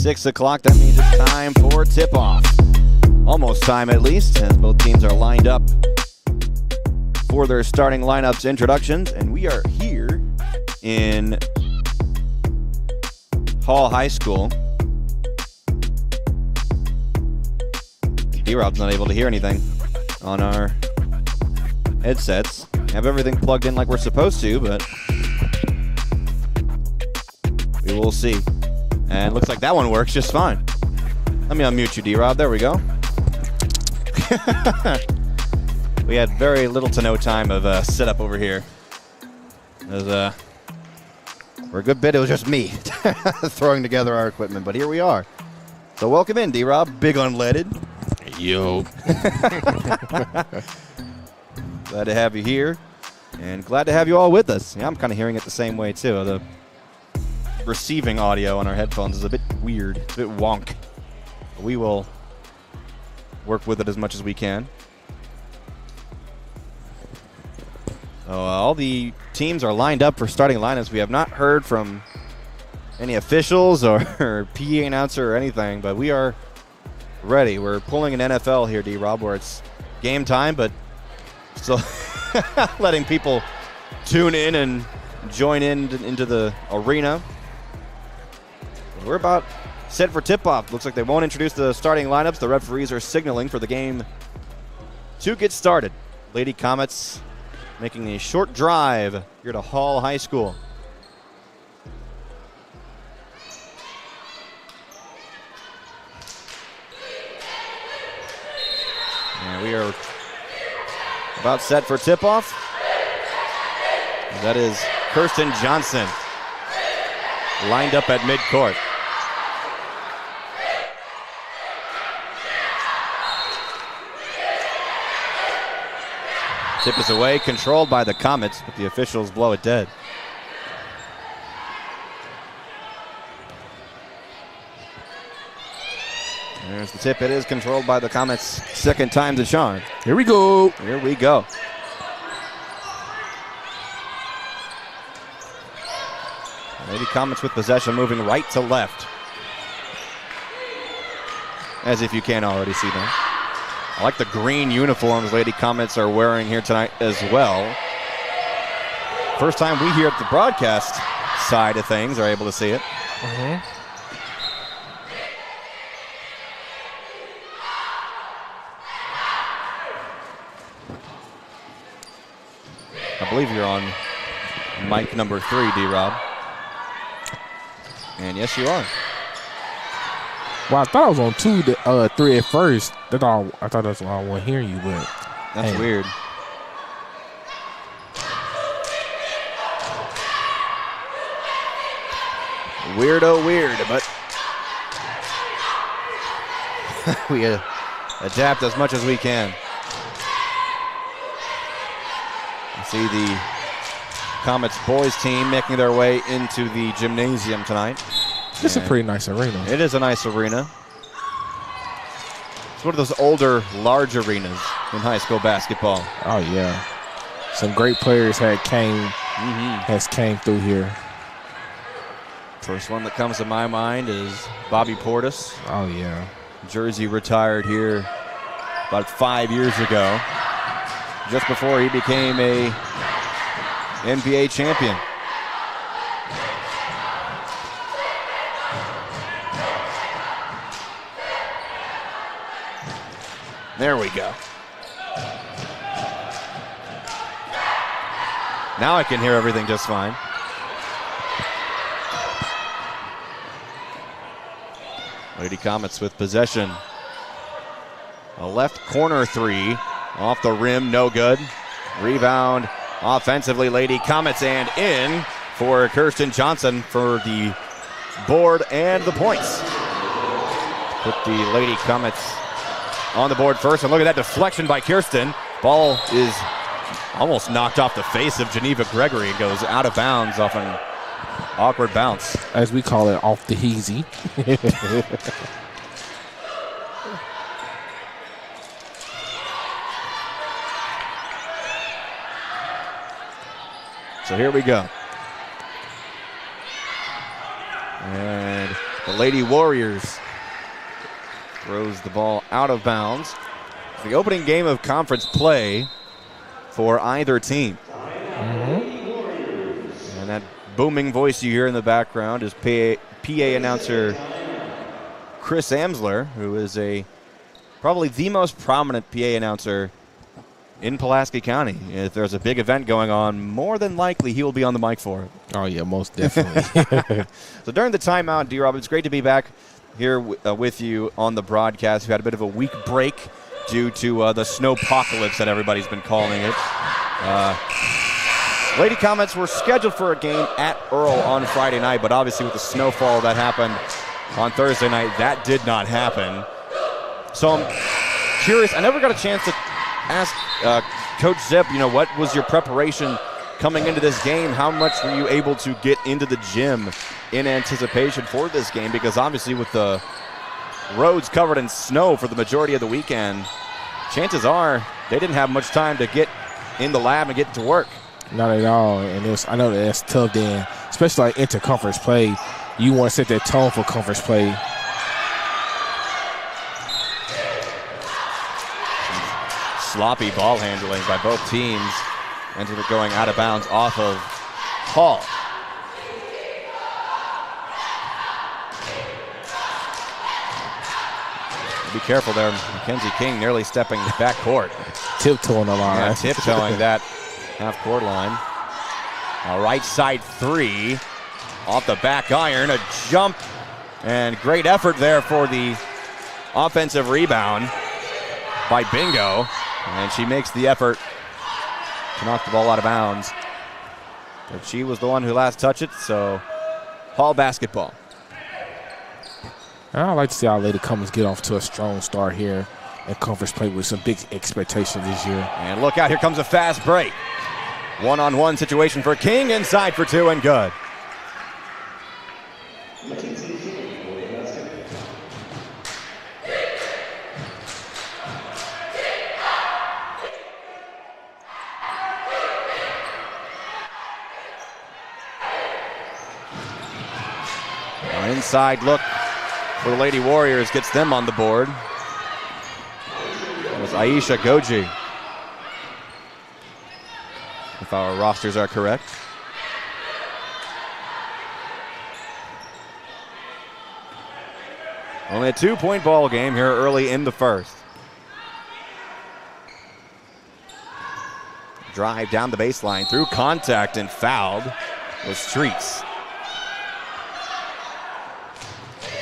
6 o'clock, that means it's time for tip-off. Almost time at least, as both teams are lined up for their starting lineups introductions. And we are here in Hall High School. D-Rob's not able to hear anything on our headsets. Have everything plugged in like we're supposed to, but we will see. And looks like that one works just fine. Let me unmute you, D-Rob. There we go. We had very little to no time of setup over here. For a good bit, it was just me throwing together our equipment, but here we are. So welcome in, D-Rob. Big unleaded. Yo. Glad to have you here, and glad to have you all with us. Yeah, I'm kind of hearing it the same way, too. The receiving audio on our headphones is a bit weird, a bit wonk. We will work with it as much as we can. All the teams are lined up for starting lineups. We have not heard from any officials or PA announcer or anything, but we are ready. We're pulling an NFL here, D-Rob, where it's game time, but still letting people tune in and join into the arena. We're about set for tip-off. Looks like they won't introduce the starting lineups. The referees are signaling for the game to get started. Lady Comets making a short drive here to Hall High School. And we are about set for tip-off. That is Kirsten Johnson lined up at midcourt. Tip is away, controlled by the Comets, but the officials blow it dead. There's the tip. It is controlled by the Comets. Second time to Sean. Here we go. Here we go. Lady Comets with possession, moving right to left. As if you can't already see them. I like the green uniforms Lady Comets are wearing here tonight as well. First time we here at the broadcast side of things are able to see it. Mm-hmm. I believe you're on mic number 3, D-Rob. And yes, you are. Well, I thought I was on 3 at first. I thought that's why I wasn't hearing you, but that's weird. Weird, but we adapt as much as we can. You see the Comets boys team making their way into the gymnasium tonight. It's a pretty nice arena. It is a nice arena. It's one of those older, large arenas in high school basketball. Oh yeah, some great players came through here. First one that comes to my mind is Bobby Portis. Oh yeah, Jersey retired here about 5 years ago, just before he became a NBA champion. There we go. Now I can hear everything just fine. Lady Comets with possession. A left corner three. Off the rim, no good. Rebound offensively, Lady Comets, and in for Kirsten Johnson for the board and the points. Put the Lady Comets on the board first, and look at that deflection by Kirsten. Ball is almost knocked off the face of Geneva Gregory. It goes out of bounds off an awkward bounce. As we call it, off the heezy. So here we go. And The Lady Warriors throws the ball out of bounds. The opening game of conference play for either team. And that booming voice you hear in the background is PA announcer Chris Amsler, who is probably the most prominent PA announcer in Pulaski County. If there's a big event going on, more than likely he will be on the mic for it. Oh, yeah, most definitely. So during the timeout, D-Rob, it's great to be back here with you on the broadcast. We had a bit of a week break due to the snowpocalypse that everybody's been calling it. Lady Comets were scheduled for a game at Earl on Friday night, but obviously with the snowfall that happened on Thursday night, that did not happen. So I'm curious. I never got a chance to ask Coach Zip, what was your preparation coming into this game? How much were you able to get into the gym in anticipation for this game? Because obviously with the roads covered in snow for the majority of the weekend, chances are they didn't have much time to get in the lab and get to work. Not at all. And I know that's tough then, especially like inter-conference play. You want to set that tone for conference play. Sloppy ball handling by both teams. Ended up going out of bounds off of Hall. Be careful there. Mackenzie King nearly stepping back court. Tiptoeing the line. Yeah, tiptoeing that half-court line. A right side three. Off the back iron. A jump. And great effort there for the offensive rebound by Bingo. And she makes the effort to knock the ball out of bounds. But she was the one who last touched it, so Hall basketball. I'd like to see our Lady Comets get off to a strong start here in conference play with some big expectations this year. And look out, here comes a fast break. One-on-one situation for King, inside for two and good. Inside look for the Lady Warriors gets them on the board. That was Aisha Goji, if our rosters are correct. Only a 2-point ball game here early in the first. Drive down the baseline through contact and fouled was Streets.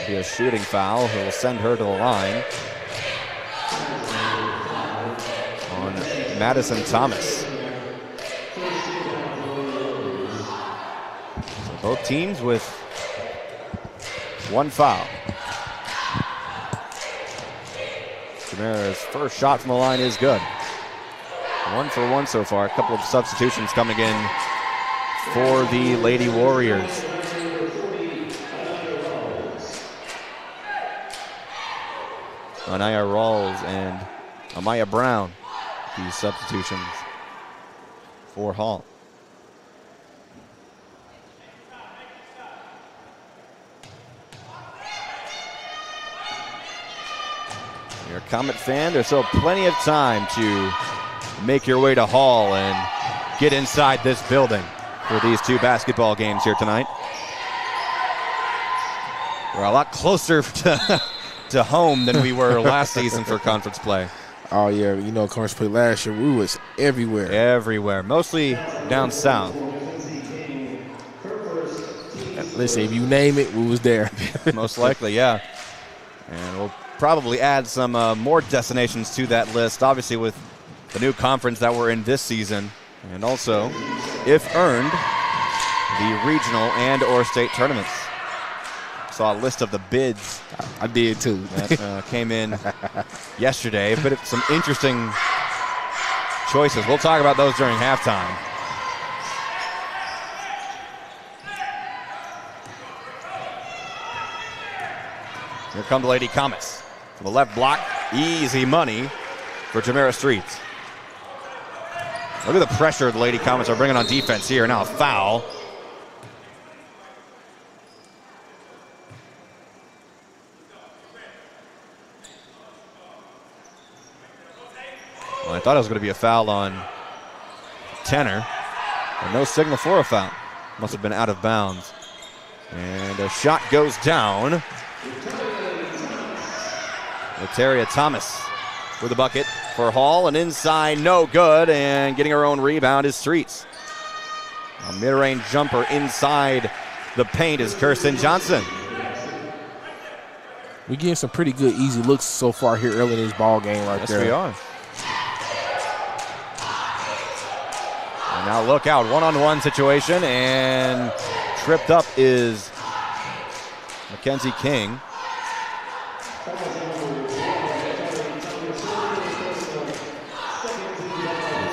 Be a shooting foul who will send her to the line on Madison Thomas. So both teams with one foul. Jamera's first shot from the line is good. 1 for 1 so far. A couple of substitutions coming in for the Lady Warriors. Anaya Rawls and Amaya Brown, these substitutions for Hall. If you're a Comet fan, there's still plenty of time to make your way to Hall and get inside this building for these two basketball games here tonight. We're a lot closer to home than we were last season for conference play. Oh, yeah. Conference play last year, we was everywhere. Everywhere. Mostly down south. Listen, if you name it, we was there. Most likely, yeah. And we'll probably add some more destinations to that list, obviously with the new conference that we're in this season. And also, if earned, the regional and or state tournaments. Saw a list of the bids. I did too. That came in yesterday. But some interesting choices. We'll talk about those during halftime. Here come the Lady Comets. From the left block, easy money for Jamera Streets. Look at the pressure the Lady Comets are bringing on defense here. Now a foul. thought it was going to be a foul on Tenor. But no signal for a foul. Must have been out of bounds. And a shot goes down. Lataria Thomas with a bucket for Hall, and inside, no good, and getting her own rebound is Streets. A mid-range jumper inside the paint is Kirsten Johnson. We're getting some pretty good easy looks so far here early in this ball game right there. Yes, we are. And now look out, one-on-one situation, and tripped up is Mackenzie King.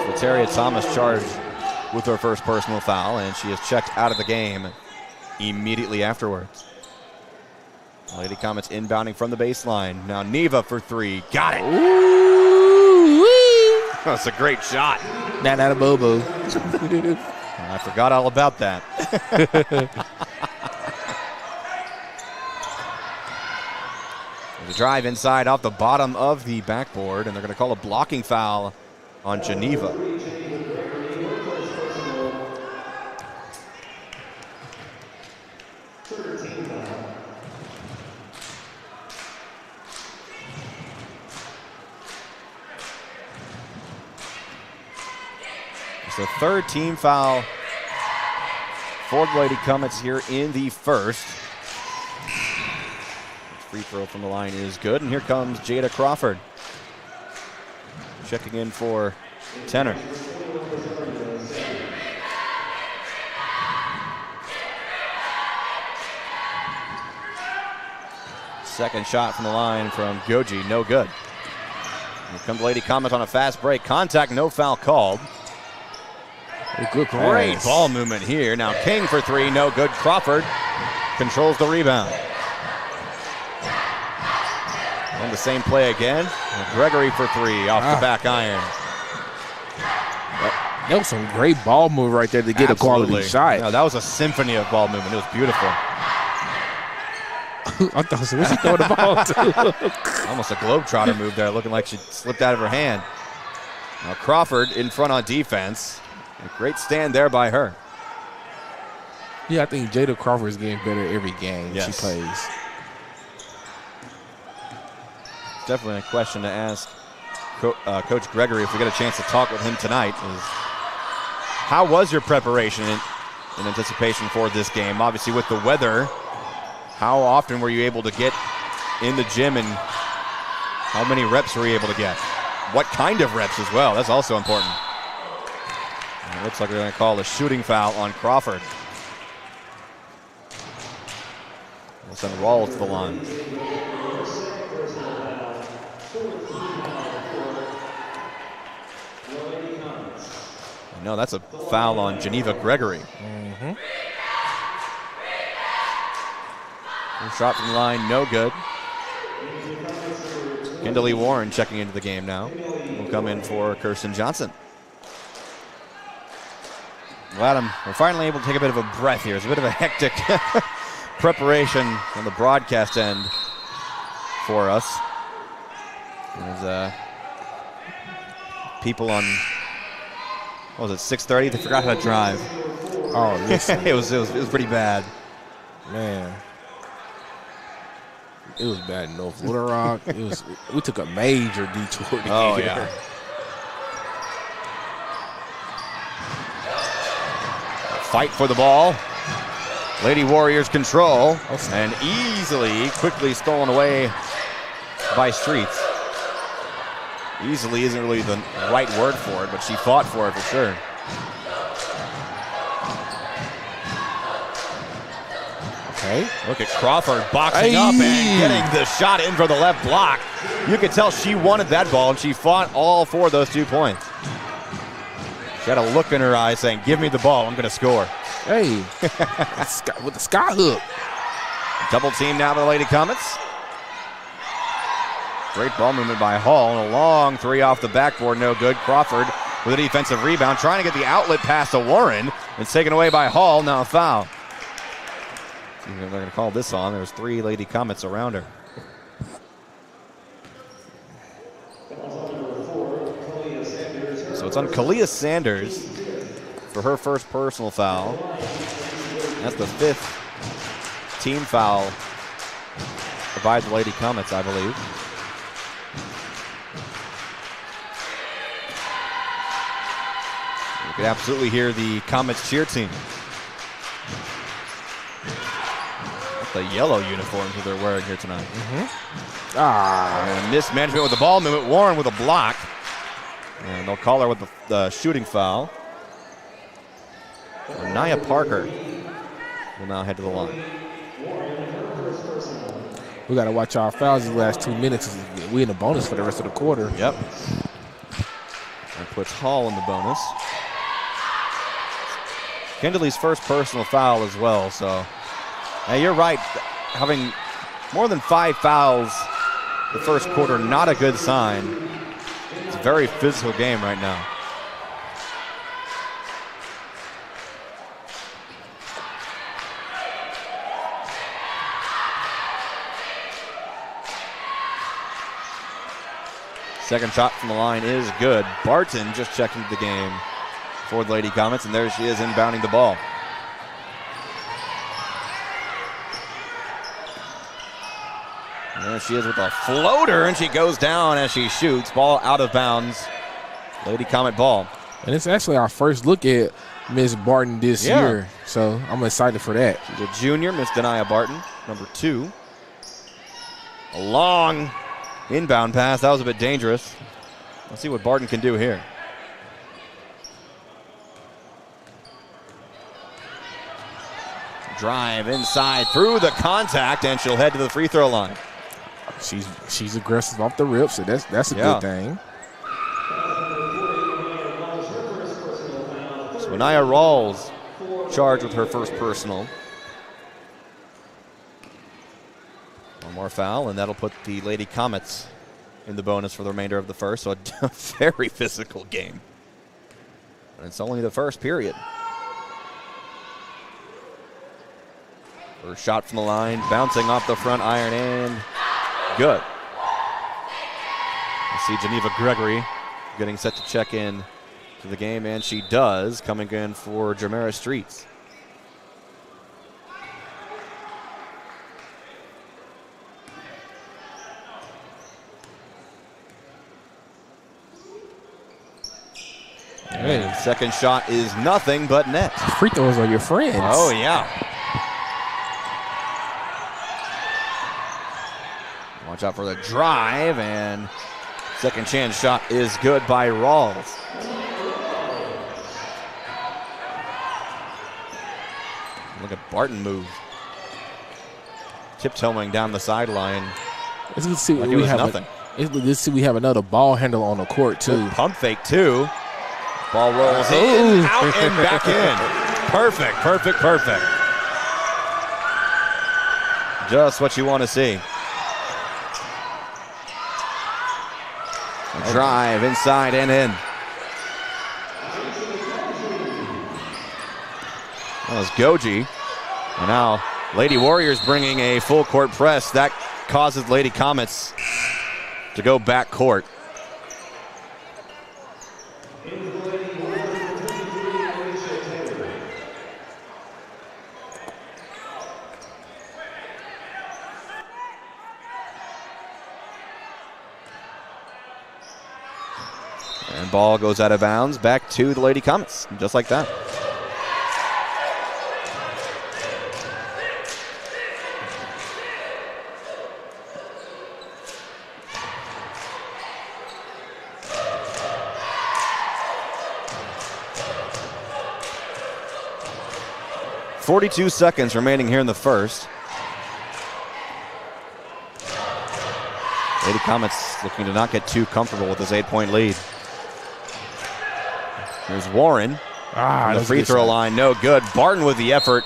Lataria Thomas charged with her first personal foul, and she is checked out of the game immediately afterwards. Lady Comets inbounding from the baseline. Now Neva for three. Got it. Ooh, That's a great shot. not a bobo. I forgot all about that. There's a drive inside off the bottom of the backboard, and they're going to call a blocking foul on Geneva. It's the third team foul for the Lady Comets here in the first. Free throw from the line is good, and here comes Jada Crawford checking in for Tenor. Second shot from the line from Goji, no good. Here comes Lady Comets on a fast break. Contact, no foul called. Good Great pass. ball movement here. Now King for three, no good. Crawford controls the rebound. And the same play again. Gregory for three off the back iron. That was some great ball move right there to get a quality shot. No, that was a symphony of ball movement. It was beautiful. I thought, so what's she throwing the ball to? Almost a globetrotter move there, looking like she slipped out of her hand. Now Crawford in front on defense. A great stand there by her. Yeah, I think Jada Crawford is getting better every game Yes. she plays. Definitely a question to ask Coach Gregory if we get a chance to talk with him tonight. Is how was your preparation in anticipation for this game? Obviously with the weather, how often were you able to get in the gym, and how many reps were you able to get? What kind of reps as well? That's also important. And it looks like they're going to call a shooting foul on Crawford. We'll send Rawls to the line. No, that's a foul on Geneva Gregory. First shot from the line, no good. Kendall Warren checking into the game now. Will come in for Kirsten Johnson. Well, Adam, we're finally able to take a bit of a breath here. It's a bit of a hectic preparation on the broadcast end for us. There's people on, what was it, 6:30? They forgot how to drive. Oh, listen. it was pretty bad. Man. It was bad in North Little Rock. We took a major detour to get here. Yeah. Fight for the ball. Lady Warriors control, and quickly stolen away by Streets. Easily isn't really the right word for it, but she fought for it for sure. Okay. Look at Crawford boxing up and getting the shot in for the left block. You could tell she wanted that ball, and she fought all for those 2 points. She had a look in her eyes saying, give me the ball, I'm going to score. Hey, with the sky hook. Double team now by the Lady Comets. Great ball movement by Hall, and a long three off the backboard, no good. Crawford with a defensive rebound, trying to get the outlet pass to Warren. It's taken away by Hall, now a foul. They're going to call this on. There's 3 Lady Comets around her. It's on Kalia Sanders for her first personal foul. That's the 5th team foul by the Lady Comets, I believe. You can absolutely hear the Comets cheer team. The yellow uniforms that they're wearing here tonight. And mismanagement with the ball movement. Warren with a block. And they'll call her with the shooting foul. Nia Parker will now head to the line. We got to watch our fouls the last 2 minutes. We in the bonus for the rest of the quarter. Yep. That puts Hall in the bonus. Kindley's first personal foul as well, so you're right. Having more than 5 fouls the first quarter, not a good sign. It's a very physical game right now. Second shot from the line is good. Barton just checked into the game for the Lady Comets, and there she is inbounding the ball. And there she is with a floater, and she goes down as she shoots. Ball out of bounds. Lady Comet ball. And it's actually our first look at Miss Barton this year, so I'm excited for that. She's a junior, Miss Denia Barton, number 2. A long inbound pass. That was a bit dangerous. Let's see what Barton can do here. Drive inside through the contact, and she'll head to the free throw line. She's aggressive off the rip, so that's a good thing. So Anaya Rawls charged with her first personal. One more foul, and that'll put the Lady Comets in the bonus for the remainder of the first. So a very physical game. And it's only the first period. First shot from the line, bouncing off the front iron and good. I see Geneva Gregory getting set to check in to the game, and she does, coming in for Jamera Streets. And second shot is nothing but net. Free throws are your friends. Oh, yeah. Watch out for the drive, and second chance shot is good by Rawls. Look at Barton move. Tiptoeing down the sideline. Let's see like it was nothing. Let's see, we have another ball handle on the court, too. Good pump fake, too. Ball rolls in, out, and back in. Perfect, perfect, perfect. Just what you want to see. A drive inside and in. That was Goji. And now Lady Warriors bringing a full court press. That causes Lady Comets to go back court. And ball goes out of bounds back to the Lady Comets, just like that. .42 seconds remaining here in the first. Lady Comets looking to not get too comfortable with this 8-point lead. Here's Warren. The free throw line, no good. Barton with the effort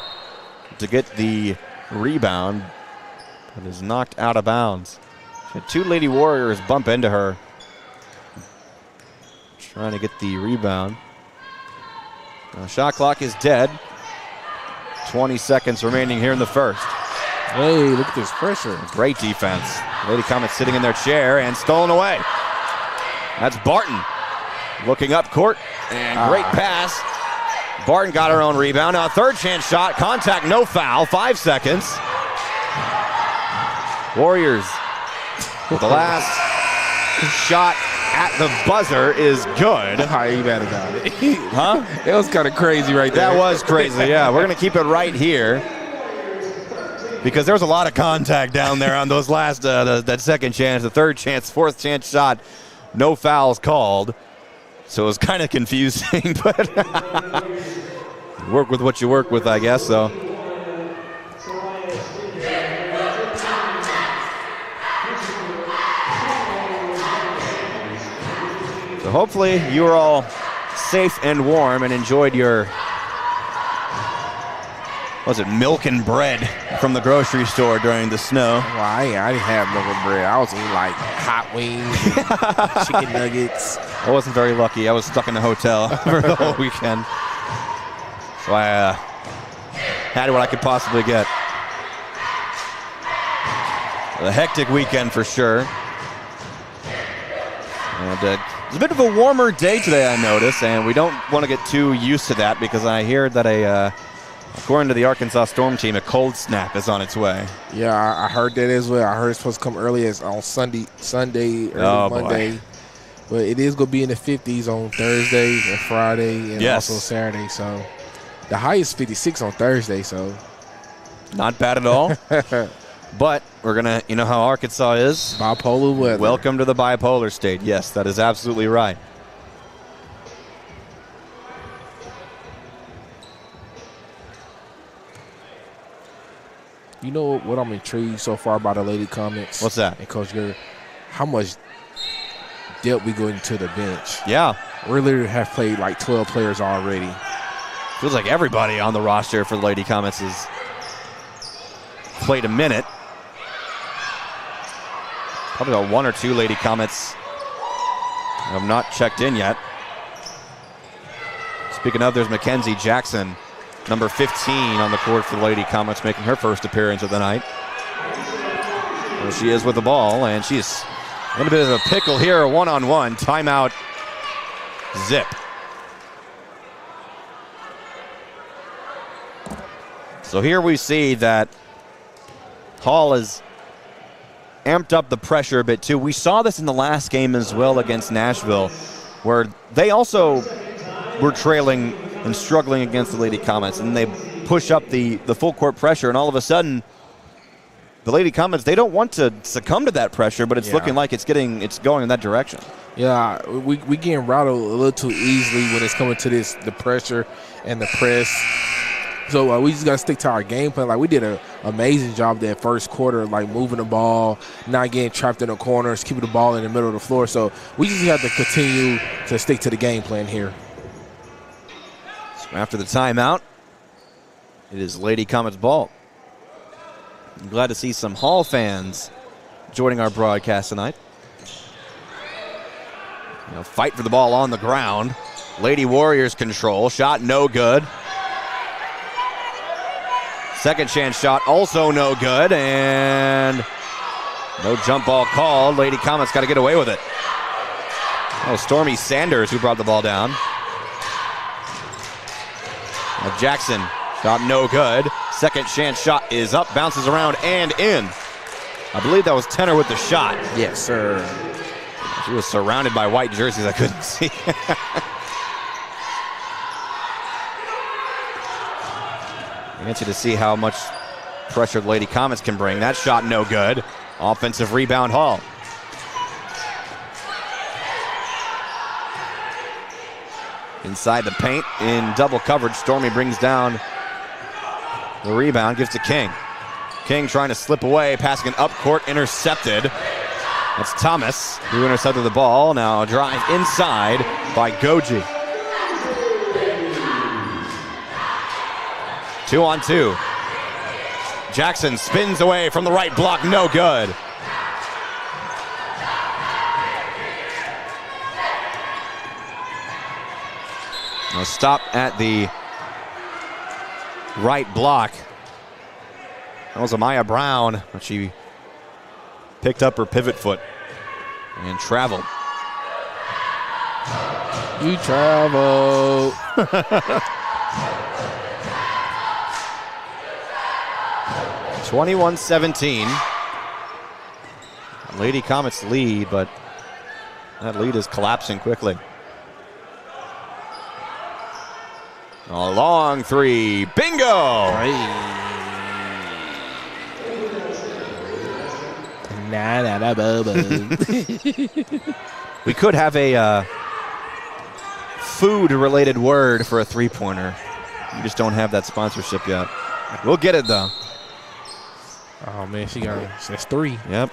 to get the rebound, but is knocked out of bounds. She had 2 Lady Warriors bump into her, trying to get the rebound. Now, shot clock is dead. 20 seconds remaining here in the first. Hey, look at this pressure. Great defense. Lady Comets sitting in their chair and stolen away. That's Barton. Looking up court, and great pass. Barton got her own rebound. Now a third chance shot. Contact, no foul. 5 seconds. Warriors with the last shot at the buzzer is good. How you mad about it? Huh? It was kind of crazy right there. That was crazy, yeah. We're going to keep it right here because there was a lot of contact down there on those last, that second chance, the third chance, fourth chance shot. No fouls called. So it was kind of confusing, but work with what you work with, I guess, so. So hopefully you were all safe and warm and enjoyed your, was it milk and bread from the grocery store during the snow? Well, I didn't have milk and bread. I was eating like hot wings, and chicken nuggets. I wasn't very lucky. I was stuck in the hotel for the whole weekend. So I had what I could possibly get. A hectic weekend for sure. And it's a bit of a warmer day today, I notice, and we don't want to get too used to that because I hear that according to the Arkansas Storm team, a cold snap is on its way. Yeah, I heard that as well. I heard it's supposed to come early as on Sunday, early Monday. Boy. But it is going to be in the 50s on Thursday and Friday and Yes. also Saturday. So the high is 56 on Thursday, so. Not bad at all. But we're going to, you know how Arkansas is? Bipolar weather. Welcome to the bipolar state. Yes, that is absolutely right. You know what I'm intrigued so far by the lady comments? What's that? And Coach Gary, how much depth we go into the bench. Yeah. We literally have played like 12 players already. Feels like everybody on the roster for the Lady Comets has played a minute. Probably got one or two Lady Comets have not checked in yet. Speaking of, there's Mackenzie Jackson, number 15 on the court for the Lady Comets, making her first appearance of the night. There she is with the ball, and she's in a bit of a pickle here, a one-on-one. Timeout, Zip. So here we see that Hall has amped up the pressure a bit too. We saw this in the last game as well against Nashville, where they also were trailing and struggling against the Lady Comets, and they push up the full court pressure, and all of a sudden the Lady Comets, they don't want to succumb to that pressure, but it's looking like it's going in that direction. Yeah, we getting rattled a little too easily when it's coming to the pressure and the press. So we just got to stick to our game plan. Like, we did an amazing job that first quarter, like moving the ball, not getting trapped in the corners, keeping the ball in the middle of the floor. So we just have to continue to stick to the game plan here. So after the timeout, it is Lady Comets ball. I'm glad to see some Hall fans joining our broadcast tonight. Fight for the ball on the ground. Lady Warriors control. Shot no good. Second chance shot also no good, and no jump ball called. Lady Comets got to get away with it. Oh, Stormy Sanders who brought the ball down. Now Jackson, shot no good. Second chance shot is up, bounces around and in. I believe that was Tenor with the shot. Yes, sir. She was surrounded by white jerseys I couldn't see. Interested to see how much pressure the Lady Comets can bring. That shot no good. Offensive rebound, Hall. Inside the paint in double coverage. Stormy brings down the rebound, gives to King. King trying to slip away, passing it up court, intercepted. That's Thomas who intercepted the ball. Now a drive inside by Goji. 2-on-2. Jackson spins away from the right block, no good. A stop at the right block. That was Amaya Brown, but she picked up her pivot foot and traveled. You travel. 21-17. Lady Comets lead, but that lead is collapsing quickly. A long three. Bingo! We could have a food-related word for a three-pointer. You just don't have that sponsorship yet. We'll get it, though. Oh, man, that's 3. Yep.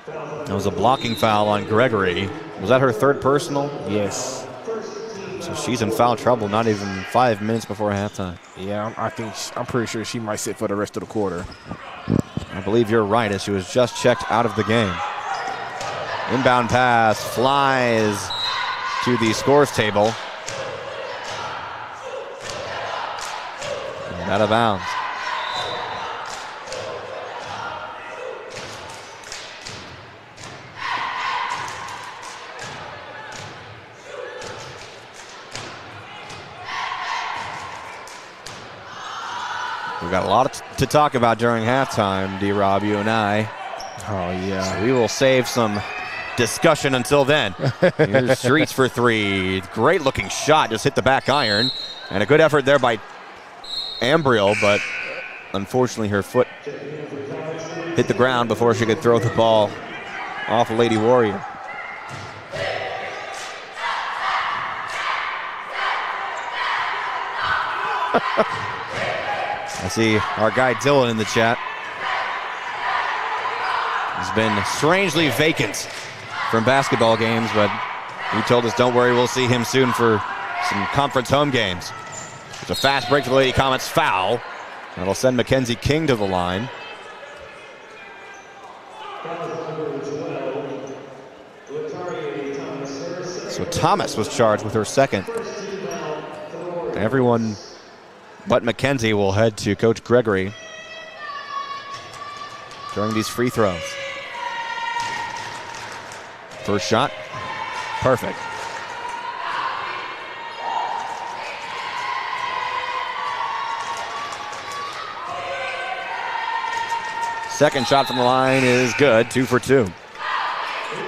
That was a blocking foul on Gregory. Was that her third personal? Yes. So she's in foul trouble not even 5 minutes before halftime. Yeah, I'm pretty sure she might sit for the rest of the quarter. I believe you're right, as she was just checked out of the game. Inbound pass flies to the scores table. And out of bounds. We've got a lot to talk about during halftime, D-Rob, you and I. Oh, yeah. So we will save some discussion until then. Here's Streets for three. Great looking shot, just hit the back iron. And a good effort there by Ambriel, but unfortunately her foot hit the ground before she could throw the ball off Lady Warrior. I see our guy Dylan in the chat. He's been strangely vacant from basketball games, but he told us, don't worry, we'll see him soon for some conference home games. It's a fast break for the Lady Comets, foul. That'll send Mackenzie King to the line. So Thomas was charged with her second. Everyone but Mackenzie will head to Coach Gregory during these free throws. First shot, perfect. Second shot from the line is good, 2 for 2.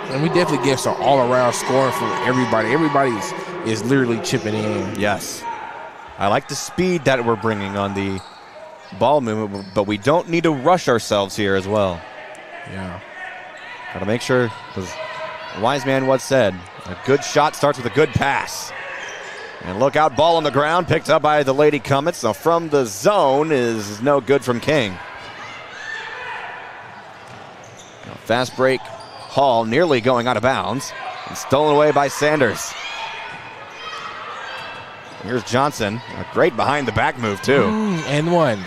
And we definitely get some all-around scoring from everybody. Everybody is literally chipping in. Yes. I like the speed that we're bringing on the ball movement, but we don't need to rush ourselves here as well. Yeah. Got to make sure, because wise man once said, a good shot starts with a good pass. And look out, ball on the ground, picked up by the Lady Comets. Now from the zone is no good from King. Now fast break, Hall nearly going out of bounds. And stolen away by Sanders. Here's Johnson. A great behind the back move, too. And one.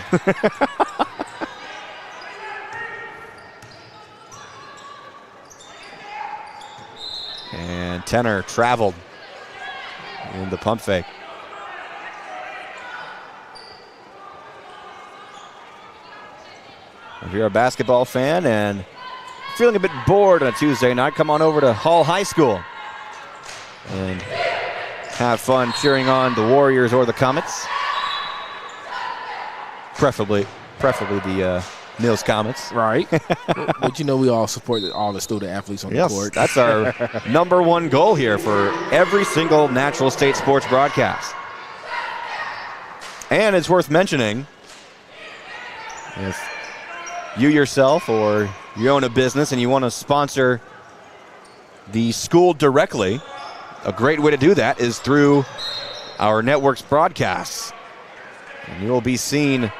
And Tenor traveled in the pump fake. If you're a basketball fan and feeling a bit bored on a Tuesday night, come on over to Hall High School and have fun cheering on the Warriors or the Comets. Preferably the Mills Comets. Right. But you know we all support all the student athletes on the court. That's our number one goal here for every single Natural State sports broadcast. And it's worth mentioning, if you yourself or you own a business and you want to sponsor the school directly, a great way to do that is through our network's broadcasts. And you will be seen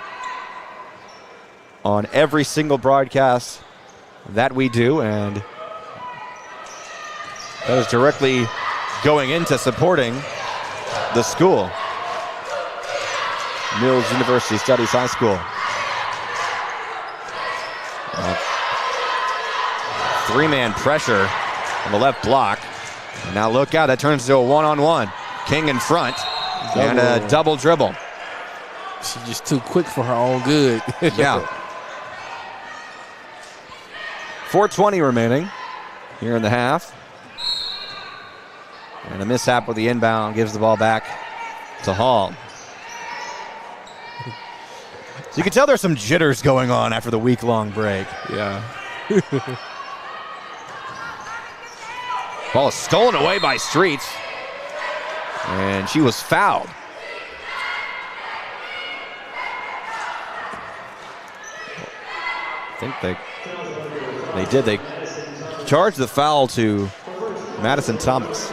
on every single broadcast that we do, and that is directly going into supporting the school. Mills University Studies High School. Three-man pressure on the left block. And now look out, that turns into a one-on-one. King in front, and a double dribble. She's just too quick for her own good. Yeah. 4:20 remaining here in the half. And a mishap with the inbound gives the ball back to Hall. So you can tell there's some jitters going on after the week-long break. Yeah. Ball is stolen away by Streets. And she was fouled. I think they did. They charged the foul to Madison Thomas.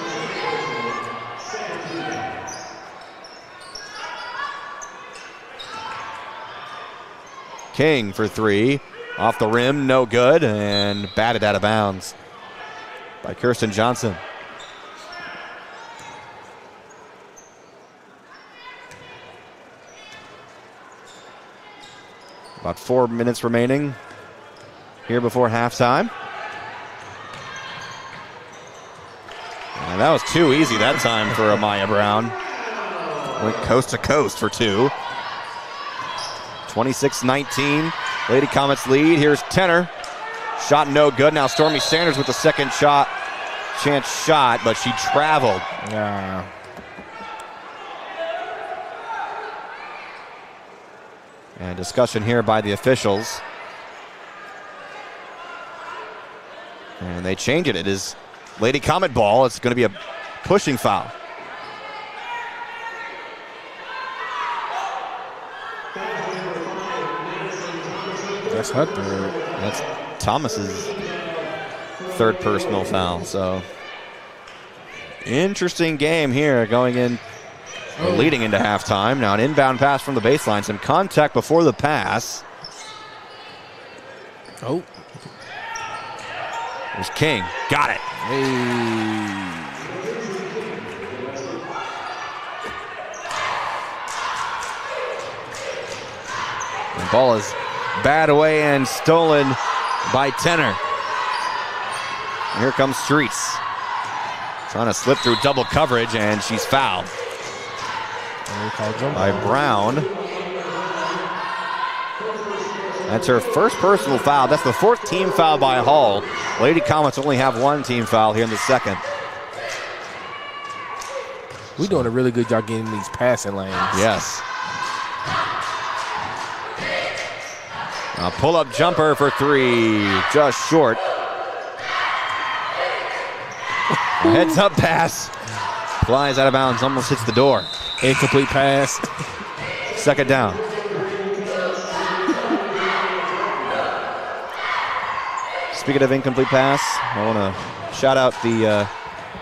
King for three. Off the rim, no good, and batted out of bounds by Kirsten Johnson. About 4 minutes remaining here before halftime. And that was too easy that time for Amaya Brown. Went coast to coast for two. 26-19. Lady Comets lead. Here's Tenor. Shot no good. Now Stormy Sanders with the second shot. Chance shot, but she traveled. Yeah. And discussion here by the officials. And they change it. It is Lady Comet ball. It's going to be a pushing foul. That's her third. That's Thomas's third personal foul. So interesting game here going in. Leading into halftime. Now an inbound pass from the baseline. Some contact before the pass. Oh. There's King. Got it. Hey. The ball is batted away and stolen by Tenor. And here comes Streets. Trying to slip through double coverage, and she's fouled by Brown. That's her first personal foul. That's the fourth team foul by Hall. Lady Comets only have one team foul here in the second. We're doing a really good job getting these passing lanes. Yes. A pull-up jumper for three. Just short. A heads-up pass. Flies out of bounds. Almost hits the door. Incomplete pass. Second down. Speaking of incomplete pass, I want to shout out the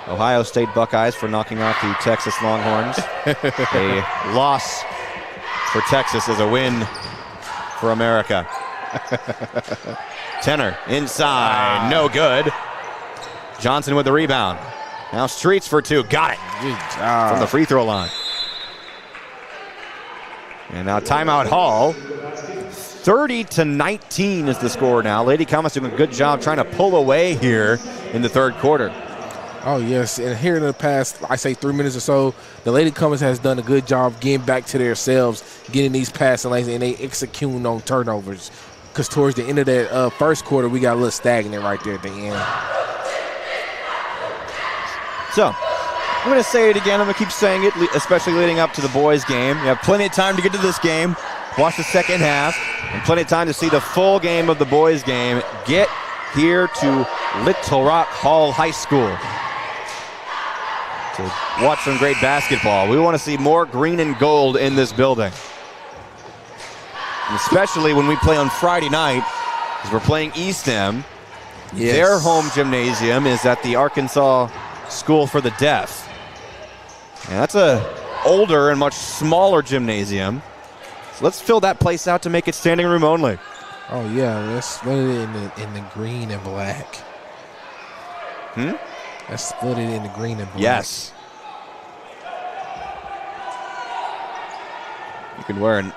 Ohio State Buckeyes for knocking off the Texas Longhorns. A loss for Texas is a win for America. Tenor inside, no good. Johnson with the rebound. Now Streets for two, got it. Good job. From the free throw line. And now timeout Hall. 30-19 is the score now. Lady Comets doing a good job trying to pull away here in the third quarter. Oh, yes. And here in the past, I say 3 minutes or so, the Lady Comets has done a good job getting back to themselves, getting these passing lanes, and they executing on turnovers. Because towards the end of that first quarter, we got a little stagnant right there at the end. So, I'm going to say it again. I'm going to keep saying it, especially leading up to the boys' game. You have plenty of time to get to this game. Watch the second half, and plenty of time to see the full game of the boys' game. Get here to Little Rock Hall High School to watch some great basketball. We want to see more green and gold in this building. And especially when we play on Friday night, because we're playing East End. Yes. Their home gymnasium is at the Arkansas School for the Deaf. And that's a older and much smaller gymnasium. So let's fill that place out to make it standing room only. Oh yeah, let's split it in the green and black. Let's split it in the green and black. Yes. You can wear an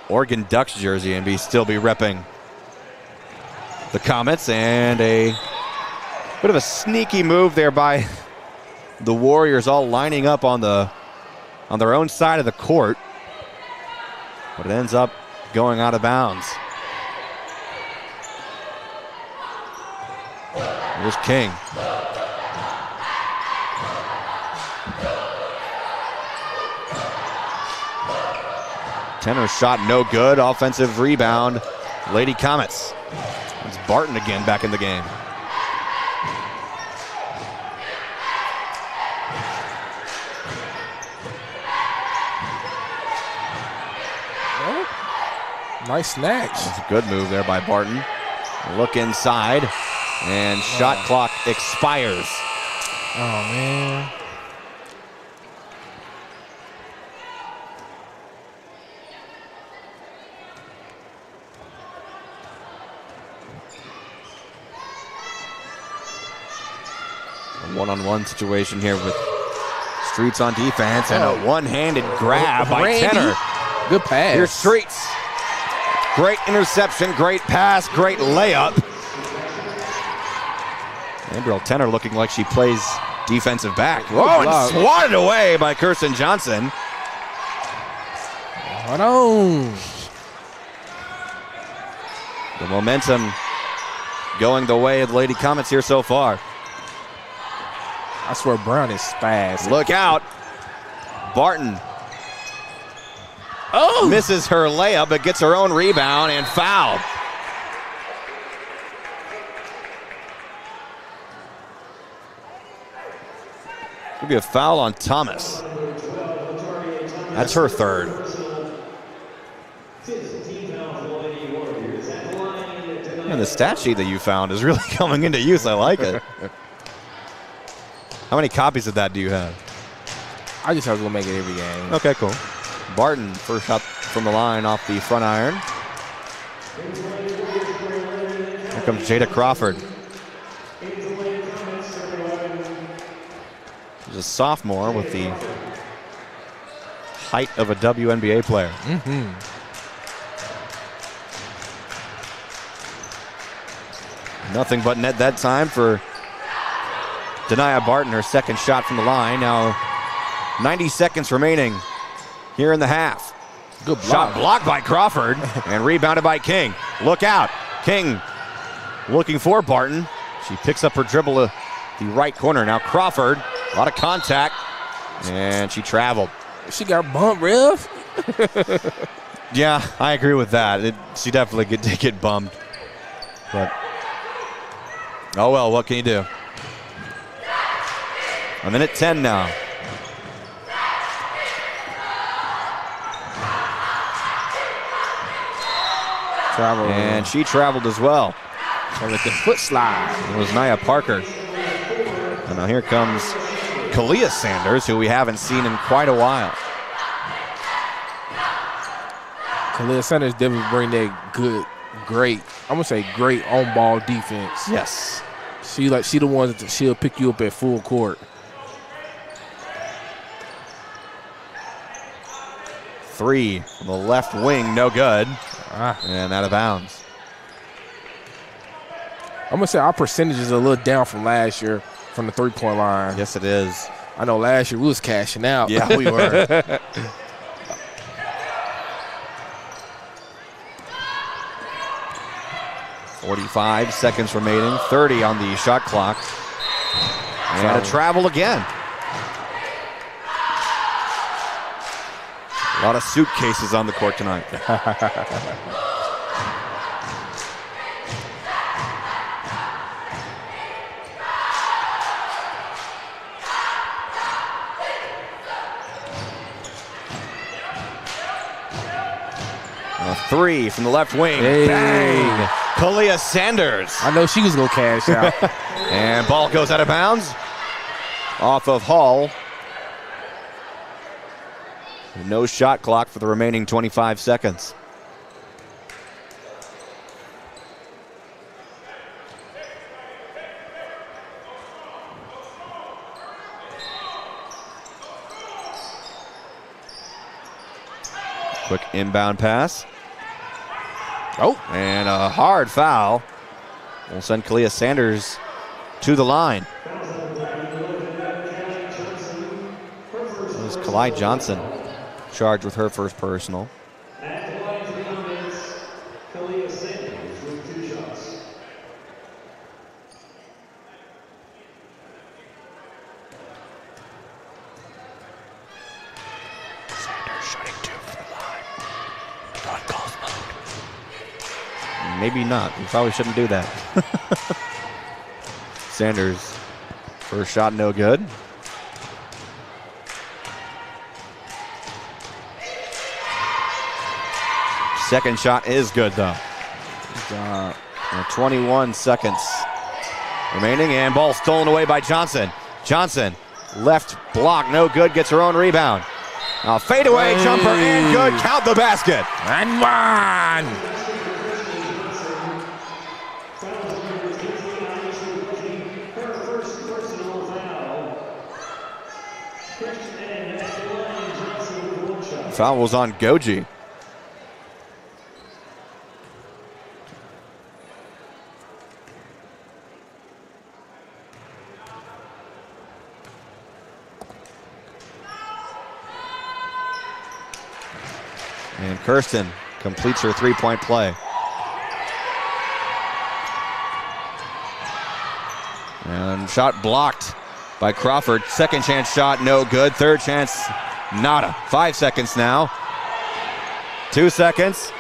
Oregon Ducks jersey and still be repping the Comets, and a bit of a sneaky move there by the Warriors, all lining up on their own side of the court. But it ends up going out of bounds. Here's King. Tenor shot no good. Offensive rebound. Lady Comets. It's Barton again back in the game. Nice snatch. That's a good move there by Barton. Look inside, and shot clock expires. Oh, man. A one-on-one situation here with Streets on defense, and a one-handed grab by Tenor. Good pass. Here's Streets. Great interception, great pass, great layup. Ambriel Tenor looking like she plays defensive back. Oh, and swatted away by Kirsten Johnson. Hold on. The momentum going the way of the Lady Comets here so far. I swear Brown is fast. Look out. Barton misses her layup, but gets her own rebound and fouled. Could be a foul on Thomas. That's her third. And the stat sheet that you found is really coming into use. I like it. How many copies of that do you have? I just have to go make it every game. Okay, cool. Barton, first shot from the line off the front iron. Here comes Jada Crawford. She's a sophomore with the height of a WNBA player. Nothing but net that time for Denia Barton, her second shot from the line. Now 90 seconds remaining here in the half. Good block. Shot blocked by Crawford and rebounded by King. Look out. King looking for Barton. She picks up her dribble to the right corner. Now Crawford, a lot of contact, and she traveled. She got bumped, Rev. Yeah, I agree with that. She definitely did get bummed. But, oh well, what can you do? A minute 10 now. Traveled. And she traveled as well. So with the foot slide. It was Nia Parker. And now here comes Kalia Sanders, who we haven't seen in quite a while. Kalia Sanders definitely bring that great, I'm gonna say great on-ball defense. Yes. She the one that she'll pick you up at full court. Three from the left wing, no good. And out of bounds. I'm gonna say our percentage is a little down from last year from the three-point line. Yes, it is. I know last year we was cashing out. Yeah, we were. 45 seconds remaining, 30 on the shot clock. And a travel again. A lot of suitcases on the court tonight. A three from the left wing. Hey. Bang! Kalia Sanders. I know she was going to cash out. And ball goes out of bounds. Off of Hall. No shot clock for the remaining 25 seconds. Quick inbound pass. Oh. And a hard foul will send Kalia Sanders to the line. That was Kalai Johnson charged with her first personal. Sanders shooting two from the line. maybe not. We probably shouldn't do that. Sanders, first shot, no good. Second shot is good, though. Good job. 21 seconds remaining, and ball stolen away by Johnson. Johnson, left block, no good, gets her own rebound. A fadeaway jumper, and good. Count the basket. And one. Foul was on Goji. And Kirsten completes her three-point play. And shot blocked by Crawford. Second chance shot, no good. Third chance, nada. 5 seconds now. 2 seconds.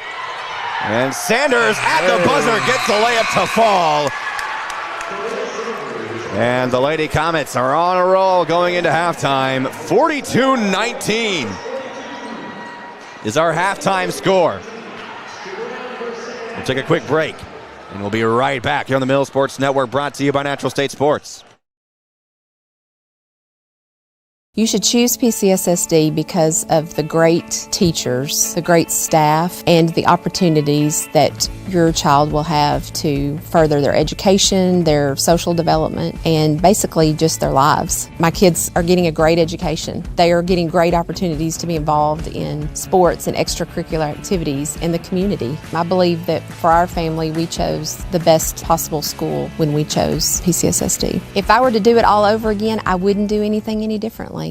And Sanders at the buzzer gets the layup to fall. And the Lady Comets are on a roll going into halftime. 42-19 is our halftime score. We'll take a quick break, and we'll be right back here on the Mill Sports Network, brought to you by Natural State Sports. You should choose PCSSD because of the great teachers, the great staff, and the opportunities that your child will have to further their education, their social development, and basically just their lives. My kids are getting a great education. They are getting great opportunities to be involved in sports and extracurricular activities in the community. I believe that for our family, we chose the best possible school when we chose PCSSD. If I were to do it all over again, I wouldn't do anything any differently.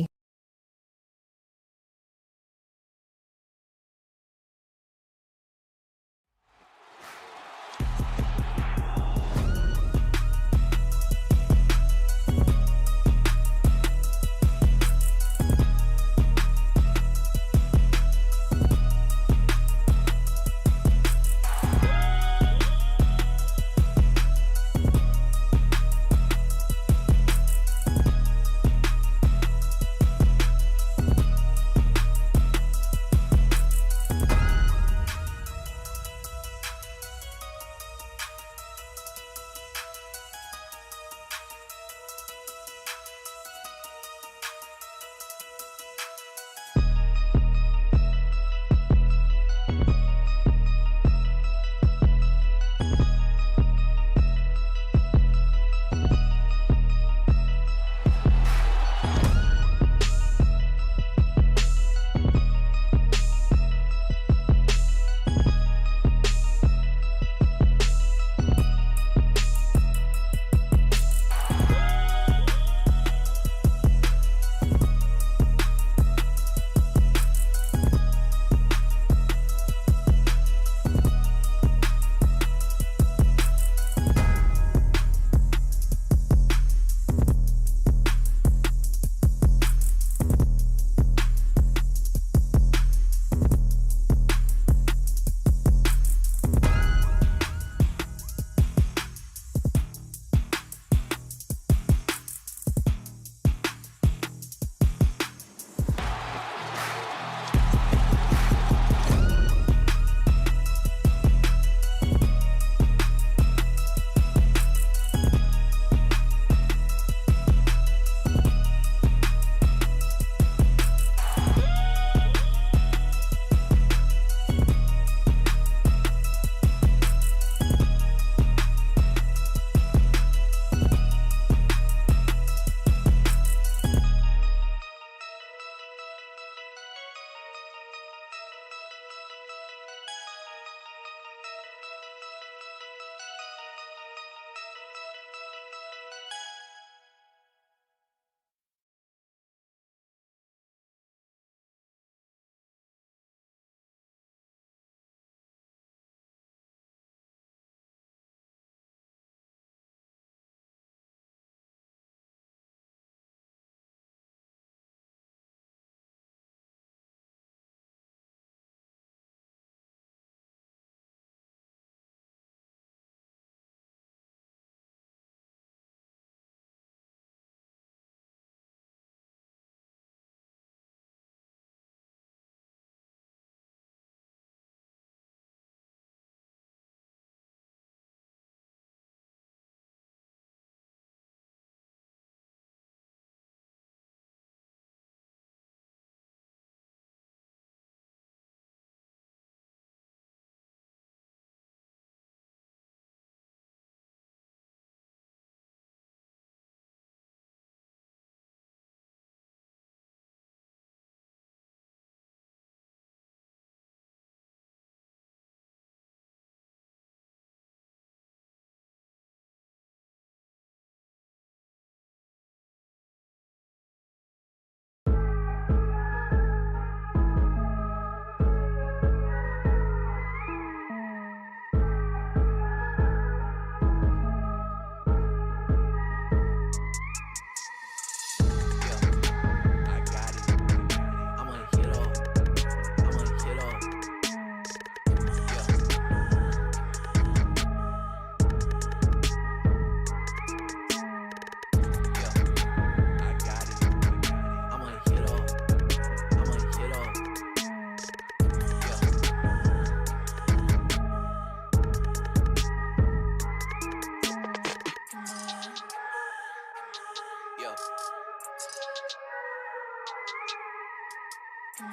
Yeah.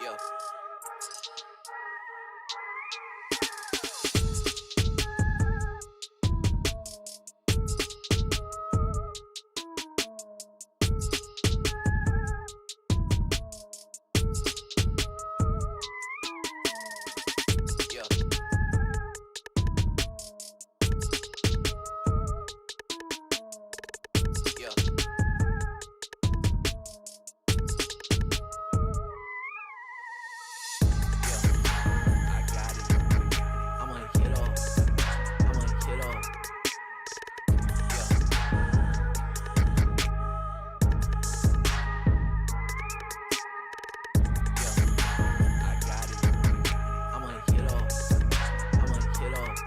Yeah. Yeah. I got it. I'ma hit off. I'ma hit off. I got it. I'ma hit off. I'ma hit off.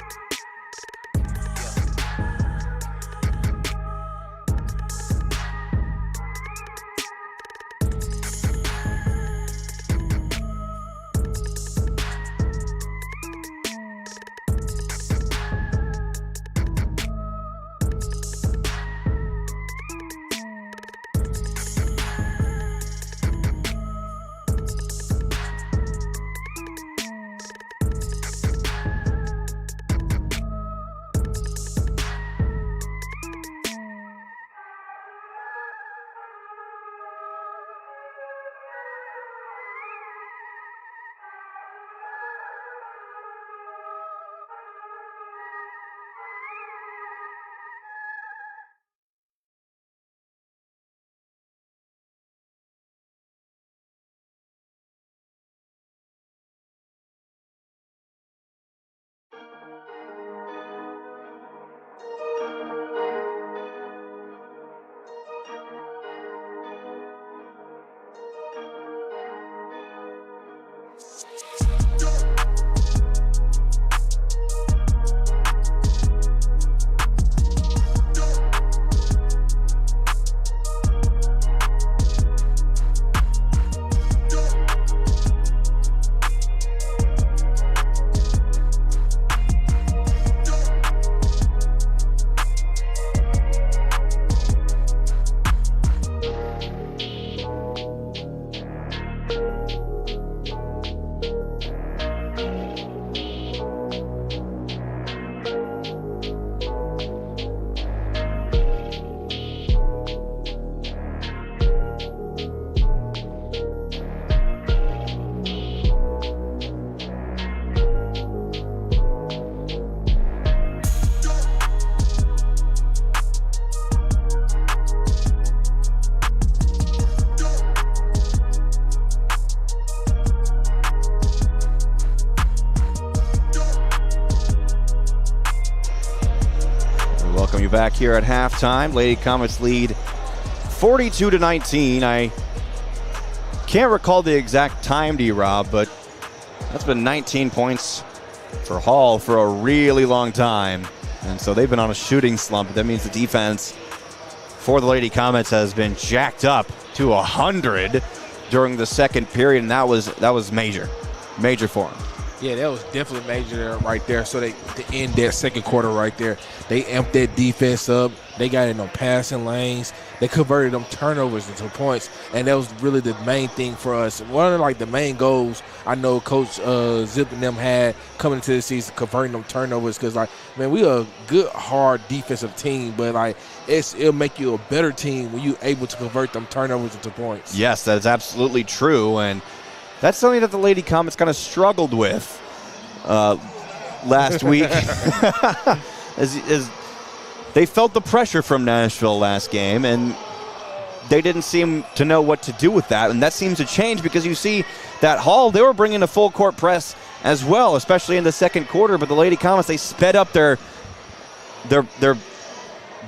Welcome you back here at halftime. Lady Comets lead 42-19. I can't recall the exact time, D-Rob, but that's been 19 points for Hall for a really long time. And so they've been on a shooting slump. That means the defense for the Lady Comets has been jacked up to 100 during the second period, and that was major for them. Yeah, that was definitely major right there. So to end that second quarter right there, they amped that defense up. They got in on passing lanes. They converted them turnovers into points, and that was really the main thing for us. One of like the main goals I know Coach Zip and them had coming into the season, converting them turnovers. Because we are a good, hard defensive team, but it'll make you a better team when you're able to convert them turnovers into points. Yes, that is absolutely true, and that's something that the Lady Comets kind of struggled with last week. as they felt the pressure from Nashville last game, and they didn't seem to know what to do with that. And that seems to change because you see that Hall, they were bringing a full court press as well, especially in the second quarter. But the Lady Comets, they sped up their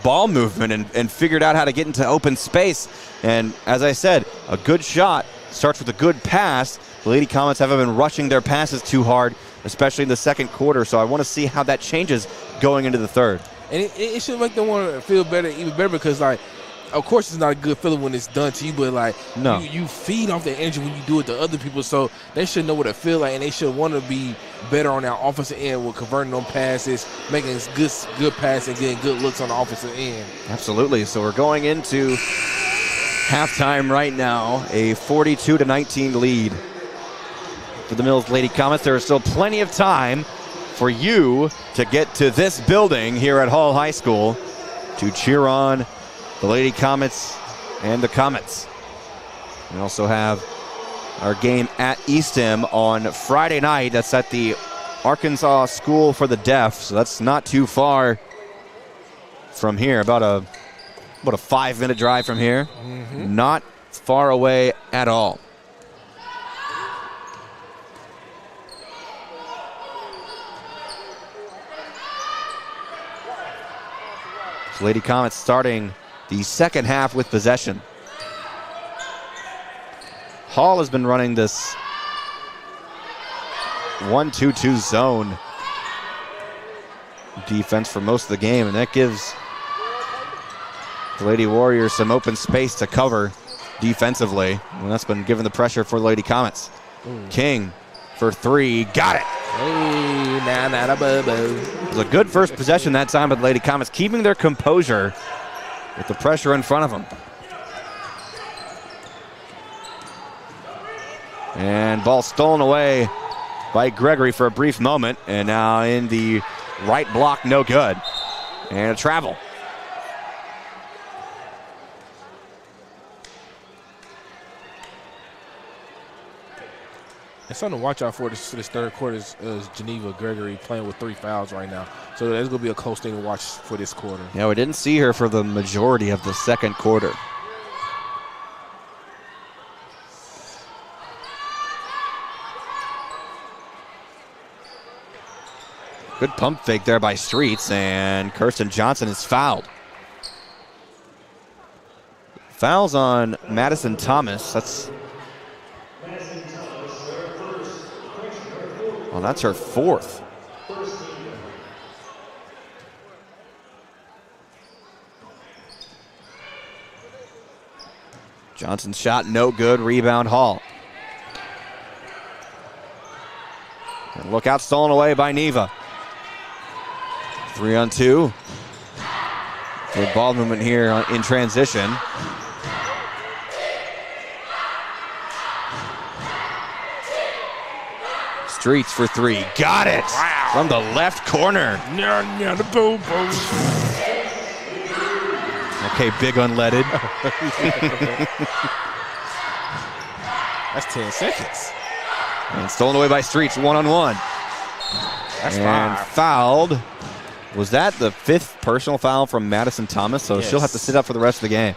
ball movement and figured out how to get into open space. And as I said, a good shot starts with a good pass. The Lady Comets haven't been rushing their passes too hard, especially in the second quarter. So I want to see how that changes going into the third. And it should make them want to feel better, even better, because of course it's not a good feeling when it's done to you, but no. you feed off the energy when you do it to other people. So they should know what it feels like, and they should want to be better on our offensive end with converting them passes, making good passes, and getting good looks on the offensive end. Absolutely. So we're going into Halftime right now, a 42-19 lead for the Mills Lady Comets. There is still plenty of time for you to get to this building here at Hall High School to cheer on the Lady Comets and the Comets. We also have our game at Eastham on Friday night. That's at the Arkansas School for the Deaf, so that's not too far from here. About a 5-minute drive from here. Not far away at all. So Lady Comets starting the second half with possession. Hall has been running this 1-2-2 zone defense for most of the game, and that gives the Lady Warriors some open space to cover defensively, and that's been given the pressure for the Lady Comets. King for three, got it. Hey, It was a good first possession that time by the Lady Comets, keeping their composure with the pressure in front of them. And ball stolen away by Gregory for a brief moment, and now in the right block, no good. And a travel. And something to watch out for this third quarter is Geneva Gregory playing with 3 fouls right now. So that's going to be a close thing to watch for this quarter. Yeah, we didn't see her for the majority of the second quarter. Good pump fake there by Streets, and Kirsten Johnson is fouled. Fouls on Madison Thomas. That's her fourth. Johnson's shot no good. Rebound Hall. And look out, stolen away by Neva. 3-on-2. Good ball movement here in transition. Streets for three. Got it! Wow. From the left corner. Okay, big unleaded. That's 10 seconds. And stolen away by Streets, 1-on-1. That's and 5. Fouled. Was that the 5th personal foul from Madison Thomas? So Yes. She'll have to sit up for the rest of the game.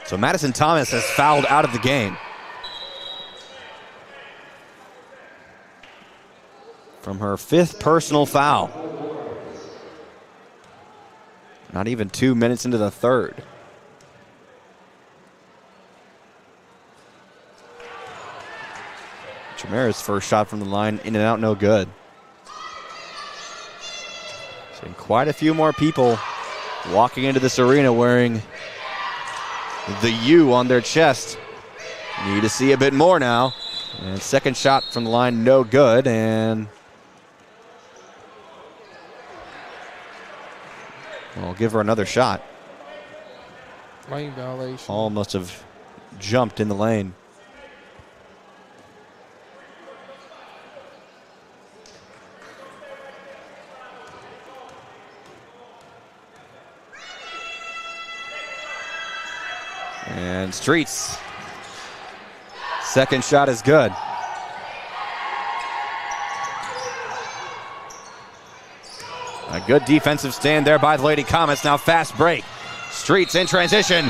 So Madison Thomas has fouled out of the game. From her 5th personal foul. Not even 2 minutes into the third. Jamara's first shot from the line, in and out, no good. Seeing quite a few more people walking into this arena wearing the U on their chest. Need to see a bit more now. And second shot from the line, no good. And we'll give her another shot. Lane violation. Hall must have jumped in the lane. And Streets. Second shot is good. A good defensive stand there by the Lady Comets. Now fast break. Streets in transition.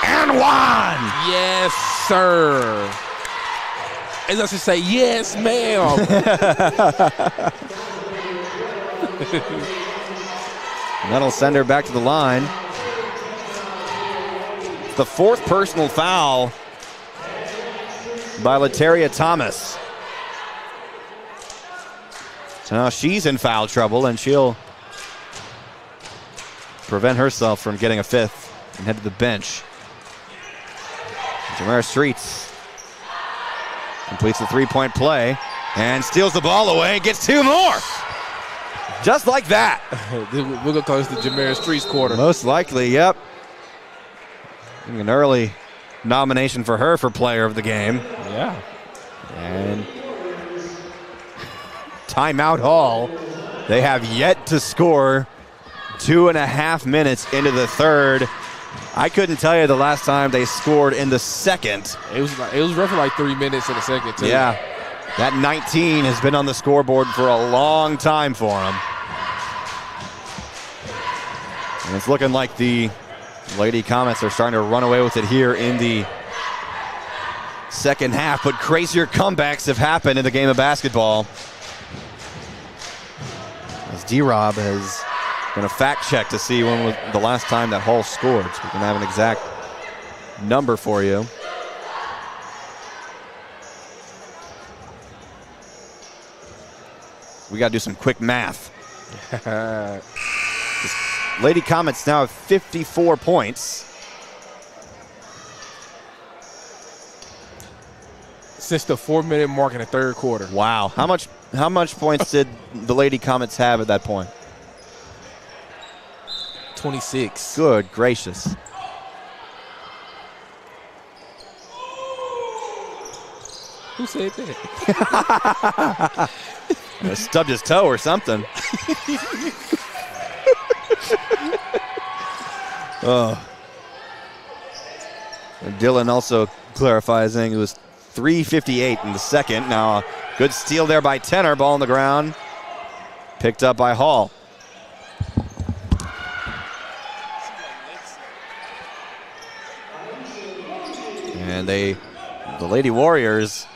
And one! Yes, sir. As I should say, yes, ma'am. That'll send her back to the line. The 4th personal foul by Lateria Thomas. So now she's in foul trouble, and she'll prevent herself from getting a 5th and head to the bench. Jamara Streets completes the 3-point play. And steals the ball away and gets 2 more. Just like that. We're going to call this the Jamera Streets quarter. Most likely, yep. An early nomination for her for player of the game. Yeah. And timeout Hall. They have yet to score 2.5 minutes into the third. I couldn't tell you the last time they scored in the second. It was roughly like 3 minutes in the second, too. Yeah. That 19 has been on the scoreboard for a long time for them. And it's looking like the Lady Comets are starting to run away with it here in the second half, but crazier comebacks have happened in the game of basketball. As D-Rob has done a fact check to see when was the last time that Hall scored, so we can have an exact number for you. We got to do some quick math. Lady Comets now have 54 points. Since the 4-minute mark in the third quarter. Wow. How much points did the Lady Comets have at that point? 26. Good gracious. Who said that? Stubbed his toe or something. Oh. And Dylan also clarifies, saying it was 3:58 in the second. Now a good steal there by Tenor. Ball on the ground. Picked up by Hall. And the Lady Warriors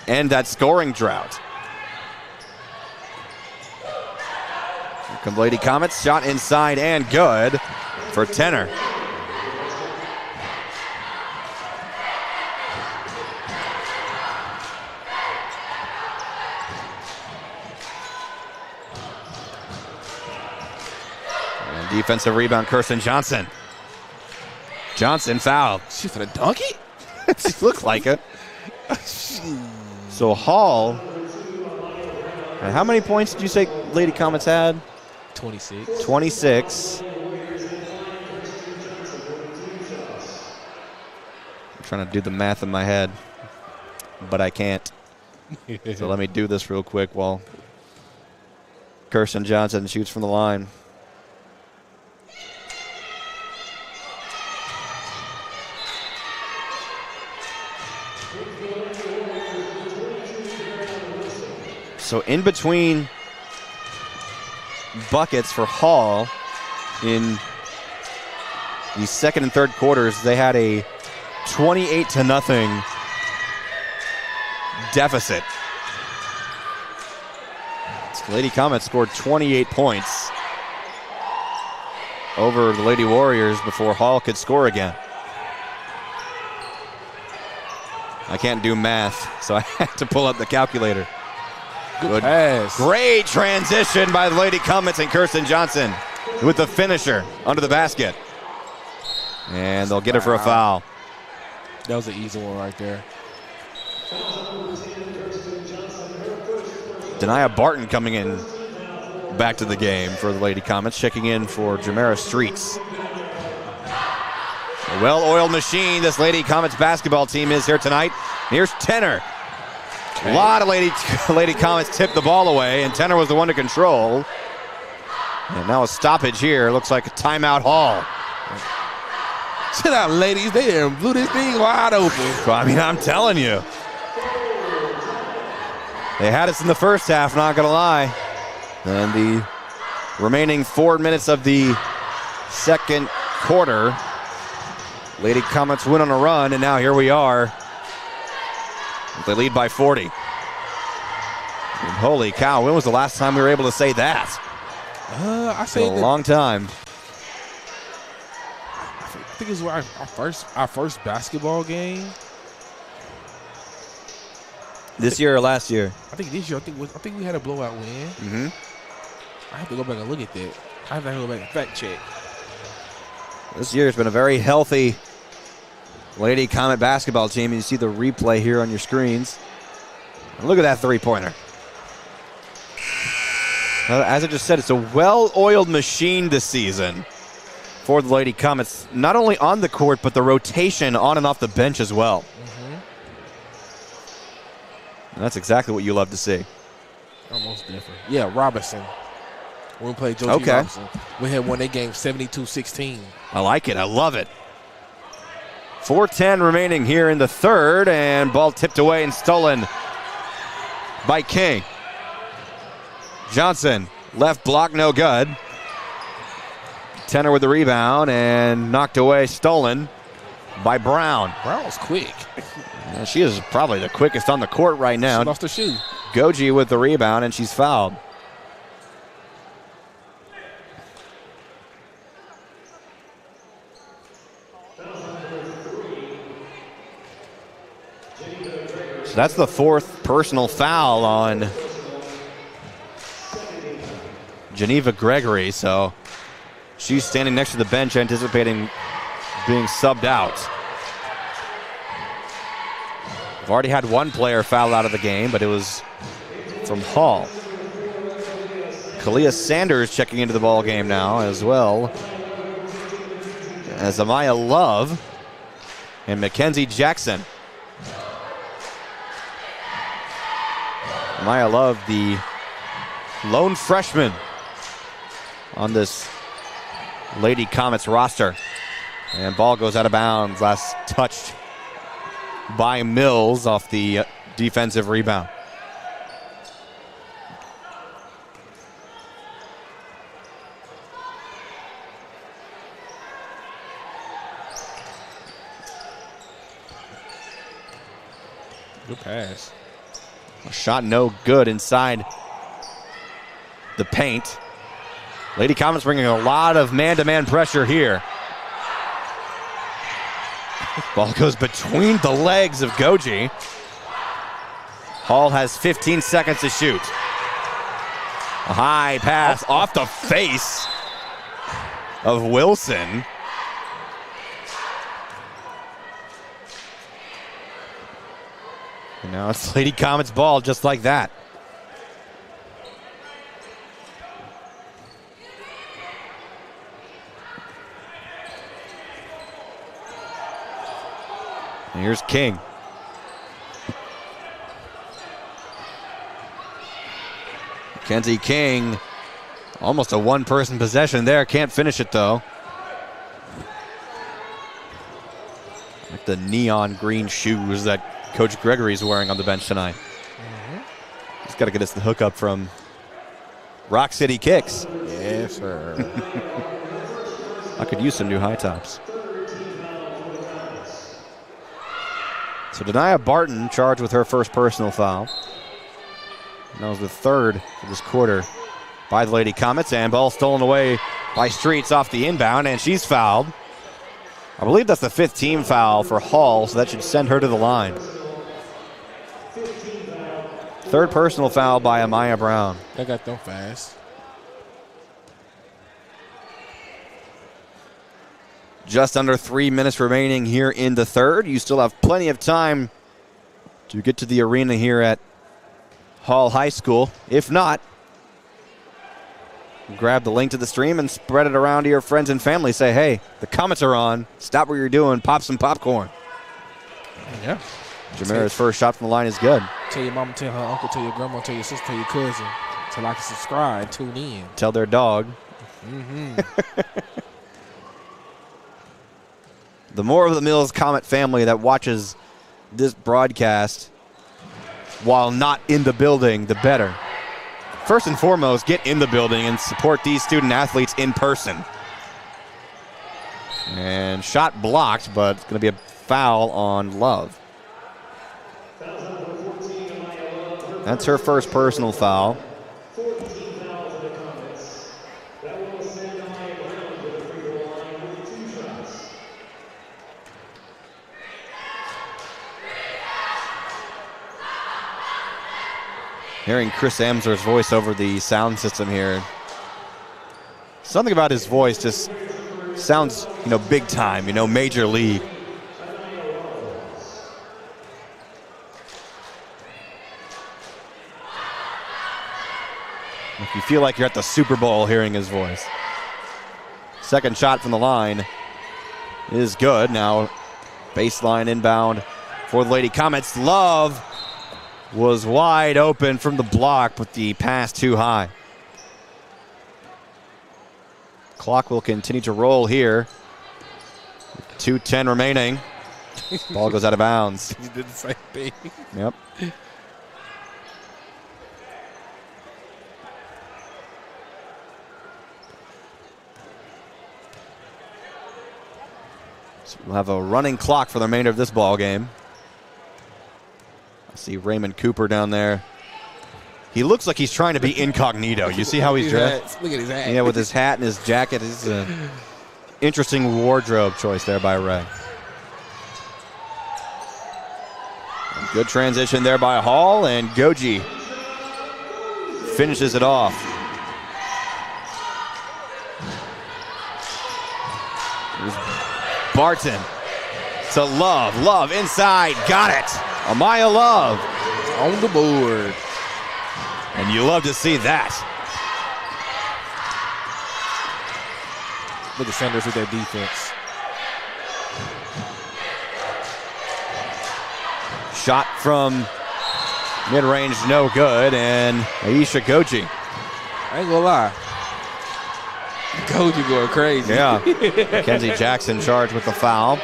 end that scoring drought. Here come Lady Comets. Shot inside and good for Tenor. And defensive rebound, Kirsten Johnson. Johnson fouled. She's gonna dunk it? It looked like it. So Hall, and how many points did you say Lady Comets had? 26. 26. I'm trying to do the math in my head, but I can't. So let me do this real quick while Kirsten Johnson shoots from the line. So in between buckets for Hall in the second and third quarters, they had a 28-0 deficit. So Lady Comets scored 28 points over the Lady Warriors before Hall could score again. I can't do math, so I had to pull up the calculator. Good pass. Great transition by the Lady Comets and Kirsten Johnson with the finisher under the basket. And they'll get it for a foul. That was an easy one right there. Denia Barton coming in back to the game for the Lady Comets, checking in for Jamera Streets. A well-oiled machine this Lady Comets basketball team is here tonight. Here's Tenor. A lot of Lady Comets tipped the ball away, and Tenor was the one to control. And now a stoppage here. Looks like a timeout Hall. Chill out, ladies. They done blew this thing wide open. Well, I mean, I'm telling you. They had us in the first half, not going to lie. And the remaining 4 minutes of the second quarter, Lady Comets went on a run, and now here we are. They lead by 40. And holy cow, when was the last time we were able to say that? I say a long time. I think it was our first basketball game. This year or last year? I think this year. I think we had a blowout win. Mm-hmm. I have to go back and look at that. I have to go back and fact check. This year's been a very healthy Lady Comet basketball team. You see the replay here on your screens. Look at that three-pointer. As I just said, it's a well-oiled machine this season for the Lady Comets, not only on the court, but the rotation on and off the bench as well. And that's exactly what you love to see. Almost different. Yeah, Robinson. When we played Josie Robinson, we had won that game 72-16. I like it. I love it. 4:10 remaining here in the third, and ball tipped away and stolen by King. Johnson, left block, no good. Tenor with the rebound and knocked away, stolen by Brown. Brown's quick. Yeah, she is probably the quickest on the court right now. She lost her shoe. Goji with the rebound, and she's fouled. So that's the fourth personal foul on Geneva Gregory. So she's standing next to the bench anticipating being subbed out. We've already had one player foul out of the game, but it was from Hall. Kalia Sanders checking into the ball game now as well as Amaya Love and Mackenzie Jackson. Amaya Love, the lone freshman on this Lady Comets roster. And ball goes out of bounds. Last touched by Mills off the defensive rebound. Good pass. A shot no good inside the paint. Lady Comets bringing a lot of man-to-man pressure here. Ball goes between the legs of Goji. Hall has 15 seconds to shoot. A high pass off the face of Wilson. And now it's Lady Comets ball just like that. And here's King. Mackenzie King, almost a one-person possession there. Can't finish it, though. Like the neon green shoes that Coach Gregory's wearing on the bench tonight. He's got to get us the hookup from Rock City Kicks. Yes, sir. I could use some new high tops. So Denia Barton charged with her first personal foul. And that was the third for this quarter by the Lady Comets. And ball stolen away by Streets off the inbound, and she's fouled. I believe that's the fifth team foul for Hall, so that should send her to the line. Third personal foul by Amaya Brown. They got them fast. Just under 3 minutes remaining here in the third. You still have plenty of time to get to the arena here at Hall High School. If not, grab the link to the stream and spread it around to your friends and family. Say, hey, the Comets are on. Stop what you're doing. Pop some popcorn. Yeah. Jamara's first shot from the line is good. Tell your mama, tell her uncle, tell your grandma, tell your sister, tell your cousin. Tell like and subscribe, tune in. Tell their dog. The more of the Mills Comet family that watches this broadcast while not in the building, the better. First and foremost, get in the building and support these student athletes in person. And shot blocked, but it's going to be a foul on Love. That's her first personal foul. Hearing Chris Amser's voice over the sound system here. Something about his voice just sounds, big time, major league. If you feel like you're at the Super Bowl hearing his voice. Second shot from the line is good. Now baseline inbound for the Lady Comets. Love was wide open from the block, but the pass too high. Clock will continue to roll here. 2:10 remaining. Ball goes out of bounds. He did the same thing. Yep. So we'll have a running clock for the remainder of this ball game. I see Raymond Cooper down there. He looks like he's trying to be incognito. You see how he's dressed? Look at his hat. Yeah, with his hat and his jacket. It's an interesting wardrobe choice there by Ray. Good transition there by Hall, and Goji finishes it off. Here's Barton to Love. Love inside. Got it. Amaya Love. On the board. And you love to see that. Look at Sanders with that defense. Shot from mid-range, no good, and Aisha Goji. I ain't gonna lie. Goji going crazy. Yeah. Mackenzie Jackson charged with the foul.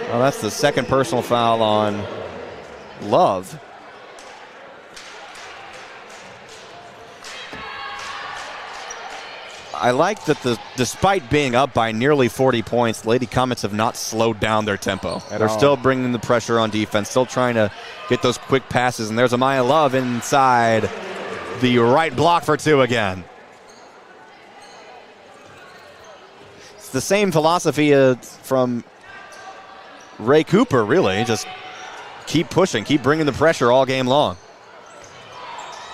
Well, that's the second personal foul on Love. I like that despite being up by nearly 40 points, Lady Comets have not slowed down their tempo. They're still bringing the pressure on defense, still trying to get those quick passes. And there's Amaya Love inside the right block for two again. It's the same philosophy from Ray Cooper, really. Just keep pushing, keep bringing the pressure all game long.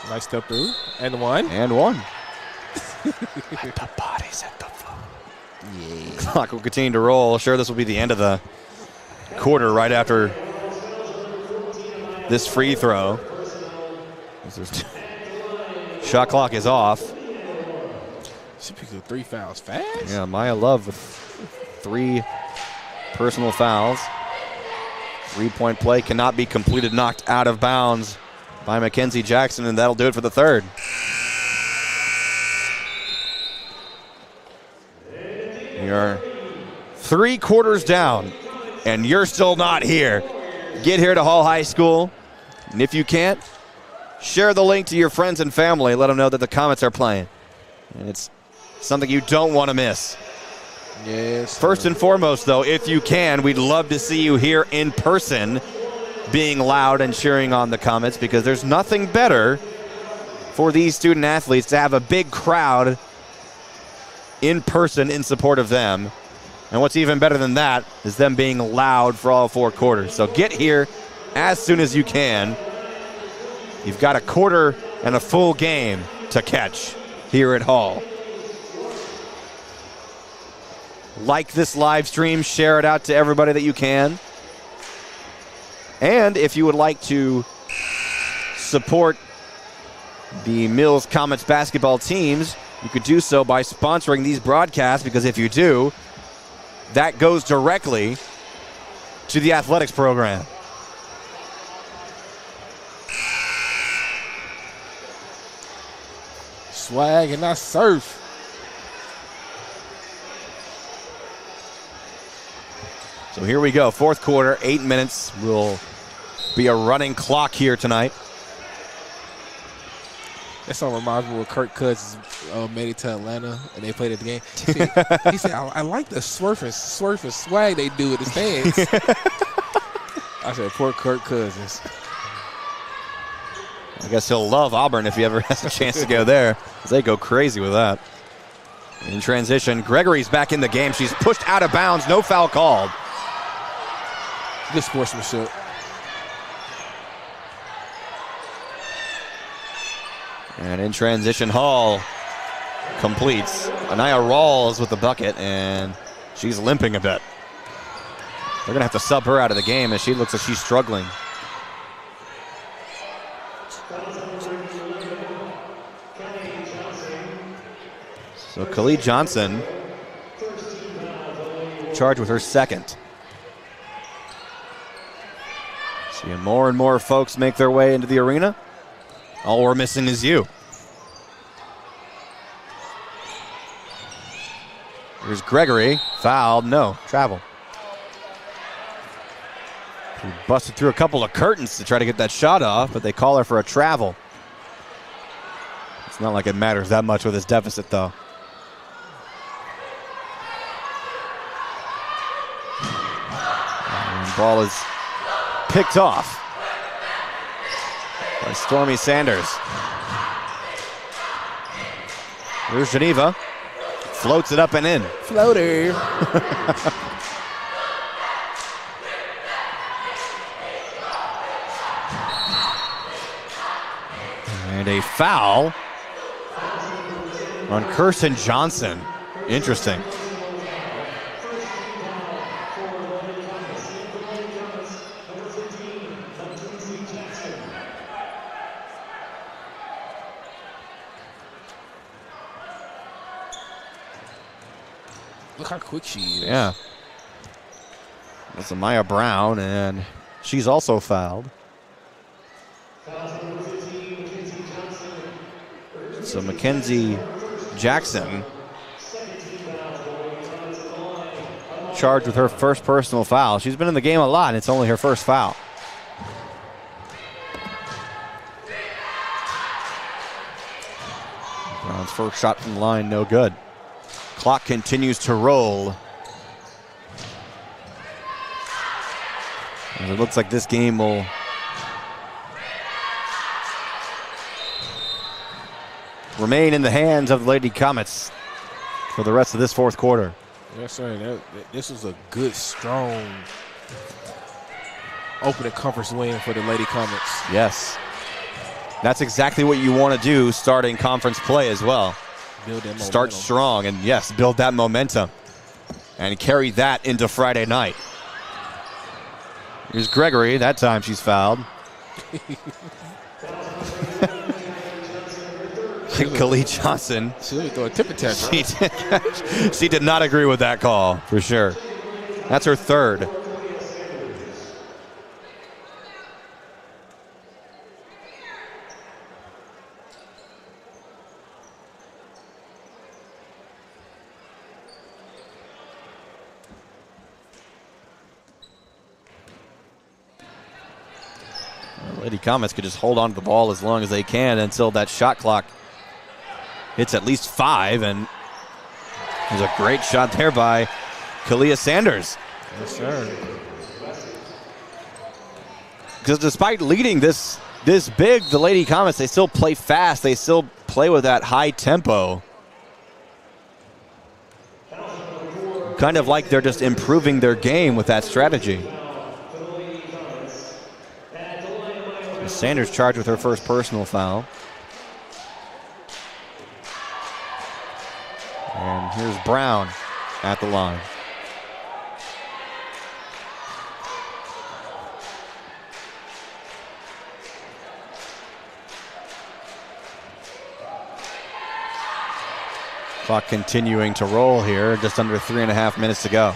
Nice step through. And one. And one. Let the bodies hit the floor. Yeah. Clock will continue to roll. Sure, this will be the end of the quarter right after this free throw. Shot clock is off. She picked up 3 fouls fast. Yeah, Maya Love with 3 personal fouls. 3-point play cannot be completed, knocked out of bounds by Mackenzie Jackson, and that'll do it for the third. You're 3 quarters down, and you're still not here. Get here to Hall High School, and if you can't, share the link to your friends and family. Let them know that the Comets are playing. And it's something you don't want to miss. Yes. First and foremost, though, if you can, we'd love to see you here in person being loud and cheering on the Comets, because there's nothing better for these student athletes to have a big crowd in person in support of them. And what's even better than that is them being loud for all 4 quarters. So get here as soon as you can. You've got a quarter and a full game to catch here at Hall. Like this live stream, share it out to everybody that you can. And if you would like to support the Mills Comets basketball teams, you could do so by sponsoring these broadcasts, because if you do, that goes directly to the athletics program. Swag and not surf. So here we go, 4th quarter, 8 minutes. Will be a running clock here tonight. That song reminds me when Kirk Cousins made it to Atlanta and they played at the game. He said, I like the swerf and swag they do at the stands. I said, poor Kirk Cousins. I guess he'll love Auburn if he ever has a chance to go there, because they go crazy with that. In transition, Gregory's back in the game. She's pushed out of bounds, no foul called. Good sportsmanship. And in transition, Hall completes. Anaya Rawls with the bucket, and she's limping a bit. They're going to have to sub her out of the game as she looks like she's struggling. So Khalid Johnson charged with her second. Seeing more and more folks make their way into the arena. All we're missing is you. Here's Gregory. Fouled. No. Travel. He busted through a couple of curtains to try to get that shot off, but they call her for a travel. It's not like it matters that much with his deficit, though. And the ball is picked off by Stormy Sanders. Here's Geneva. Floats it up and in. Floater. And a foul on Kirsten Johnson. Interesting. Look how quick she is. Yeah. That's Amaya Brown, and she's also fouled. So Mackenzie Jackson charged with her first personal foul. She's been in the game a lot, and it's only her first foul. Brown's first shot from the line, no good. Clock continues to roll. And it looks like this game will remain in the hands of the Lady Comets for the rest of this fourth quarter. Yes, sir. This was a good, strong opening conference win for the Lady Comets. Yes. That's exactly what you want to do starting conference play as well. Build that momentum. Start strong and, yes, build that momentum and carry that into Friday night. Here's Gregory. That time she's fouled. Khalid Johnson. She let me throw a tip tantrum. She did not agree with that call, for sure. That's her third. Lady Comets could just hold on to the ball as long as they can until that shot clock hits at least 5, and there's a great shot there by Kalia Sanders. Yes, sir. Because despite leading this big, the Lady Comets, they still play fast. They still play with that high tempo. Kind of like they're just improving their game with that strategy. Sanders charged with her first personal foul. And here's Brown at the line. Clock continuing to roll here, just under 3.5 minutes to go.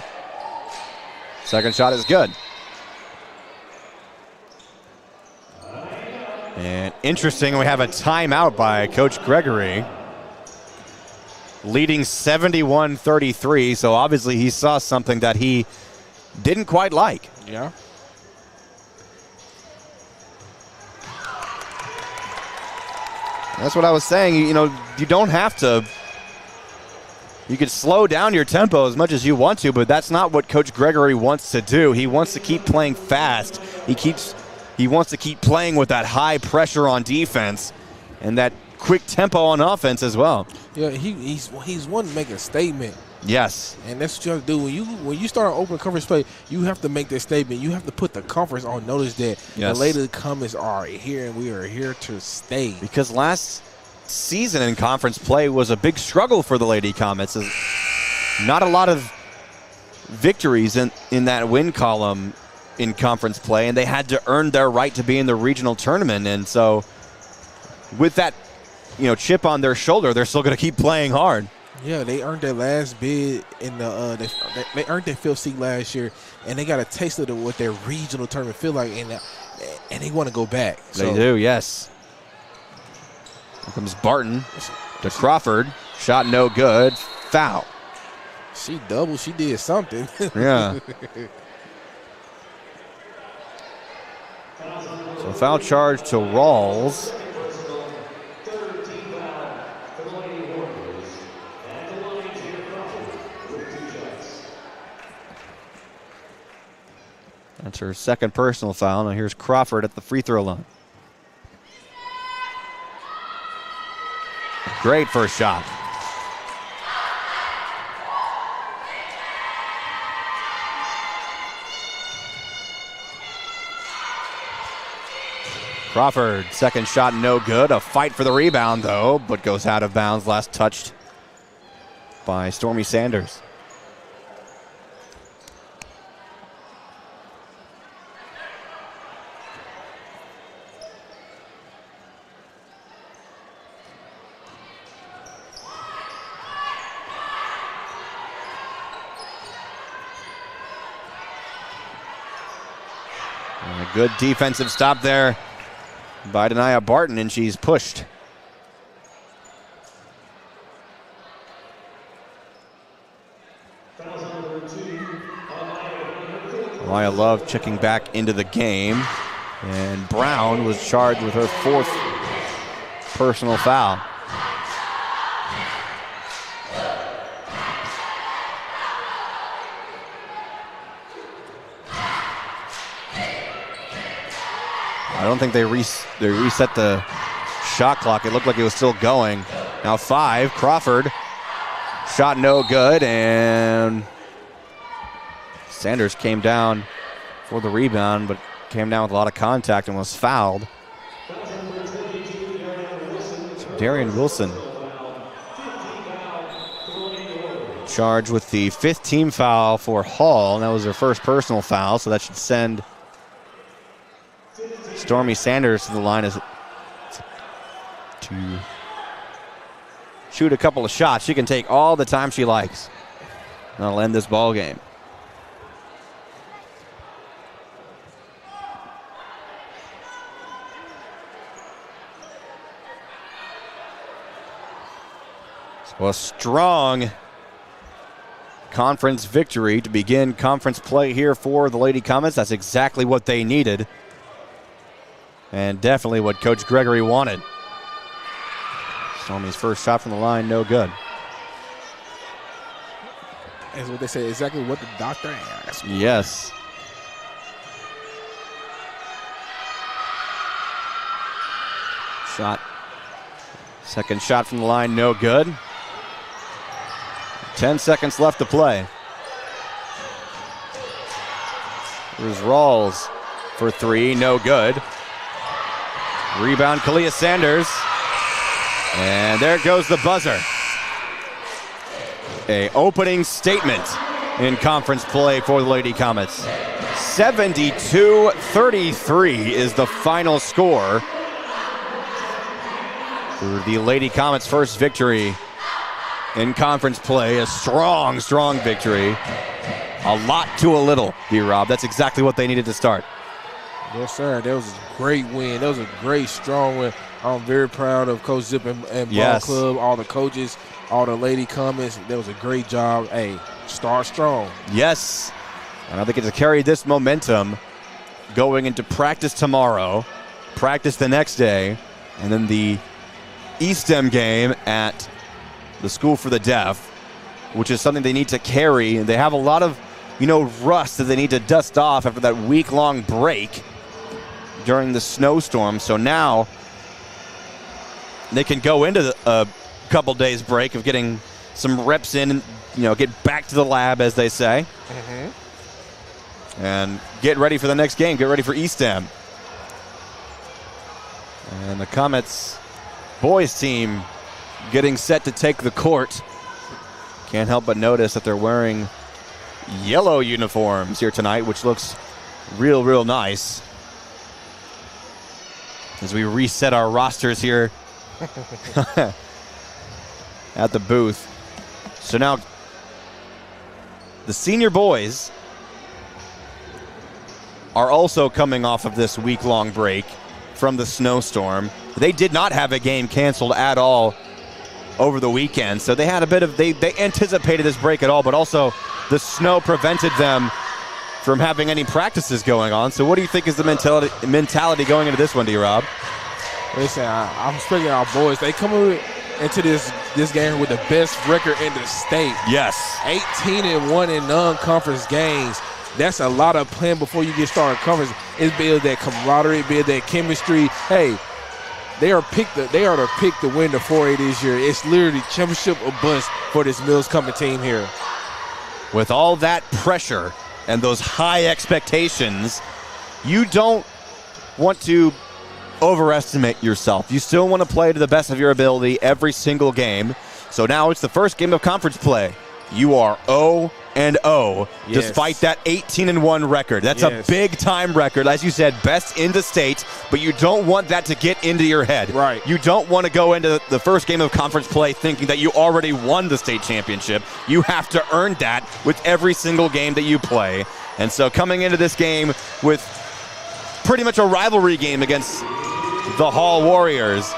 Second shot is good. And interesting, we have a timeout by Coach Gregory, leading 71-33, so obviously he saw something that he didn't quite like. Yeah. That's what I was saying. You know, you don't have to. You could slow down your tempo as much as you want to, but that's not what Coach Gregory wants to do. He wants to keep playing fast. He wants to keep playing with that high pressure on defense and that quick tempo on offense as well. Yeah, he's one to make a statement. Yes. And that's what you have to do. When you start an open conference play, you have to make that statement. You have to put the conference on notice that the Lady Comets are here and we are here to stay. Because last season in conference play was a big struggle for the Lady Comets. Not a lot of victories in that win column in conference play, and they had to earn their right to be in the regional tournament. And so with that, chip on their shoulder, they're still going to keep playing hard. Yeah, they earned their last bid in the they earned their 5th seed last year, and they got a taste of what their regional tournament feel like, and they want to go back. They do, yes. Here comes Barton to Crawford. Shot no good. Foul. She doubled. She did something. Yeah. So foul charge to Rawls. That's her second personal foul. Now here's Crawford at the free throw line. Great first shot. Crawford, second shot no good. A fight for the rebound though, but goes out of bounds. Last touched by Stormy Sanders. And a good defensive stop there by Denia Barton, and she's pushed. Maya Love checking back into the game, and Brown was charged with her 4th personal foul. I don't think they reset the shot clock. It looked like it was still going. Now 5, Crawford. Shot no good, and Sanders came down for the rebound, but came down with a lot of contact and was fouled. So Darian Wilson charged with the 5th team foul for Hall, and that was her first personal foul, so that should send Stormy Sanders to the line to shoot a couple of shots. She can take all the time she likes. That'll end this ball game. So a strong conference victory to begin conference play here for the Lady Comets. That's exactly what they needed. And definitely what Coach Gregory wanted. Stormy's first shot from the line, no good. That's what they say, exactly what the doctor asked. Yes. Shot. Second shot from the line, no good. 10 seconds left to play. Here's Rawls for 3, no good. Rebound, Kalia Sanders. And there goes the buzzer. A opening statement in conference play for the Lady Comets. 72-33 is the final score for the Lady Comets' first victory in conference play. A strong, strong victory. A lot to a little, D-Rob. That's exactly what they needed to start. Yes, sir. That was a great win. That was a great, strong win. I'm very proud of Coach Zip and Ball Club, all the coaches, all the Lady Comets. That was a great job. Hey, start strong. Yes. And I think it's to carry this momentum going into practice tomorrow, practice the next day, and then the Eastham game at the School for the Deaf, which is something they need to carry. And they have a lot of, rust that they need to dust off after that week-long break during the snowstorm. So now they can go into a couple days break of getting some reps in and, get back to the lab, as they say. And get ready for the next game. Get ready for Eastham. And the Comets boys team getting set to take the court. Can't help but notice that they're wearing yellow uniforms here tonight, which looks real nice. As we reset our rosters here at the booth. So now the senior boys are also coming off of this week-long break from the snowstorm. They did not have a game canceled at all over the weekend, so they had a bit of, they anticipated this break at all, but also the snow prevented them from having any practices going on. So what do you think is the mentality going into this one, D-Rob? Listen, I'm speaking our boys. They come into this game with the best record in the state. Yes. 18-1 in non-conference games. That's a lot of playing before you get started in conference. It's build that camaraderie, build that chemistry. Hey, they are to pick to win the 4A this year. It's literally championship or bust for this Mills Company team here. With all that pressure and those high expectations, you don't want to overestimate yourself. You still want to play to the best of your ability every single game. So now it's the first game of conference play. You are 0-0, yes, despite that 18-1 record. That's a big-time record. As you said, best in the state, but you don't want that to get into your head. Right. You don't want to go into the first game of conference play thinking that you already won the state championship. You have to earn that with every single game that you play. And so coming into this game with pretty much a rivalry game against the Hall Warriors,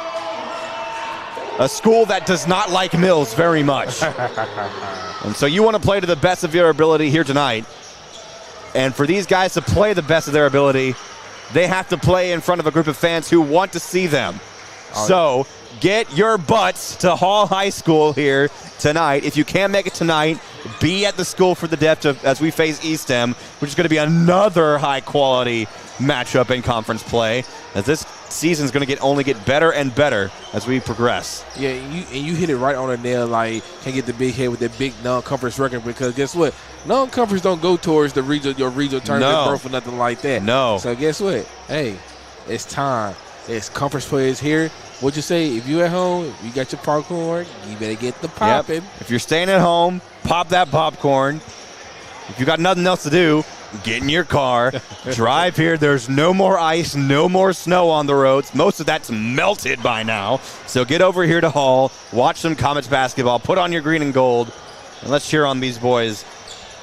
a school that does not like Mills very much. And so you want to play to the best of your ability here tonight. And for these guys to play the best of their ability, they have to play in front of a group of fans who want to see them. So get your butts to Hall High School here tonight. If you can't make it tonight, be at the school for the depth as we face East Em, which is going to be another high-quality matchup in conference play, as this season's going to only get better and better as we progress. Yeah, and you hit it right on the nail. Like, can't get the big head with that big non-conference record, because guess what? Non-conference don't go towards your regional tournament berth or nothing like that. No. So guess what? Hey, it's time. It's conference players here. What you say? If you at home, you got your popcorn, you better get the popping. Yep. If you're staying at home, pop that popcorn. If you got nothing else to do, get in your car, drive here. There's no more ice, no more snow on the roads. Most of that's melted by now. So get over here to Hall, watch some Comets basketball, put on your green and gold, and let's cheer on these boys.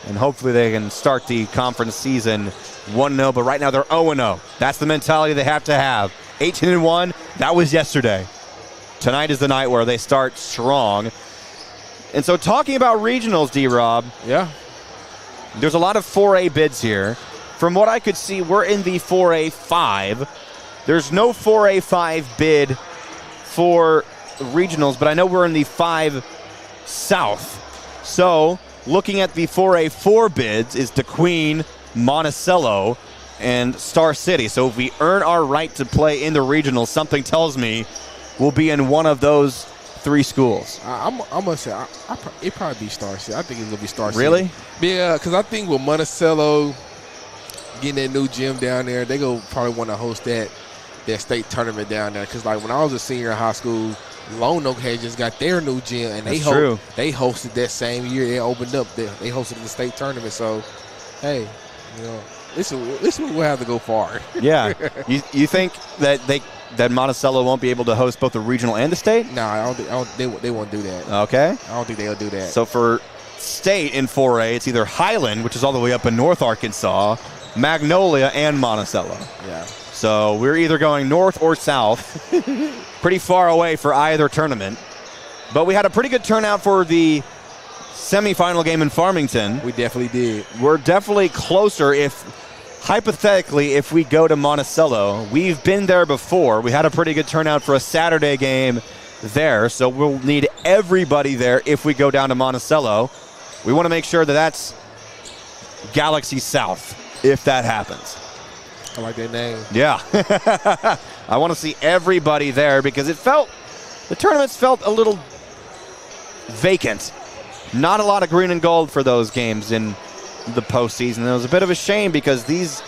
And hopefully they can start the conference season 1-0, but right now they're 0-0. That's the mentality they have to have. 18-1, that was yesterday. Tonight is the night where they start strong. And so talking about regionals, D-Rob. Yeah. There's a lot of 4A bids here. From what I could see, we're in the 4A 5. There's no 4A 5 bid for regionals, but I know we're in the 5 South. So looking at the 4A 4 bids is DeQueen, Monticello, and Star City. So if we earn our right to play in the regionals, something tells me we'll be in one of those 3 schools. I'm going to say it probably be Star City. I think it's going to be Star City. Really? Yeah, because I think with Monticello getting that new gym down there, they go probably want to host that state tournament down there. Because, like, when I was a senior in high school, Lone Oak had just got their new gym, and they hosted that same year. They opened up. They hosted the state tournament. So, hey, you know, this will have to go far. Yeah. You think that Monticello won't be able to host both the regional and the state? No, they won't do that. Okay. I don't think they'll do that. So for state in 4A, it's either Highland, which is all the way up in North Arkansas, Magnolia, and Monticello. Yeah. So we're either going north or south. Pretty far away for either tournament. But we had a pretty good turnout for the semifinal game in Farmington. We definitely did. We're definitely closer hypothetically, if we go to Monticello. We've been there before. We had a pretty good turnout for a Saturday game there, so we'll need everybody there if we go down to Monticello. We want to make sure that that's Galaxy South, if that happens. I like that name. Yeah. I want to see everybody there because the tournaments felt a little vacant. Not a lot of green and gold for those games in the postseason. It was a bit of a shame because these,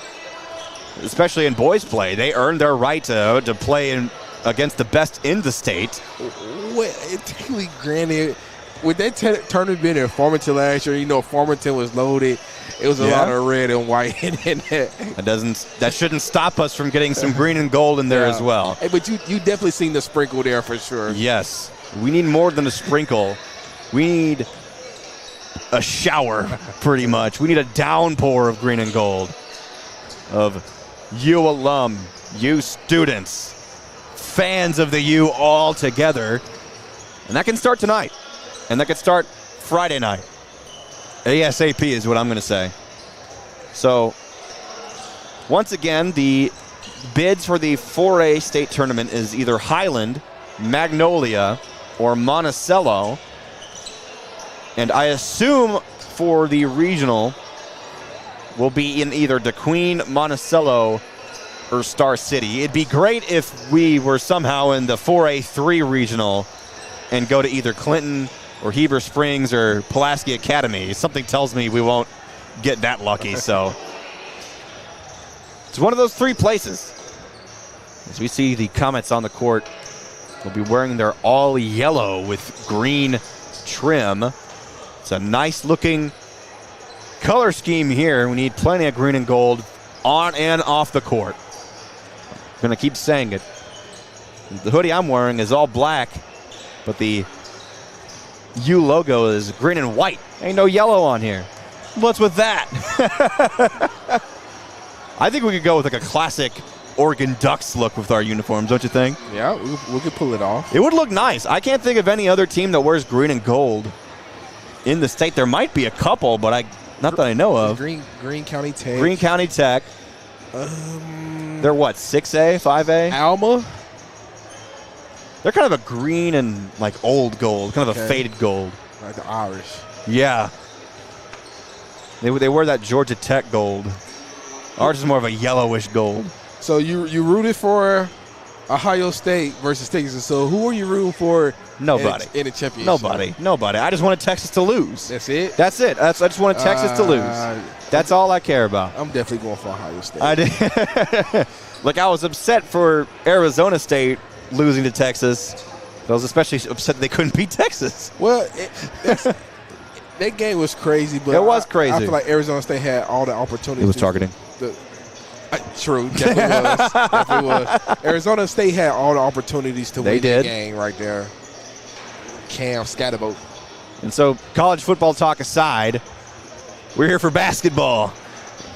especially in boys play, they earned their right to play against the best in the state. Well, technically, granted, with that tournament being in Farmington last year, you know, Farmington was loaded. It was a lot of red and white in that. That shouldn't stop us from getting some green and gold in there as well. Hey, but you definitely seen the sprinkle there for sure. Yes. We need more than a sprinkle. We need a shower, pretty much. We need a downpour of green and gold, of U alum, U students, fans of the U all together. And that can start tonight. And that can start Friday night. ASAP is what I'm going to say. So, once again, the bids for the 4A state tournament is either Highland, Magnolia, or Monticello. And I assume for the regional will be in either DeQueen, Monticello, or Star City. It'd be great if we were somehow in the 4A3 regional and go to either Clinton or Heber Springs or Pulaski Academy. Something tells me we won't get that lucky, so it's one of those three places. As we see the Comets on the court, they'll be wearing their all yellow with green trim. It's a nice looking color scheme here. We need plenty of green and gold on and off the court. I'm gonna keep saying it. The hoodie I'm wearing is all black, but the U logo is green and white. Ain't no yellow on here. What's with that? I think we could go with like a classic Oregon Ducks look with our uniforms, don't you think? Yeah, we could pull it off. It would look nice. I can't think of any other team that wears green and gold in the state. There might be a couple, but not that I know of. Green County Tech. Green County Tech. They're what, 6A, 5A? Alma. They're kind of a green and like old gold, kind of a faded gold. Like the Irish. Yeah. They wear that Georgia Tech gold. Ours is more of a yellowish gold. So you rooted for Ohio State versus Texas. So who are you rooting for? Nobody. In the championship? Nobody. I just wanted Texas to lose. That's it? That's it. I just wanted Texas to lose. That's all I care about. I'm definitely going for Ohio State. I did. Look, I was upset for Arizona State losing to Texas. I was especially upset they couldn't beat Texas. Well, that game was crazy. But it was crazy. I feel like Arizona State had all the opportunities. It was targeting. True, definitely was. Arizona State had all the opportunities to win that game right there. Cam Scatterboat. And so, college football talk aside, we're here for basketball.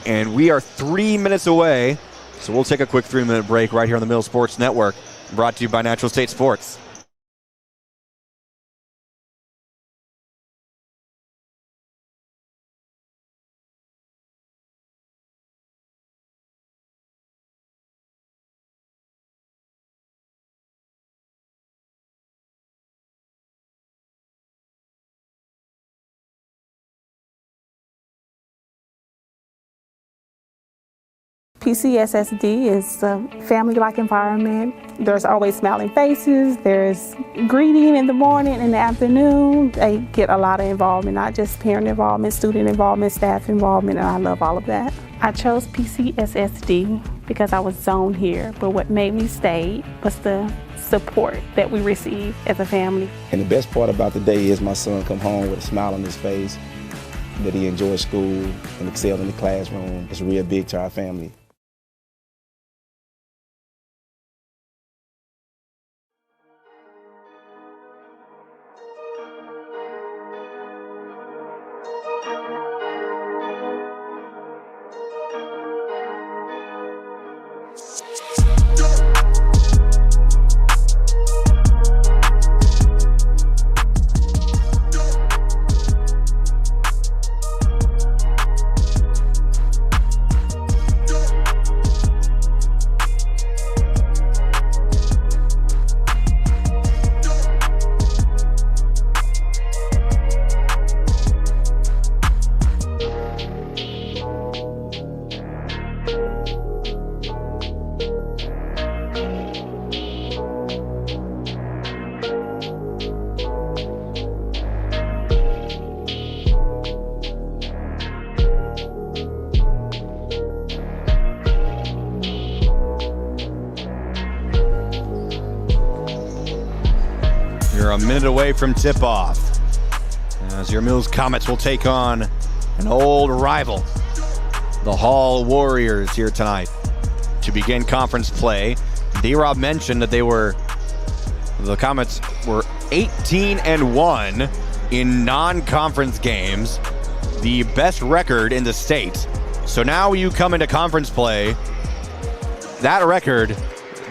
And we are 3 minutes away. So we'll take a quick 3-minute break right here on the Middle Sports Network. Brought to you by Natural State Sports. PCSSD is a family-like environment. There's always smiling faces. There's greeting in the morning and the afternoon. They get a lot of involvement, not just parent involvement, student involvement, staff involvement, and I love all of that. I chose PCSSD because I was zoned here, but what made me stay was the support that we receive as a family. And the best part about the day is my son come home with a smile on his face, that he enjoyed school and excelled in the classroom. It's real big to our family. You're a minute away from tip-off as your Mills Comets will take on an old rival, the Hall Warriors, here tonight to begin conference play. D-Rob mentioned that the Comets were 18-1 in non-conference games, the best record in the state. So now you come into conference play, that record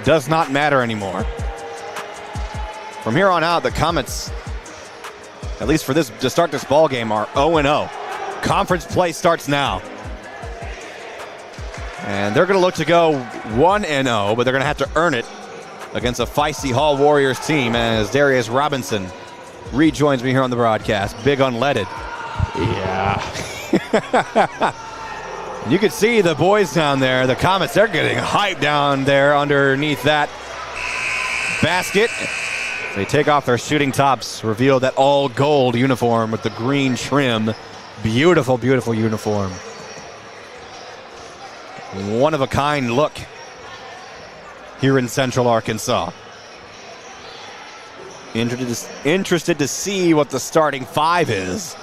does not matter anymore. From here on out, the Comets, at least for this to start this ball game, are 0-0. Conference play starts now. And they're going to look to go 1-0, but they're going to have to earn it against a feisty Hall Warriors team as Darius Robinson rejoins me here on the broadcast. Big unleaded. Yeah. You can see the boys down there, the Comets, they're getting hyped down there underneath that basket. They take off their shooting tops, reveal that all gold uniform with the green trim. Beautiful, beautiful uniform. One of a kind look here in Central Arkansas. Interested to see what the starting five is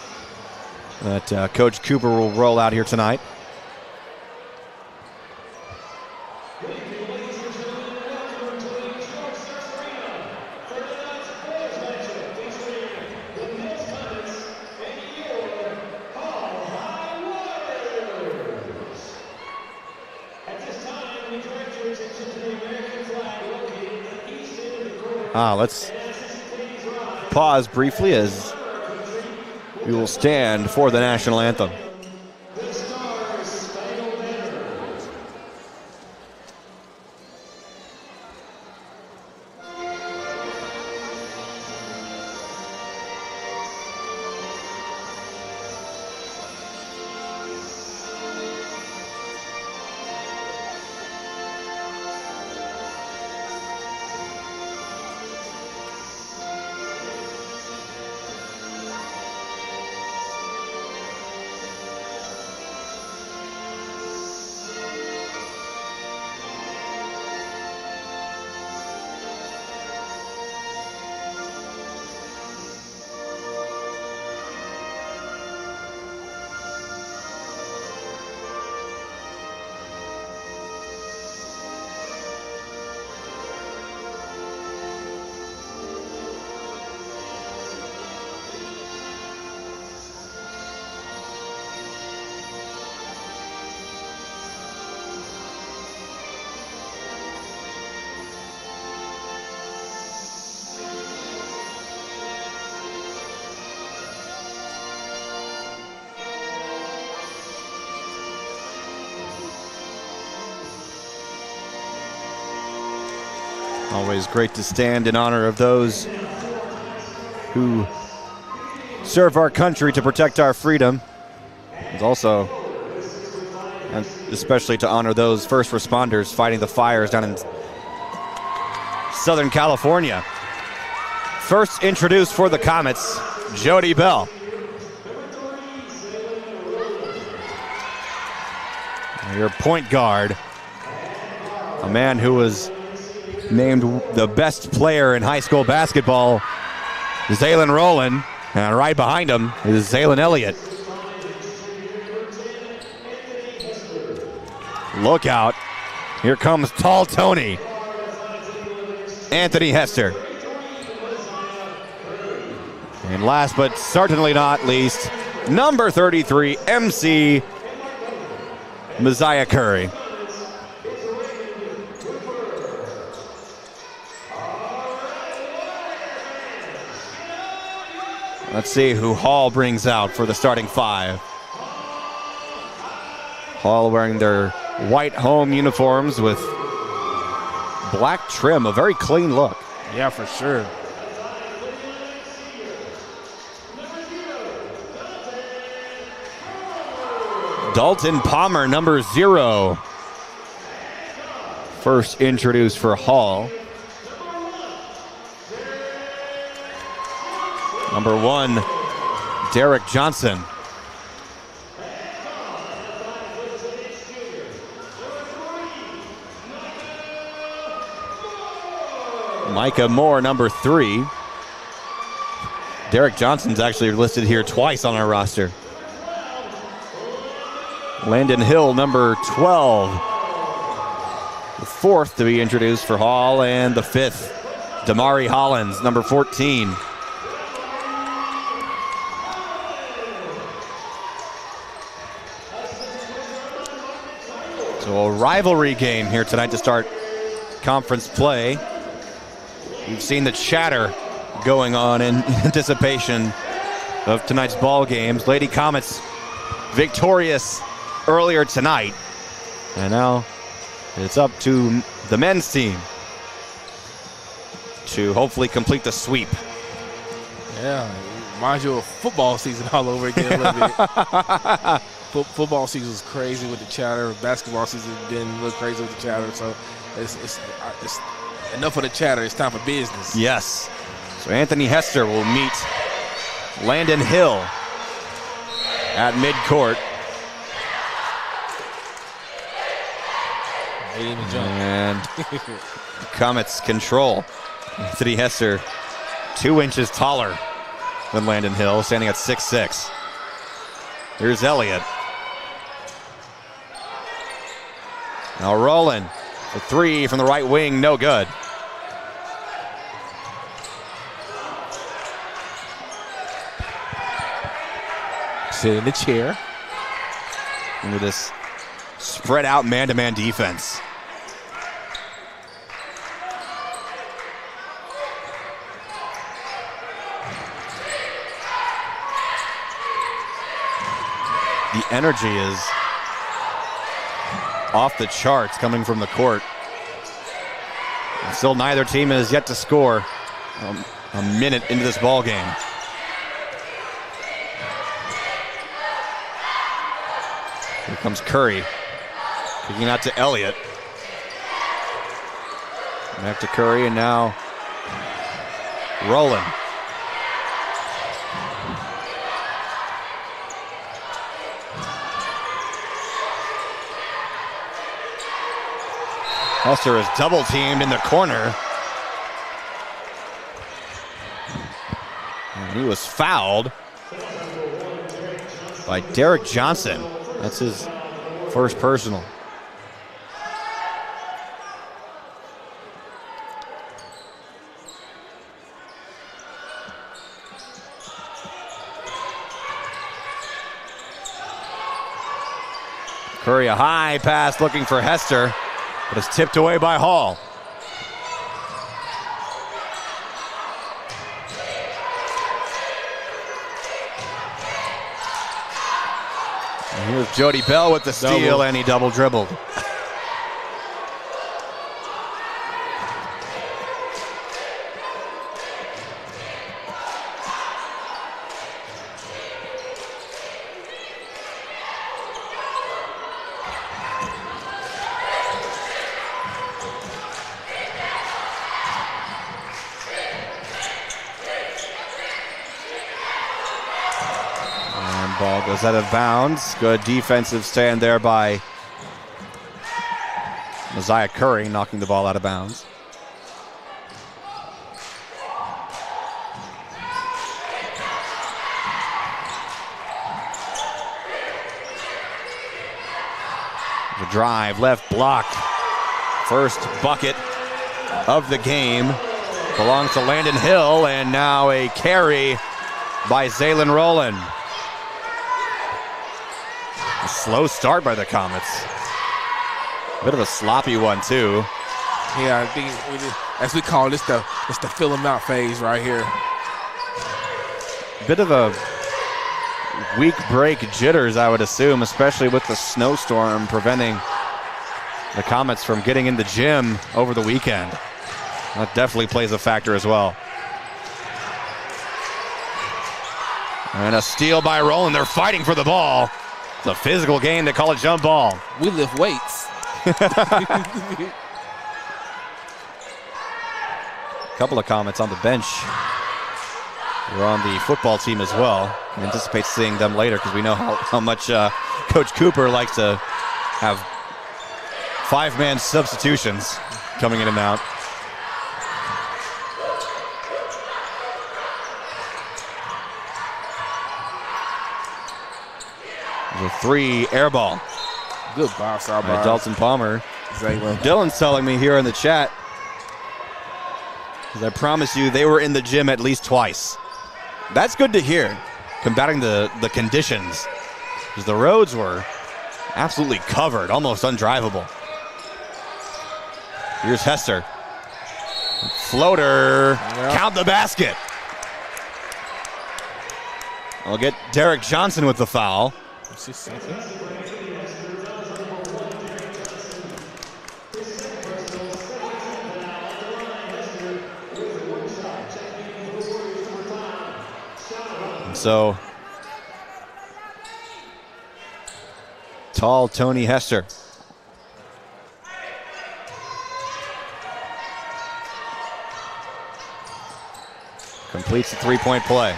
that Coach Cooper will roll out here tonight. Let's pause briefly as we will stand for the national anthem. Always great to stand in honor of those who serve our country to protect our freedom. It's also, and especially to honor those first responders fighting the fires down in Southern California. First introduced for the Comets, Jody Bell. Your point guard, a man who was named the best player in high school basketball, Zaylen Rowland, and right behind him is Zaylen Elliott. Look out. Here comes Tall Tony. Anthony Hester. And last but certainly not least, number 33, MC Messiah Curry. Let's see who Hall brings out for the starting five. Hall wearing their white home uniforms with black trim, a very clean look. Yeah, for sure. Dalton Palmer, number 0. First introduced for Hall. Number 1, Derek Johnson. Micah Moore, number 3. Derek Johnson's actually listed here twice on our roster. Landon Hill, number 12. The 4th to be introduced for Hall, and the 5th, Damari Hollins, number 14. So a rivalry game here tonight to start conference play. We've seen the chatter going on in anticipation of tonight's ball games. Lady Comets victorious earlier tonight. And now it's up to the men's team to hopefully complete the sweep. Yeah, reminds you of football season all over again a little bit. Football season was crazy with the chatter. Basketball season has been a little crazy with the chatter. So it's enough of the chatter. It's time for business. Yes. So Anthony Hester will meet Landon Hill at midcourt. And Comets control. Anthony Hester 2 inches taller than Landon Hill, standing at 6'6". Here's Elliott. Now Rowland, the three from the right wing, no good. Sit in the chair. Into this spread out man-to-man defense. The energy is off the charts coming from the court. And still neither team has yet to score a minute into this ball game. Here comes Curry, kicking out to Elliott. Back to Curry, and now Rowland. Hester is double teamed in the corner. And he was fouled by Derek Johnson. That's his first personal. Curry, a high pass looking for Hester, but it's tipped away by Hall. And here's Jody Bell with the steal, and he double dribbled. Ball goes out of bounds. Good defensive stand there by Mosiah Curry, knocking the ball out of bounds. The drive, left block. First bucket of the game belongs to Landon Hill, and now a carry by Zaylin Rowland. A slow start by the Comets. Bit of a sloppy one, too. Yeah, I think, as we call it, it's the fill them out phase right here. Bit of a weak break jitters, I would assume, especially with the snowstorm preventing the Comets from getting in the gym over the weekend. That definitely plays a factor as well. And a steal by Rowland. They're fighting for the ball. It's a physical game. They call it jump ball. We lift weights. A couple of Comets on the bench. We're on the football team as well. We anticipate seeing them later because we know how much Coach Cooper likes to have five-man substitutions coming in and out. There's a three air ball. Good box out by Dalton Palmer. Zaylin. Dylan's telling me here in the chat, because I promise you they were in the gym at least twice. That's good to hear, combating the conditions. Because the roads were absolutely covered, almost undrivable. Here's Hester. Floater, count the basket. I'll get Derek Johnson with the foul. So, tall Tony Hester. Completes the three-point play.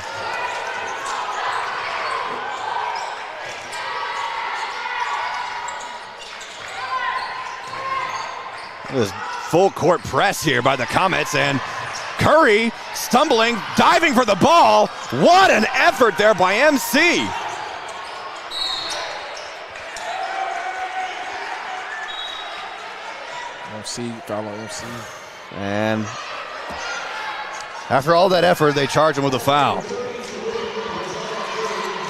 This full court press here by the Comets, and Curry stumbling, diving for the ball. What an effort there by MC. Foul on MC. And after all that effort, they charge him with a foul.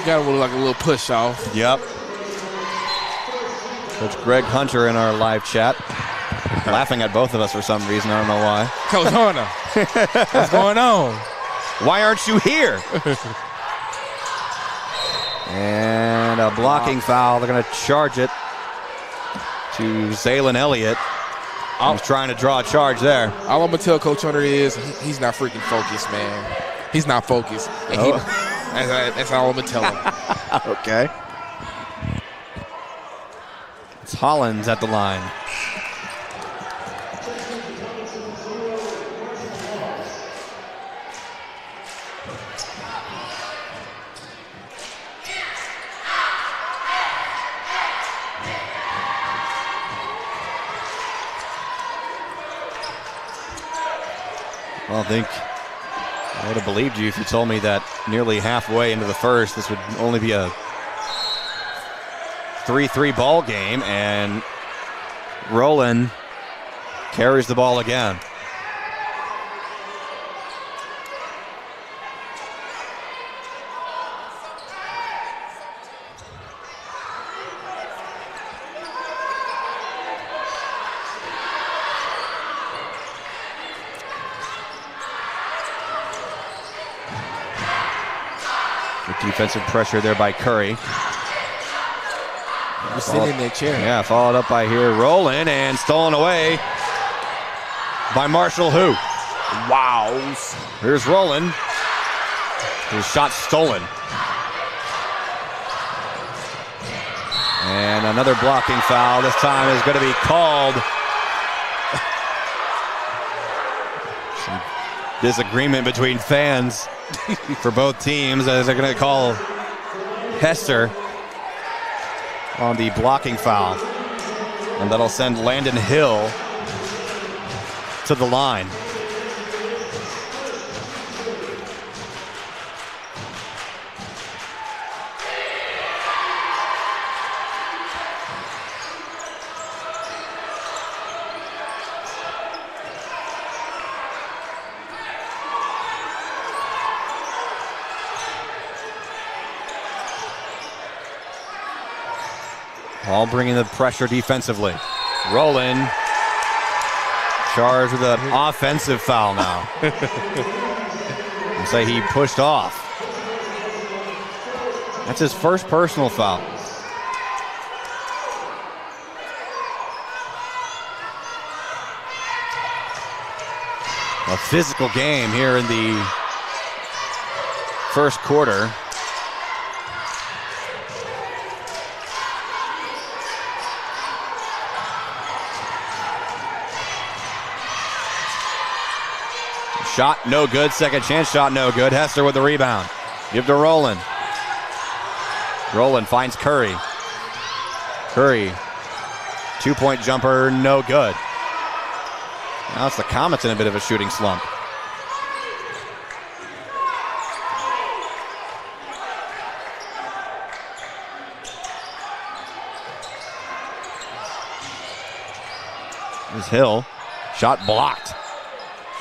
Got him with like a little push off. Yep. Coach Greg Hunter in our live chat. Laughing at both of us for some reason. I don't know why. Coach Hunter, what's going on? Why aren't you here? And a blocking foul. They're going to charge it to Zaylen Elliott. I was trying to draw a charge there. All I'm going to tell Coach Hunter is he's not freaking focused, man. He's not focused. And that's all I'm going to tell him. Okay. It's Hollins at the line. Well, I would have believed you if you told me that nearly halfway into the first, this would only be a 3-3 ball game, and Rowland carries the ball again. Defensive pressure there by Curry. You're sitting in that chair. Yeah, followed up by here Rowland, and stolen away by Marshall Hu. Wow. Here's Rowland. His shot stolen. And another blocking foul. This time is going to be called. Some disagreement between fans for both teams as they're going to call Hester on the blocking foul. And that'll send Landon Hill to the line. All bringing the pressure defensively. Rowland charged with an offensive foul now. Say he pushed off. That's his first personal foul. A physical game here in the first quarter. Shot no good, second chance shot no good. Hester with the rebound. Give to Rowland. Rowland finds Curry. Curry, two-point jumper, no good. Now it's the Comets in a bit of a shooting slump. Here's Hill. Shot blocked.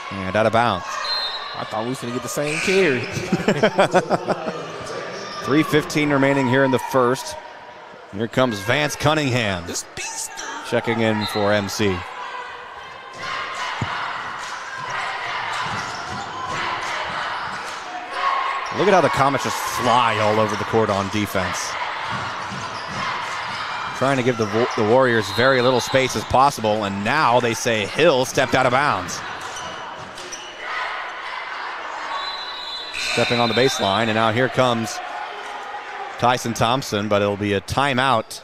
And out of bounds. I thought we was going to get the same carry. 3:15 remaining here in the first. Here comes Vance Cunningham. This beast. Checking in for MC. Look at how the Comets just fly all over the court on defense. Trying to give the Warriors very little space as possible, and now they say Hill stepped out of bounds. Stepping on the baseline, and now here comes Tyson Thompson, but it'll be a timeout.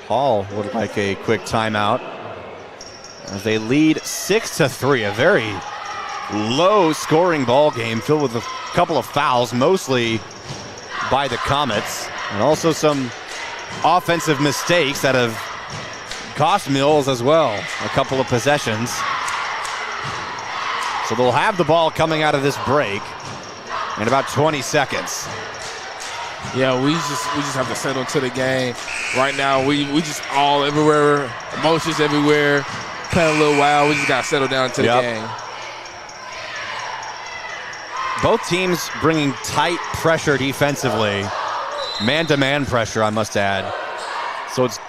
Hall would like a quick timeout as they lead 6-3, a very low-scoring ball game filled with a couple of fouls, mostly by the Comets, and also some offensive mistakes that have cost Mills as well, a couple of possessions. So they'll have the ball coming out of this break in about 20 seconds. Yeah, we just have to settle into the game. Right now, we just all everywhere, emotions everywhere, playing a little wild. We just got to settle down into the game. Both teams bringing tight pressure defensively. Man-to-man pressure, I must add. So it's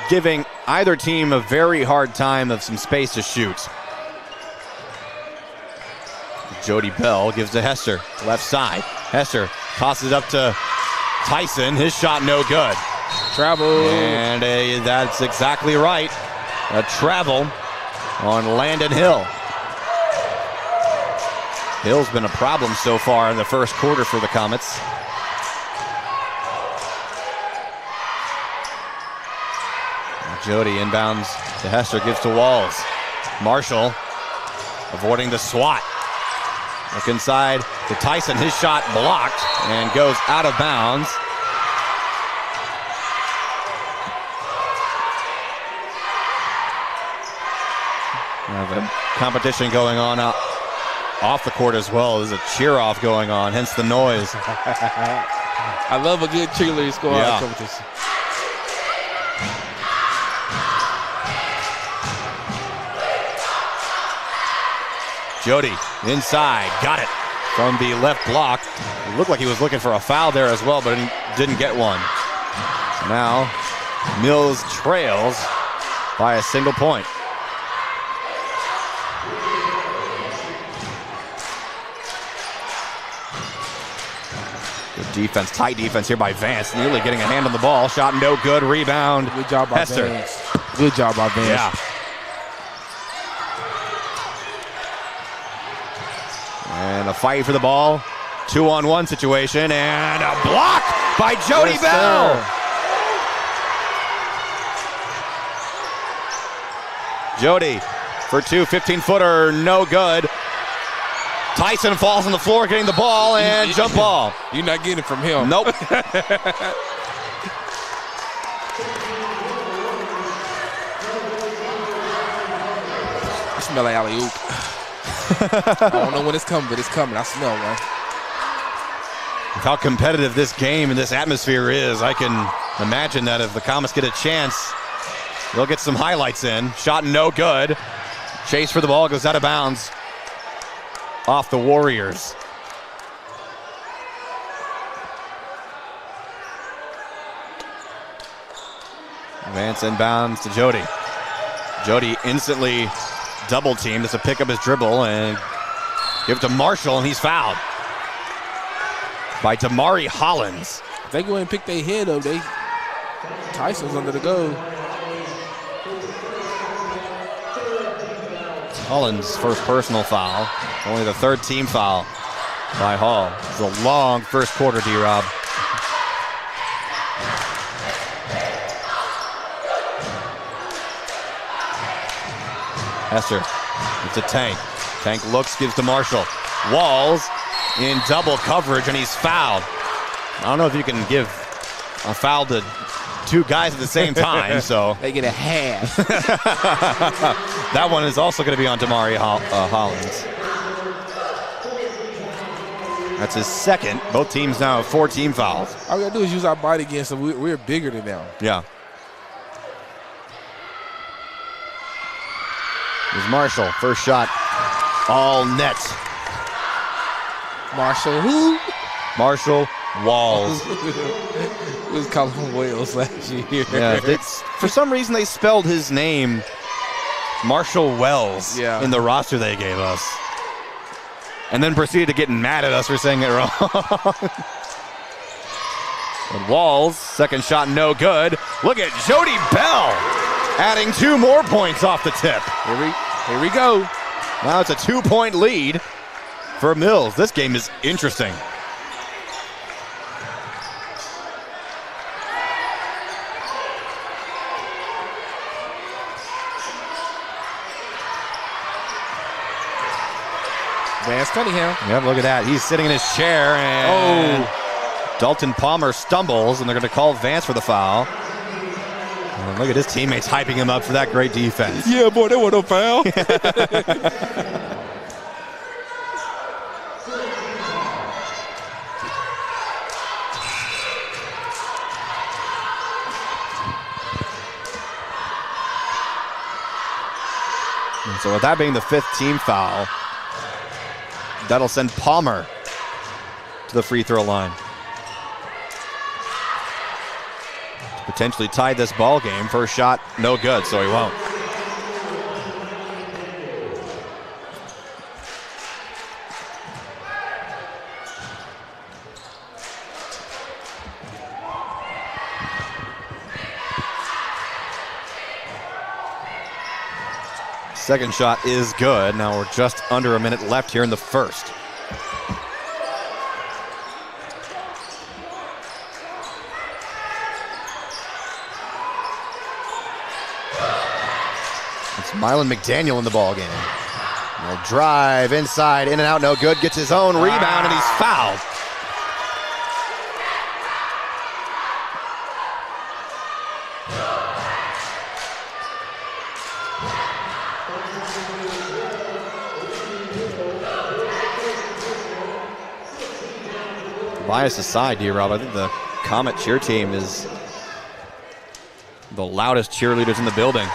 giving either team a very hard time of some space to shoot. Jody Bell gives to Hester, left side. Hester tosses it up to Tyson. His shot no good. Travel. And that's exactly right. A travel on Landon Hill. Hill's been a problem so far in the first quarter for the Comets. Jody inbounds to Hester, gives to Walls. Marshall avoiding the swat. Look inside to Tyson, his shot blocked and goes out of bounds. The competition going on out off the court as well. There's a cheer-off going on, hence the noise. I love a good cheerleading squad competition. Jody inside, got it from the left block. It looked like he was looking for a foul there as well, but he didn't get one. Now Mills trails by a single point. Good defense, tight defense here by Vance. Nearly getting a hand on the ball. Shot no good. Rebound. Good job by Hester. Vance. Good job by Vance. Yeah. And a fight for the ball. 2-on-1 situation. And a block by Jody Bell. Sir. Jody for two. 15-footer. No good. Tyson falls on the floor getting the ball and jump ball. You're not getting it from him. Nope. I smell like alley-oop. I don't know when it's coming, but it's coming. I smell one. With how competitive this game and this atmosphere is, I can imagine that if the Comets get a chance, they'll get some highlights in. Shot no good. Chase for the ball goes out of bounds. Off the Warriors. Vance inbounds to Jody. Jody instantly double teamed. It's a pick up his dribble and give it to Marshall, and he's fouled by Damari Hollins. If they go ahead and pick their head up, Tyson's under the go. Hollins' first personal foul. Only the third team foul by Hall. It's a long first quarter, D-Rob. Hester, it's a Tank. Tank looks, gives to Marshall. Walls in double coverage, and he's fouled. I don't know if you can give a foul to two guys at the same time, so. They get a half. That one is also going to be on Damari Hollins. That's his second. Both teams now have 4 team fouls. All we got to do is use our body again, so we're bigger than them. Yeah. Here's Marshall. First shot, all net. Marshall who? Marshall Walls. It was calling him Wales last year. Yeah, for some reason they spelled his name Marshall Wells in the roster they gave us. And then proceeded to get mad at us for saying it wrong. And Walls, second shot no good. Look at Jody Bell adding 2 more points off the tip. Here we go. Now it's a 2-point lead for Mills. This game is interesting. Vance Cunningham. Yep, look at that. He's sitting in his chair, and Dalton Palmer stumbles, and they're going to call Vance for the foul. And look at his teammates hyping him up for that great defense. Yeah, boy, there was no foul. And so with that being the 5th team foul, that'll send Palmer to the free throw line. Potentially tie this ball game. First shot, no good, so he won't. Second shot is good. Now we're just under a minute left here in the first. It's Mylan McDaniel in the ball game. He'll drive inside, in and out, no good. Gets his own rebound, and he's fouled. Bias aside, D-Rob, I think the Comet cheer team is the loudest cheerleaders in the building.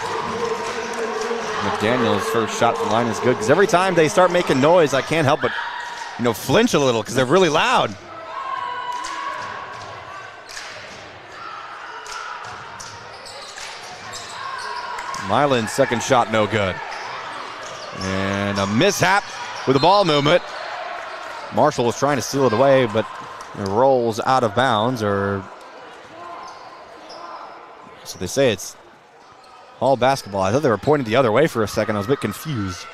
McDaniel's first shot from the line is good because every time they start making noise, I can't help but, flinch a little because they're really loud. Mylan's second shot, no good. And a mishap with the ball movement. Marshall was trying to steal it away, but it rolls out of bounds, or so they say. It's Hall basketball. I thought they were pointing the other way for a second. I was a bit confused.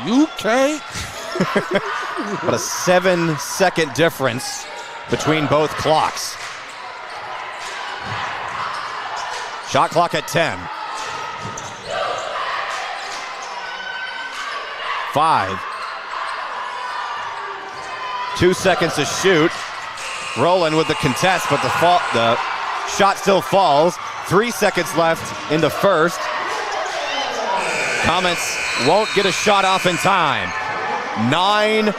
You can't. But a 7-second difference between both clocks. Shot clock at 10. 5. 2 seconds to shoot. Rowland with the contest, but the shot still falls. 3 seconds left in the first. Comets won't get a shot off in time. 9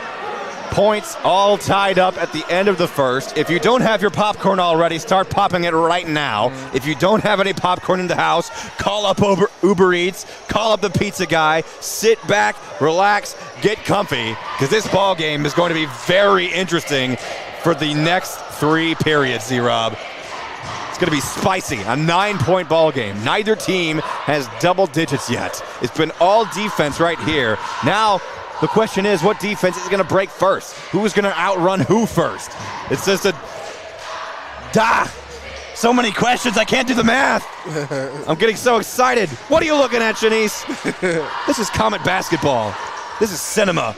points all tied up at the end of the first. If you don't have your popcorn already, start popping it right now. If you don't have any popcorn in the house, call up Uber Eats, call up the pizza guy, sit back, relax, get comfy, because this ball game is going to be very interesting for the next 3 periods, Z-Rob. It's going to be spicy, a 9-point ball game. Neither team has double digits yet. It's been all defense right here. Now, the question is, what defense is going to break first? Who's going to outrun who first? It's just so many questions, I can't do the math. I'm getting so excited. What are you looking at, Shanice? This is Comet basketball. This is cinema.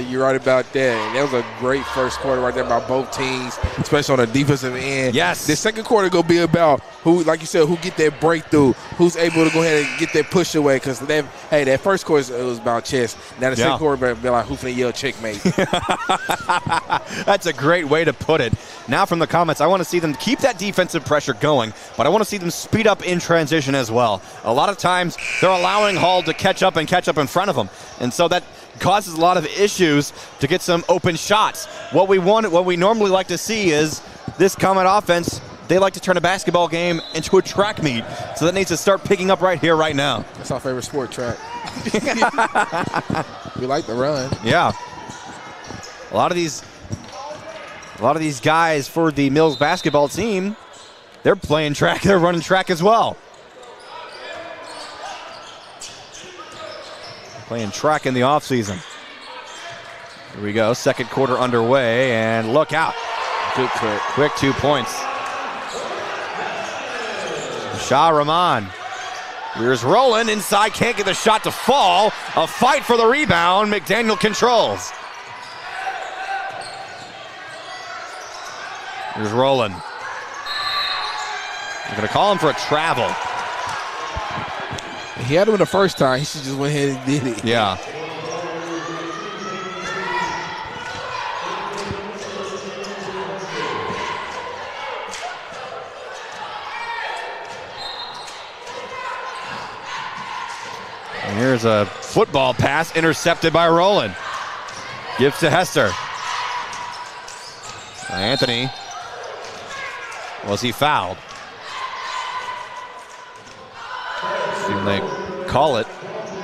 You're right about that. That was a great first quarter right there by both teams, especially on the defensive end. Yes. The second quarter going to be about who, like you said, who get that breakthrough, who's able to go ahead and get that push away. Because that first quarter it was about chess. Now the second quarter be like, who finna yell checkmate? That's a great way to put it. Now from the Comets, I want to see them keep that defensive pressure going, but I want to see them speed up in transition as well. A lot of times they're allowing Hall to catch up in front of them, and so that causes a lot of issues to get some open shots. What we normally like to see is this Comet offense they like to turn a basketball game into a track meet. So that needs to start picking up right here, right now. That's our favorite sport, track. We like to run. Yeah. A lot of these guys for the Mills basketball team, they're playing track. They're running track as well. Playing track in the offseason. Here we go. Second quarter underway, and look out. Good Quick 2 points. Shah Rahman. Here's Rowland inside, can't get the shot to fall. A fight for the rebound. McDaniel controls. Here's Rowland. They're going to call him for a travel. He had him the first time. He should just went ahead and did it. Yeah. And here's a football pass intercepted by Rowland. Gives to Hester. Anthony. Was he fouled? And they call it.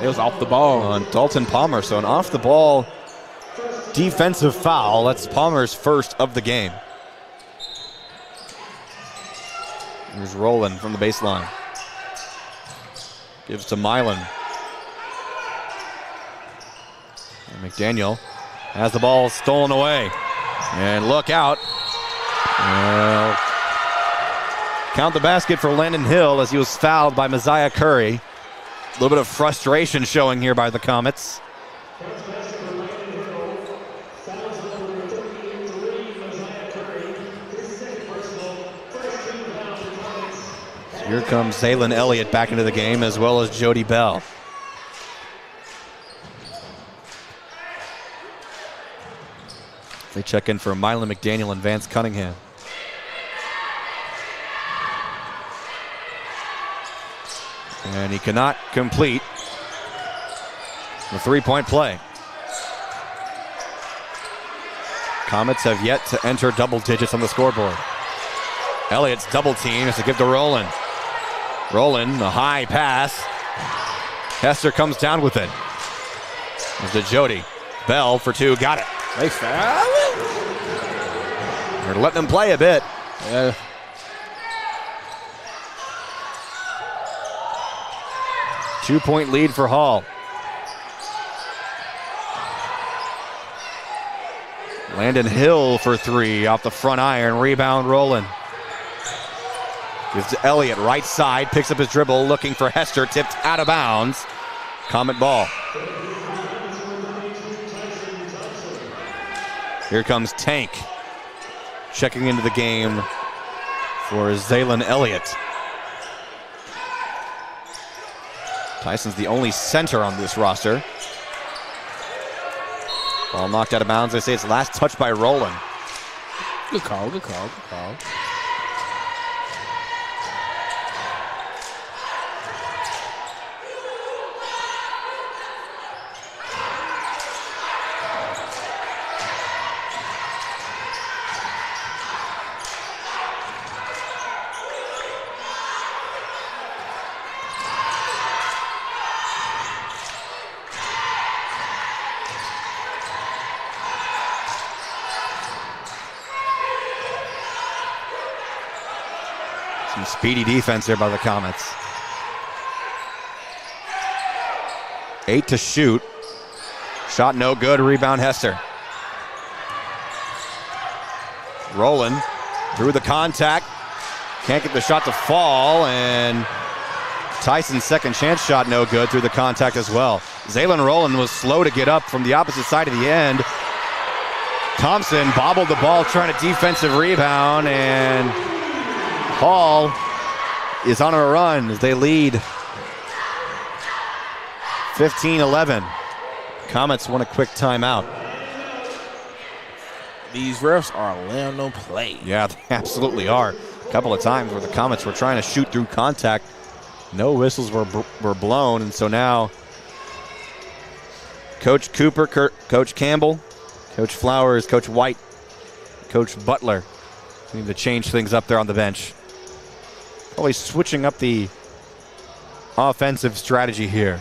It was off the ball on Dalton Palmer. So an off the ball defensive foul. That's Palmer's first of the game. Here's Rowland from the baseline. Gives to Milan. And McDaniel has the ball stolen away. And look out. Count the basket for Landon Hill as he was fouled by Messiah Curry. A little bit of frustration showing here by the Comets. So here comes Zaylen Elliott back into the game, as well as Jody Bell. They check in for Milan McDaniel and Vance Cunningham. And he cannot complete the three-point play. Comets have yet to enter double digits on the scoreboard. Elliott's double team has to give to Rowland. Rowland, a high pass. Hester comes down with it. There's to Jody. Bell for two, got it. They foul it. They're letting them play a bit. Yeah. Two-point lead for Hall. Landon Hill for three off the front iron. Rebound Rowland. Gives to Elliott, right side, picks up his dribble, looking for Hester, tipped out of bounds. Comet ball. Here comes Tank, checking into the game for Zaylen Elliott. Tyson's the only center on this roster. Ball knocked out of bounds. They say it's last touch by Rowland. Good call, good call, good call. Some speedy defense here by the Comets. 8 to shoot. Shot no good. Rebound Hester. Rowland through the contact. Can't get the shot to fall, and Tyson's second chance shot no good through the contact as well. Zaylen Rowland was slow to get up from the opposite side of the end. Thompson bobbled the ball trying a defensive rebound, and Hall is on a run as they lead 15-11. Comets want a quick timeout. These refs are laying no play. Yeah, they absolutely are. A couple of times where the Comets were trying to shoot through contact. No whistles were blown, and so now Coach Cooper, Coach Campbell, Coach Flowers, Coach White, Coach Butler Need to change things up there on the bench. Always switching up the offensive strategy here,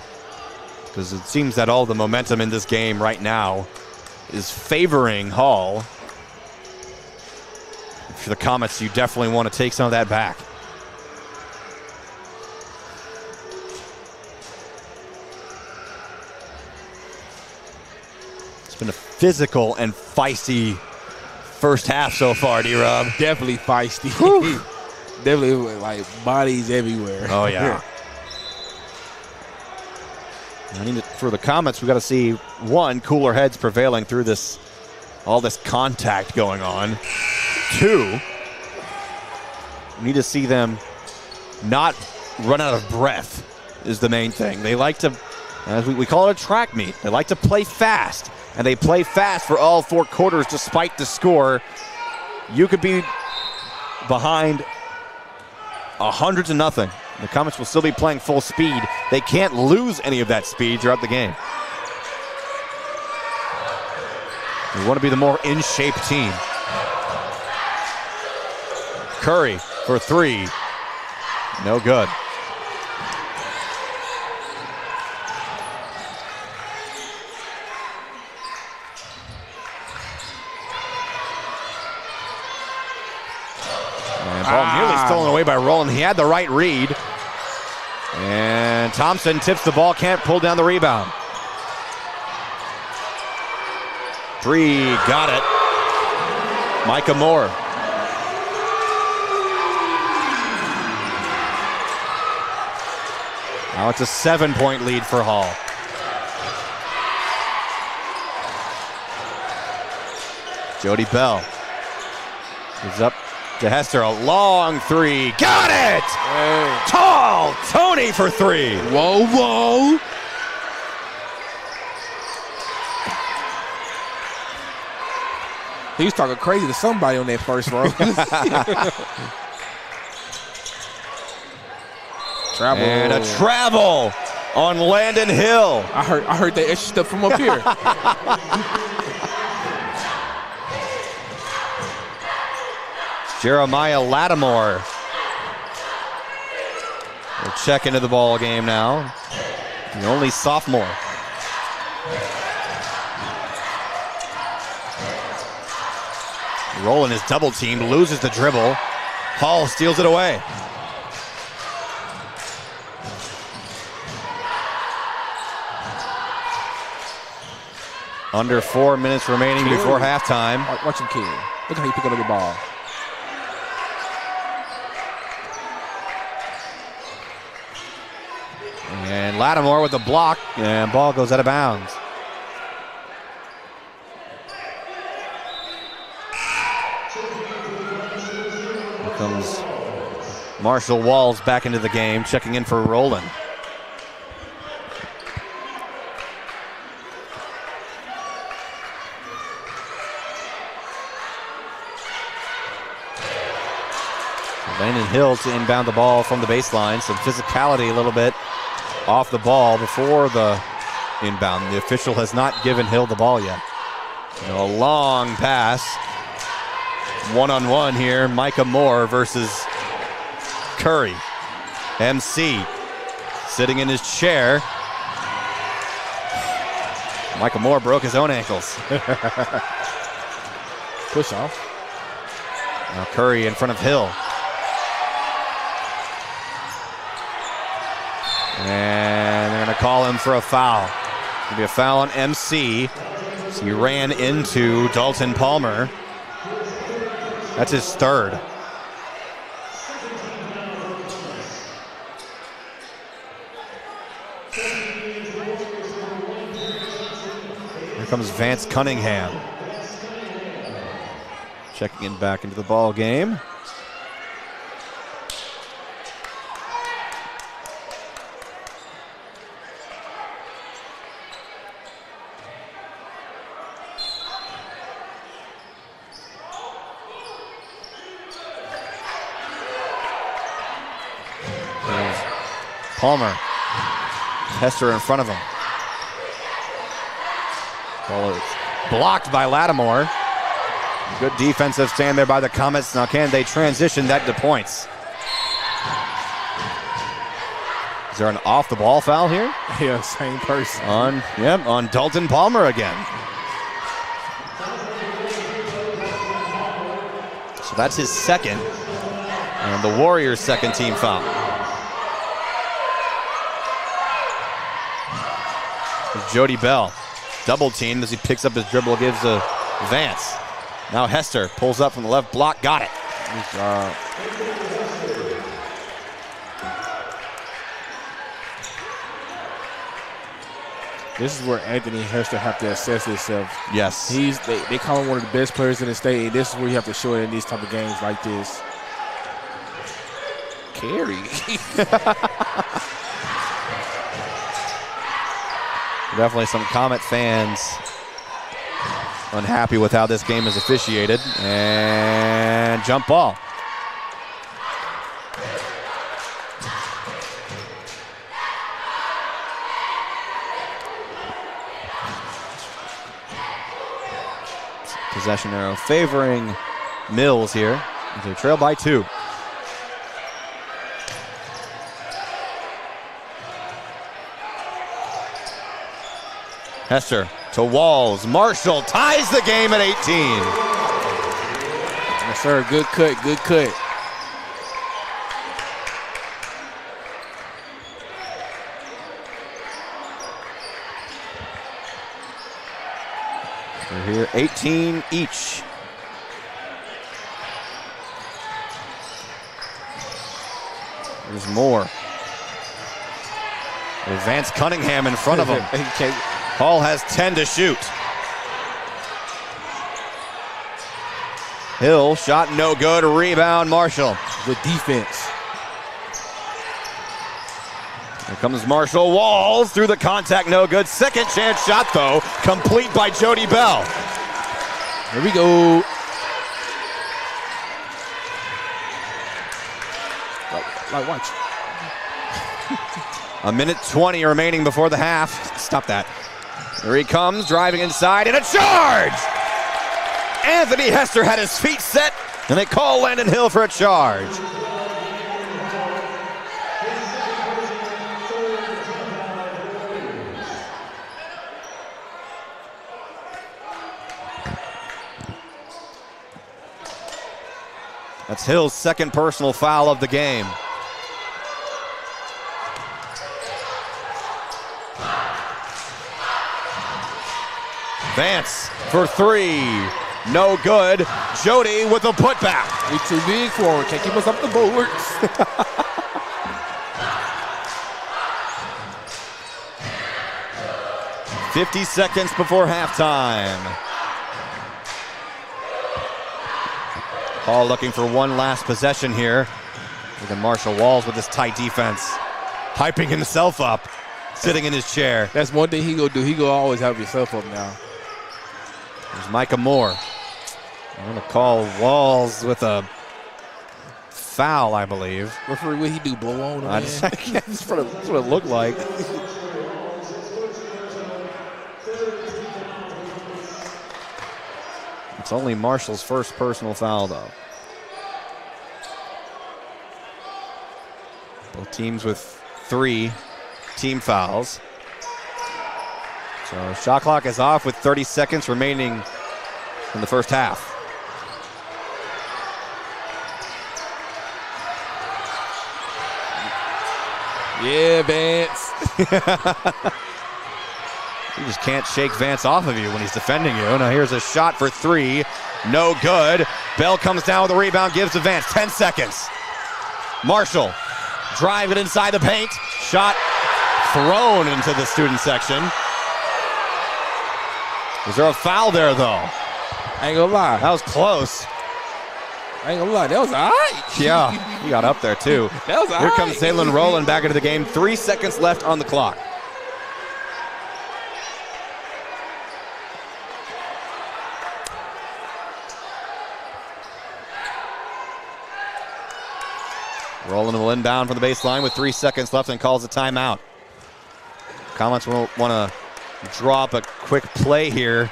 because it seems that all the momentum in this game right now is favoring Hall. For the Comets, you definitely want to take some of that back. It's been a physical and feisty first half so far, D-Rob. Definitely feisty. Definitely like bodies everywhere. Oh, yeah. For the Comets, we got to see, one, cooler heads prevailing through this, all this contact going on. Two, we need to see them not run out of breath is the main thing. They like to, as we call it a track meet, they like to play fast. And they play fast for all 4 quarters despite the score. You could be behind 100-0. The Comets will still be playing full speed. They can't lose any of that speed throughout the game. We want to be the more in-shape team. Curry for 3. No good. Ball nearly stolen away by Rowland. He had the right read. And Thompson tips the ball, can't pull down the rebound. 3, got it. Micah Moore. Now it's a 7-point lead for Hall. Jody Bell is up to Hester, a long 3. Got it! Hey. Tall Tony for 3. Whoa, whoa. He was talking crazy to somebody on that first row. Travel. And a travel on Landon Hill. I heard that extra stuff from up here. Jeremiah Lattimore will check into the ball game now. The only sophomore. Rowland is double teamed, loses the dribble. Hall steals it away. Under 4 minutes remaining before halftime. Watch him, kid. Look how he picked up the ball. And Lattimore with the block, and ball goes out of bounds. Here comes Marshall Walls back into the game, checking in for Rowland. Landon Hill to inbound the ball from the baseline. Some physicality a little bit off the ball before the inbound. The official has not given Hill the ball yet. A long pass. One-on-one here. Micah Moore versus Curry. MC sitting in his chair. Micah Moore broke his own ankles. Push off. Now Curry in front of Hill. And they're going to call him for a foul. It'll be a foul on MC. So he ran into Dalton Palmer. That's his 3rd. Here comes Vance Cunningham. Checking in back into the ball game. Palmer. Hester in front of him. Ball is blocked by Lattimore. Good defensive stand there by the Comets. Now can they transition that to points? Is there an off-the-ball foul here? Yeah, same person. On Dalton Palmer again. So that's his second. And the Warriors' second team foul. Jody Bell, double teamed as he picks up his dribble, gives a Vance. Now Hester pulls up from the left block, got it. Good job. This is where Anthony Hester have to assess himself. Yes. They call him one of the best players in the state, and this is where you have to show it in these type of games like this. Carry. Definitely some Comet fans unhappy with how this game is officiated. And jump ball. Possession arrow favoring Mills here. They trail by 2. Hester to Walls. Marshall ties the game at 18. Yes, sir. Good cut. Good cut. We're here 18 each. There's more. With Vance Cunningham in front of him. Hall has 10 to shoot. Hill shot no good. Rebound Marshall. Good defense. Here comes Marshall. Walls through the contact, no good. Second chance shot though, complete by Jody Bell. Here we go. Like watch. A minute 20 remaining before the half. Stop that. Here he comes, driving inside, and a charge! Anthony Hester had his feet set, and they call Landon Hill for a charge. That's Hill's second personal foul of the game. Vance for 3, no good. Jody with a putback. We too big for him. Can't keep us up the boards. 50 seconds before halftime. Hall looking for one last possession here. Look at Marshall Walls with his tight defense. Hyping himself up, sitting in his chair. That's one thing he gonna do. He gonna always have himself up now. There's Micah Moore. I'm going to call Walls with a foul, I believe. Referee, what he do? Blow on him? That's what it looked like. It's only Marshall's first personal foul, though. Both teams with 3 team fouls. So shot clock is off with 30 seconds remaining in the first half. Yeah, Vance. You just can't shake Vance off of you when he's defending you. Now here's a shot for 3. No good. Bell comes down with a rebound, gives to Vance. 10 seconds. Marshall driving inside the paint. Shot thrown into the student section. Is there a foul there, though? I ain't gonna lie. That was close. I ain't gonna lie. That was all right. Yeah, he got up there, too. That was all Here right. comes Zaylen Rowland back into the game. 3 seconds left on the clock. Rowland will inbound from the baseline with 3 seconds left and calls a timeout. Comets will want to draw up a quick play here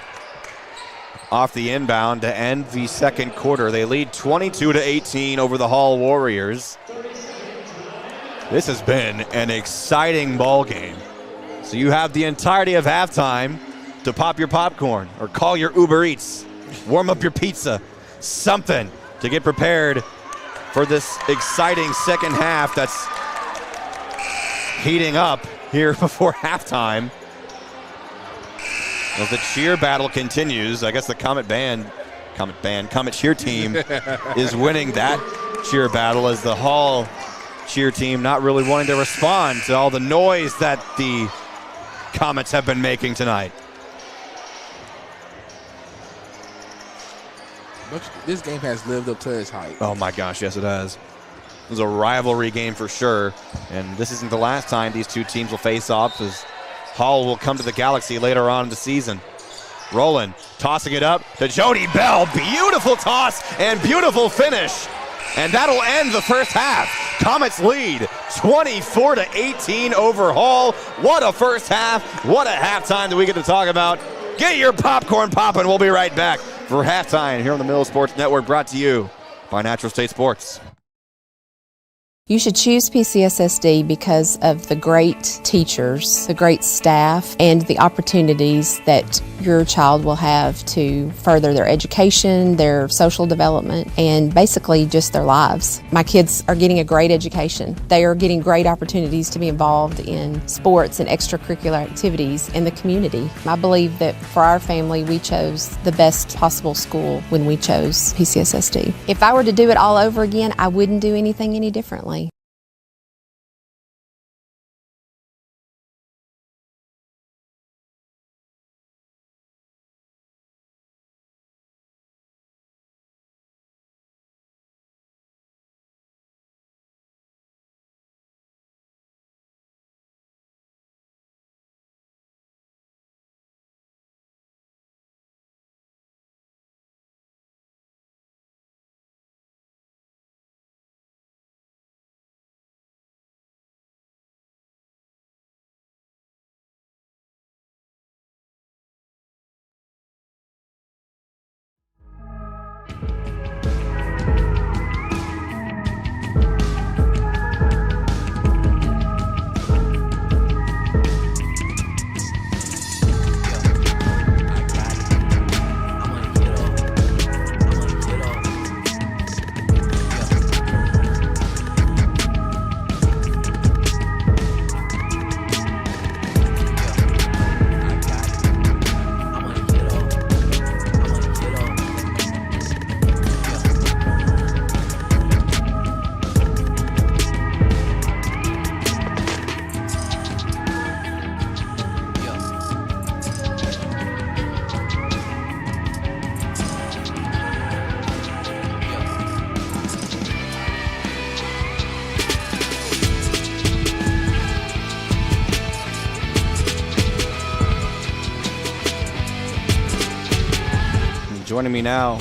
off the inbound to end the second quarter. They lead 22-18 over the Hall Warriors. This has been an exciting ball game. So you have the entirety of halftime to pop your popcorn or call your Uber Eats, warm up your pizza, something to get prepared for this exciting second half that's heating up here before halftime. As the cheer battle continues, I guess the Comet cheer team is winning that cheer battle, as the Hall cheer team not really wanting to respond to all the noise that the Comets have been making tonight. This game has lived up to its hype. Oh my gosh, yes it has. It was a rivalry game for sure, and this isn't the last time these two teams will face off, as Hall will come to the Galaxy later on in the season. Rowland tossing it up to Jody Bell. Beautiful toss and beautiful finish. And that'll end the first half. Comets lead 24-18 over Hall. What a first half. What a halftime that we get to talk about. Get your popcorn popping. We'll be right back for halftime here on the Middle Sports Network, brought to you by Natural State Sports. You should choose PCSSD because of the great teachers, the great staff, and the opportunities that your child will have to further their education, their social development, and basically just their lives. My kids are getting a great education. They are getting great opportunities to be involved in sports and extracurricular activities in the community. I believe that for our family, we chose the best possible school when we chose PCSSD. If I were to do it all over again, I wouldn't do anything any differently. Joining me now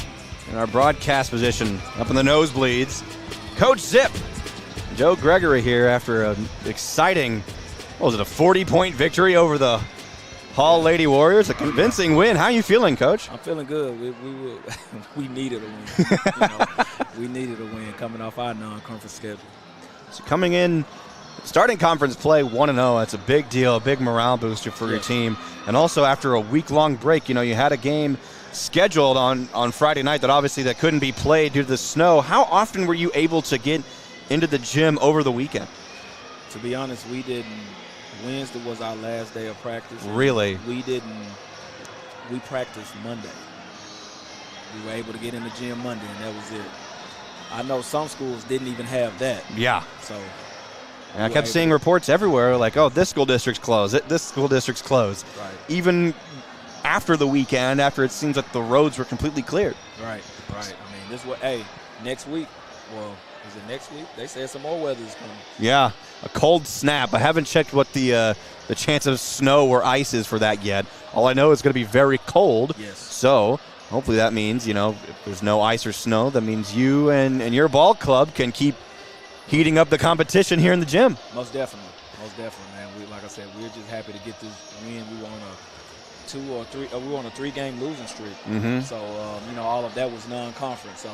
in our broadcast position up in the nosebleeds, Coach Zip. Joe Gregory here after an exciting, what was it, a 40-point victory over the Hall Lady Warriors. A convincing win. How are you feeling, Coach? I'm feeling good. We needed a win. We needed a win coming off our non-conference schedule. So coming in, starting conference play 1-0, that's a big deal, a big morale booster for your team. And also after a week-long break, you had a game scheduled on Friday night that couldn't be played due to the snow. How often were you able to get into the gym over the weekend? To be honest, we didn't. Wednesday was our last day of practice. Really? We didn't. We practiced Monday. We were able to get in the gym Monday, and that was it. I know some schools didn't even have that. Yeah. So. And I kept seeing reports everywhere like, oh, this school district's closed. This school district's closed. Right. Even after the weekend, after it seems like the roads were completely cleared. Right. I mean, this was, next week, well, is it next week? They said some more weather is coming. Yeah, a cold snap. I haven't checked what the chance of snow or ice is for that yet. All I know is it's going to be very cold. Yes. So hopefully that means, if there's no ice or snow, that means you and your ball club can keep heating up the competition here in the gym. Most definitely, man. Like I said, we're just happy to get this win. We want to 2 or 3. We were on a 3-game losing streak. Mm-hmm. So all of that was non-conference. So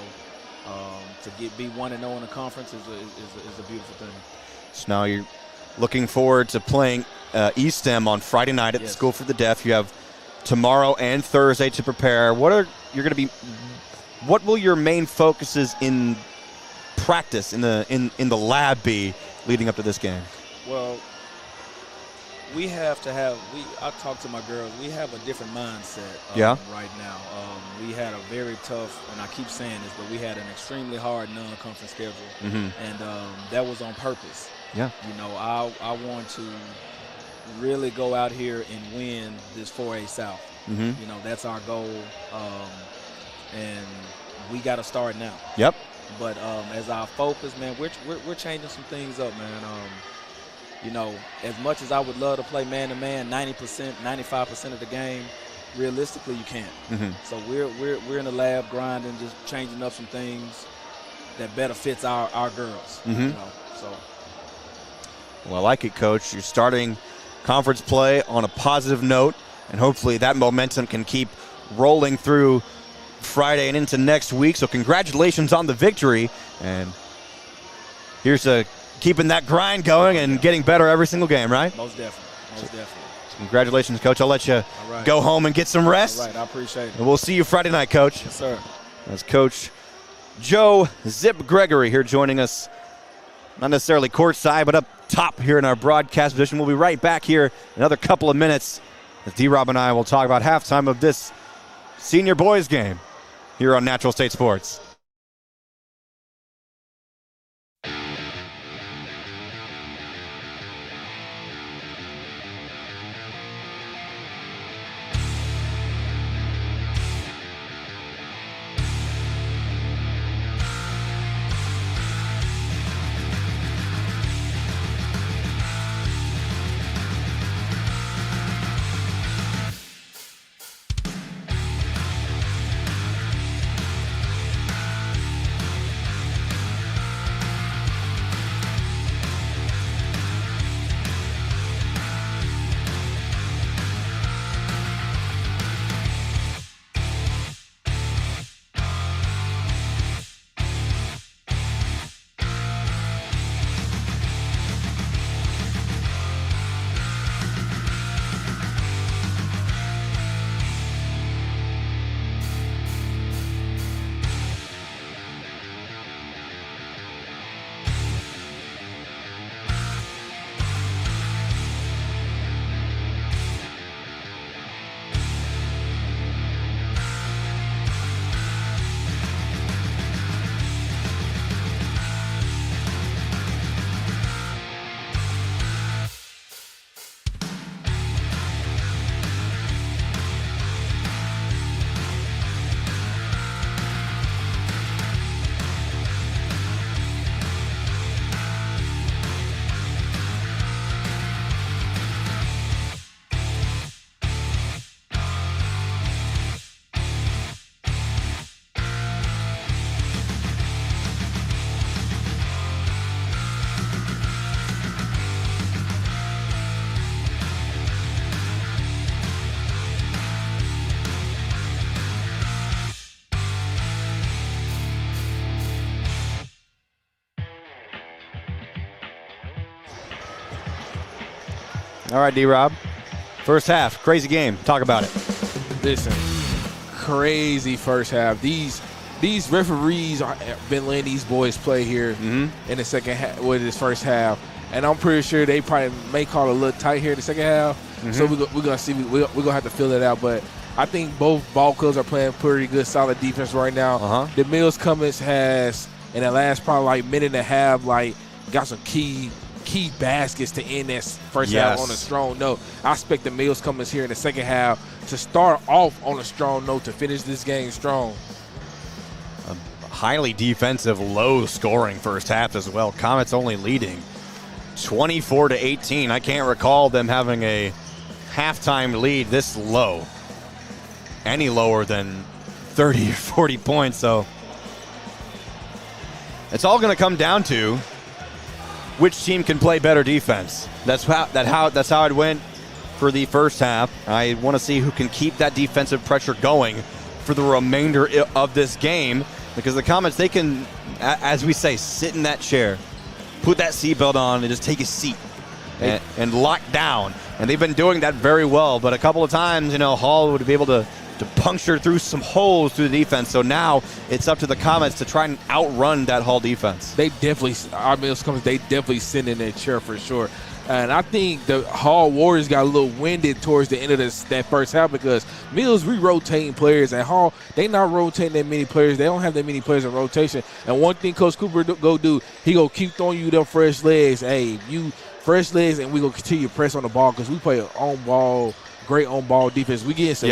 to be 1-0 in the conference is a beautiful thing. So now you're looking forward to playing East Em on Friday night at the School for the Deaf. You have tomorrow and Thursday to prepare. What will your main focuses in practice in the lab be leading up to this game? Well, I talk to my girls, we have a different mindset right now. We had a very tough, and I keep saying this, but we had an extremely hard non-conference schedule, and that was on purpose. Yeah. I want to really go out here and win this 4A South. That's our goal, and we got to start now. Yep. But as our focus, man, we're changing some things up, man. As much as I would love to play man-to-man 90%, 95% of the game, realistically you can't. So we're in the lab grinding, just changing up some things that better fits our girls. Well, I like it, Coach. You're starting conference play on a positive note, and hopefully that momentum can keep rolling through Friday and into next week. So congratulations on the victory, and here's to keeping that grind going and getting better every single game, right? Most definitely. So congratulations, Coach. I'll let you go home and get some rest. All right, I appreciate it. And we'll see you Friday night, Coach. Yes, sir. That's Coach Joe Zip Gregory here joining us, not necessarily courtside, but up top here in our broadcast position. We'll be right back here in another couple of minutes as D-Rob and I will talk about halftime of this senior boys game here on Natural State Sports. All right, D-Rob. First half, crazy game. Talk about it. Listen, crazy first half. These referees have been letting these boys play here in the second half, with this first half, and I'm pretty sure they probably may call it a little tight here in the second half. So we're gonna see. We're gonna have to fill it out, but I think both ball clubs are playing pretty good, solid defense right now. The Mills Cummins has, in the last probably like minute and a half, like got some key baskets to end that first half on a strong note. I expect the Mills Cummins here in the second half to start off on a strong note to finish this game strong. A highly defensive, low-scoring first half as well. Comets only leading 24-18. I can't recall them having a halftime lead this low, any lower than 30 or 40 points. So it's all going to come down to which team can play better defense. That's how it went for the first half. I want to see who can keep that defensive pressure going for the remainder of this game, because the Comets, they can, as we say, sit in that chair, put that seatbelt on, and just take a seat and lock down. And they've been doing that very well. But a couple of times, Hall would be able to puncture through some holes through the defense. So now it's up to the Comets to try and outrun that Hall defense. They definitely, our Mills Comets, they definitely sit in their chair for sure. And I think the Hall Warriors got a little winded towards the end of that first half, because Mills re-rotating players, and Hall, they not rotating that many players. They don't have that many players in rotation. And one thing Coach Cooper go do, he go keep throwing you them fresh legs. Hey, you fresh legs, and we gonna continue to press on the ball, because we play on ball, great on ball defense. We getting some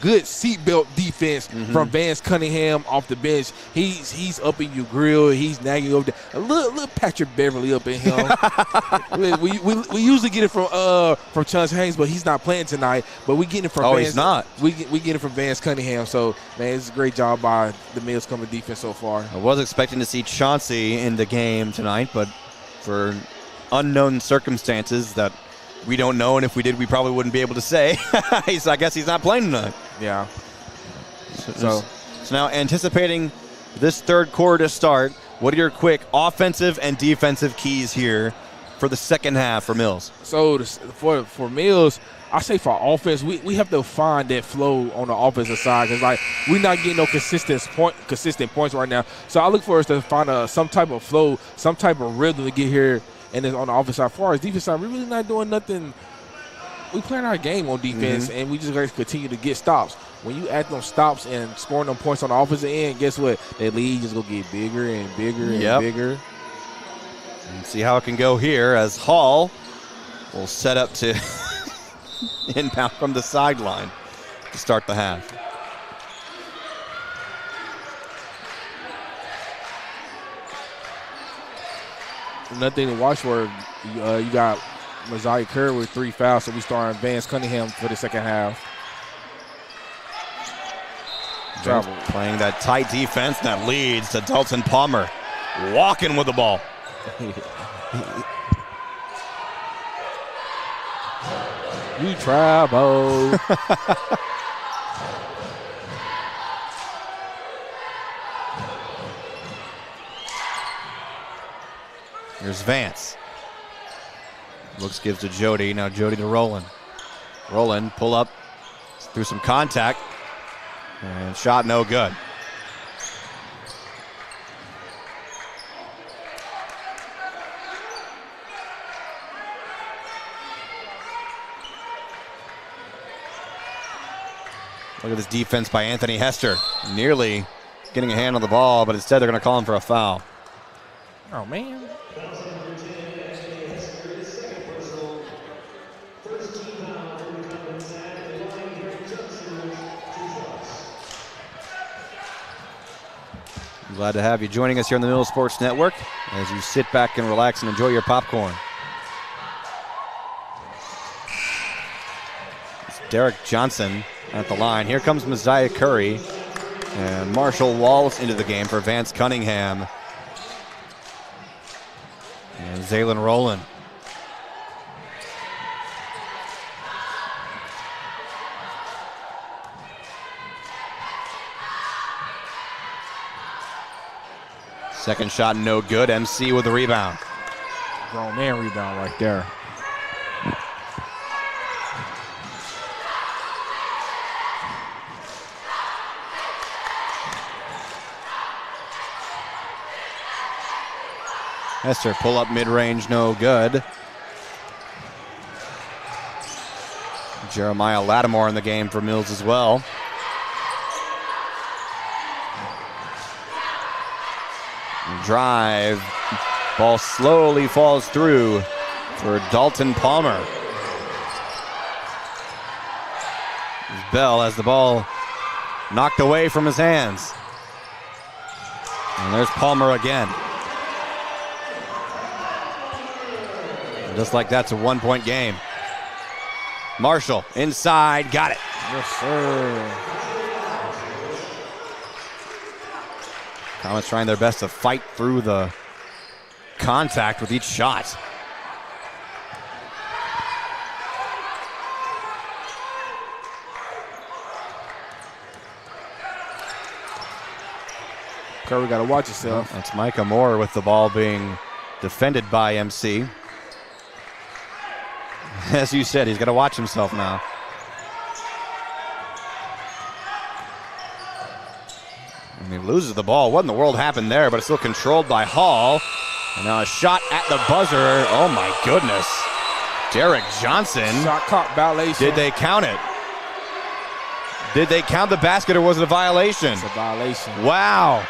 good seatbelt defense from Vance Cunningham off the bench. He's up in your grill. He's nagging over there. A little Patrick Beverly up in him. we usually get it from Chance Haynes, but he's not playing tonight. But we getting it from Vance. He's not. We get it from Vance Cunningham. So man, it's a great job by the Mills Coming defense so far. I was expecting to see Chauncey in the game tonight, but for unknown circumstances that we don't know, and if we did, we probably wouldn't be able to say. I guess he's not playing tonight. Yeah. So now, anticipating this third quarter to start, what are your quick offensive and defensive keys here for the second half for Mills? So for Mills, I say for offense, we have to find that flow on the offensive side, because we're not getting no consistent points right now. So I look for us to find some type of flow, some type of rhythm to get here. And then on the offensive side, as far as defense side, we're really not doing nothing. We playing our game on defense, and we just got to continue to get stops. When you add them stops and scoring them points on the offensive end, guess what? That lead just going to get bigger and bigger and bigger. And see how it can go here as Hall will set up to inbound from the sideline to start the half. Another thing to watch for, you got Mosiah Curry with 3 fouls, so we starting Vance Cunningham for the second half. Playing that tight defense that leads to Dalton Palmer walking with the ball. You travel. Here's Vance. Looks, gives to Jody. Now Jody to Roland. Roland, pull up through some contact. And shot no good. Look at this defense by Anthony Hester. Nearly getting a hand on the ball, but instead they're going to call him for a foul. Oh, man. Glad to have you joining us here on the Mills Sports Network as you sit back and relax and enjoy your popcorn. It's Derek Johnson at the line. Here comes Mosiah Curry and Marshall Wallace into the game for Vance Cunningham. And Zaylen Rowland. Second shot, no good. MC with the rebound. Grown man rebound right there. Hester, pull up mid-range, no good. Jeremiah Lattimore in the game for Mills as well. Drive. Ball slowly falls through for Dalton Palmer. Bell has the ball knocked away from his hands. And there's Palmer again. And just like that's a one-point game. Marshall inside, got it. Yes, sir. Comets trying their best to fight through the contact with each shot. Curry got to watch himself. That's Micah Moore with the ball being defended by MC. As you said, he's got to watch himself now. And he loses the ball. What in the world happened there? But it's still controlled by Hall. And now a shot at the buzzer. Oh my goodness. Derek Johnson. Shot clock violation. Did they count it? Did they count the basket or was it a violation? It's a violation. Wow.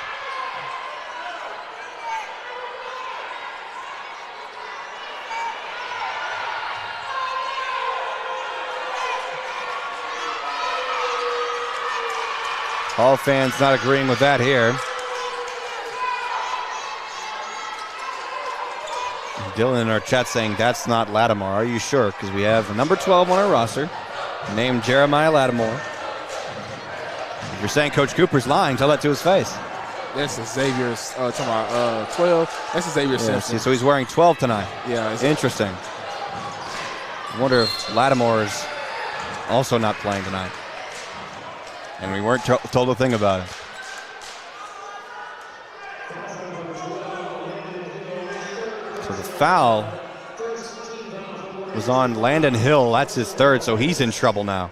All fans not agreeing with that here. Dylan in our chat saying that's not Lattimore. Are you sure? Because we have number 12 on our roster named Jeremiah Lattimore. If you're saying Coach Cooper's lying, tell that to his face. That's Xavier's, talking about 12. That's Xavier Simpson. So he's wearing 12 tonight. Yeah. It's interesting. I wonder if Lattimore's also not playing tonight. And we weren't told a thing about it. So the foul was on Landon Hill. That's his third, so he's in trouble now.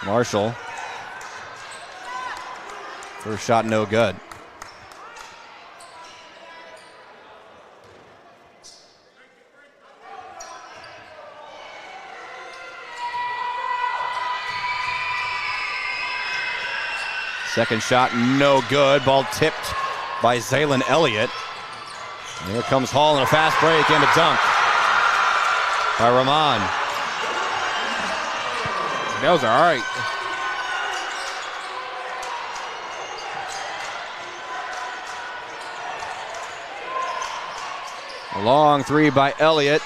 Marshall. First shot, no good. Second shot, no good. Ball tipped by Zaylen Elliott. And here comes Hall in a fast break and a dunk by Rahman. That was all right. A long three by Elliott.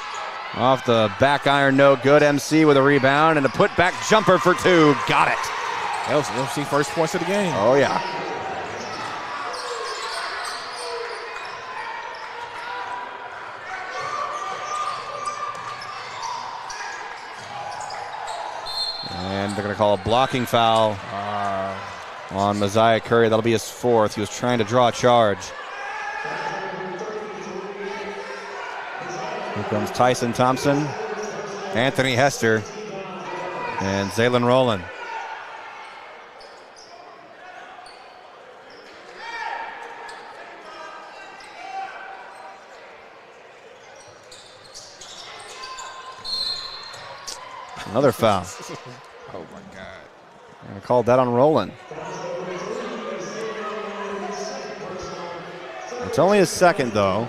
Off the back iron, no good. MC with a rebound and a putback jumper for two. Got it. That was MC first points of the game. Oh, yeah. And they're going to call a blocking foul on Mosiah Curry. That'll be his fourth. He was trying to draw a charge. Here comes Tyson Thompson, Anthony Hester, and Zaylen Rowland. Another foul. Oh, my God. I called that on Rowland. It's only his second, though,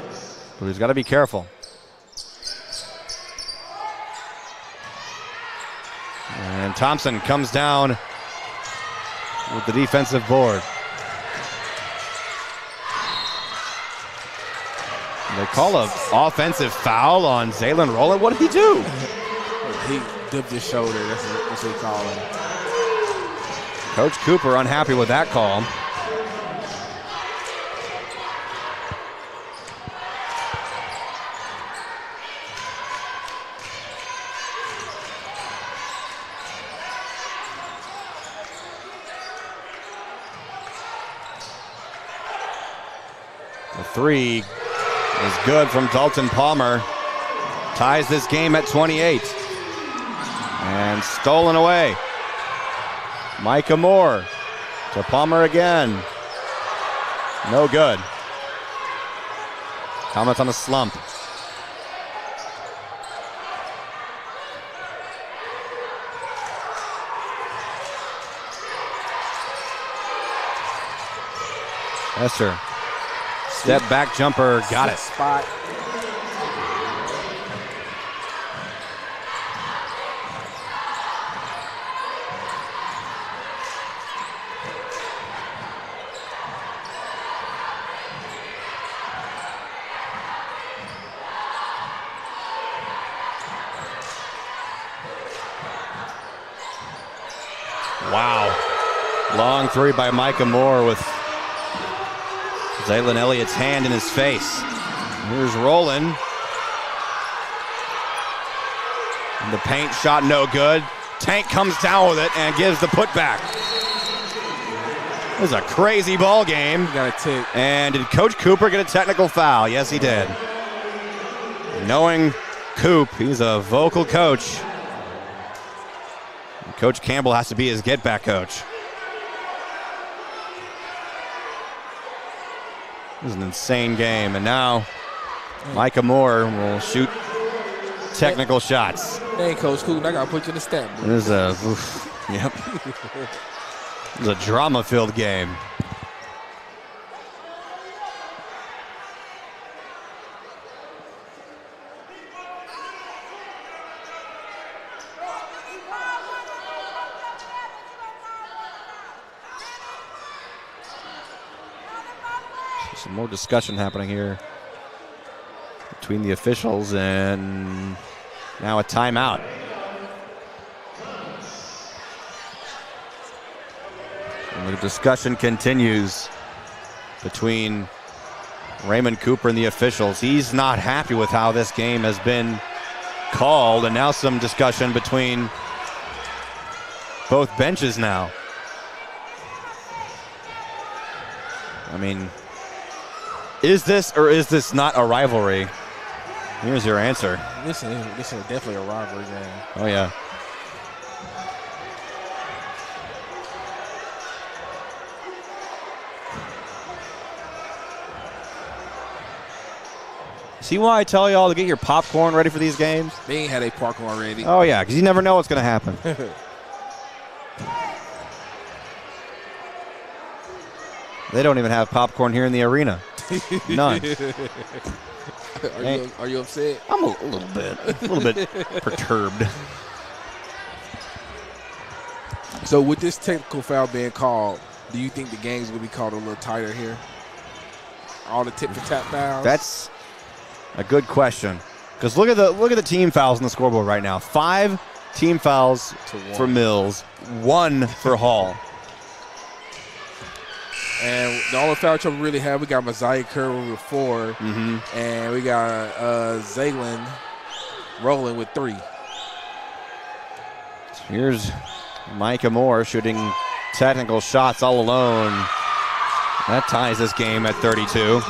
but he's got to be careful. And Thompson comes down with the defensive board. They call an offensive foul on Zaylen Rowland. What did he do? He dipped his shoulder. That's what he called him. Coach Cooper unhappy with that call. The three is good from Dalton Palmer. Ties this game at 28. And stolen away. Micah Moore to Palmer again. No good. Comets on a slump. Hester. Step back jumper. Got it. Spot. Wow. Long three by Micah Moore with Zaylen Elliott's hand in his face. Here's Rowland. And the paint shot no good. Tank comes down with it and gives the putback. This is a crazy ball game. Got a tick. And did Coach Cooper get a technical foul? Yes, he did. Knowing Coop, he's a vocal coach. And Coach Campbell has to be his get-back coach. This is an insane game. And now Micah Moore will shoot technical shots. Hey, Coach Coop, I got to put you in the stat book. This is yep. This is a drama-filled game. Some more discussion happening here between the officials, and now a timeout. And the discussion continues between Raymond Cooper and the officials. He's not happy with how this game has been called, and now some discussion between both benches now. I mean, is this or is this not a rivalry? Here's your answer. This is definitely a rivalry game. Oh, yeah. See why I tell y'all to get your popcorn ready for these games? They ain't had a popcorn already. Oh, yeah, because you never know what's going to happen. They don't even have popcorn here in the arena. None. Are you upset? I'm a little bit perturbed. So with this technical foul being called, do you think the game's will be called a little tighter here? All the tit-for-tat fouls? That's a good question. Because look at the team fouls on the scoreboard right now. 5 team fouls for Mills, 1 for Hall. And the only foul trouble we really have, we got Mosiah Curry with 4, and we got Zaylen rolling with 3. Here's Micah Moore shooting technical shots all alone. That ties this game at 32.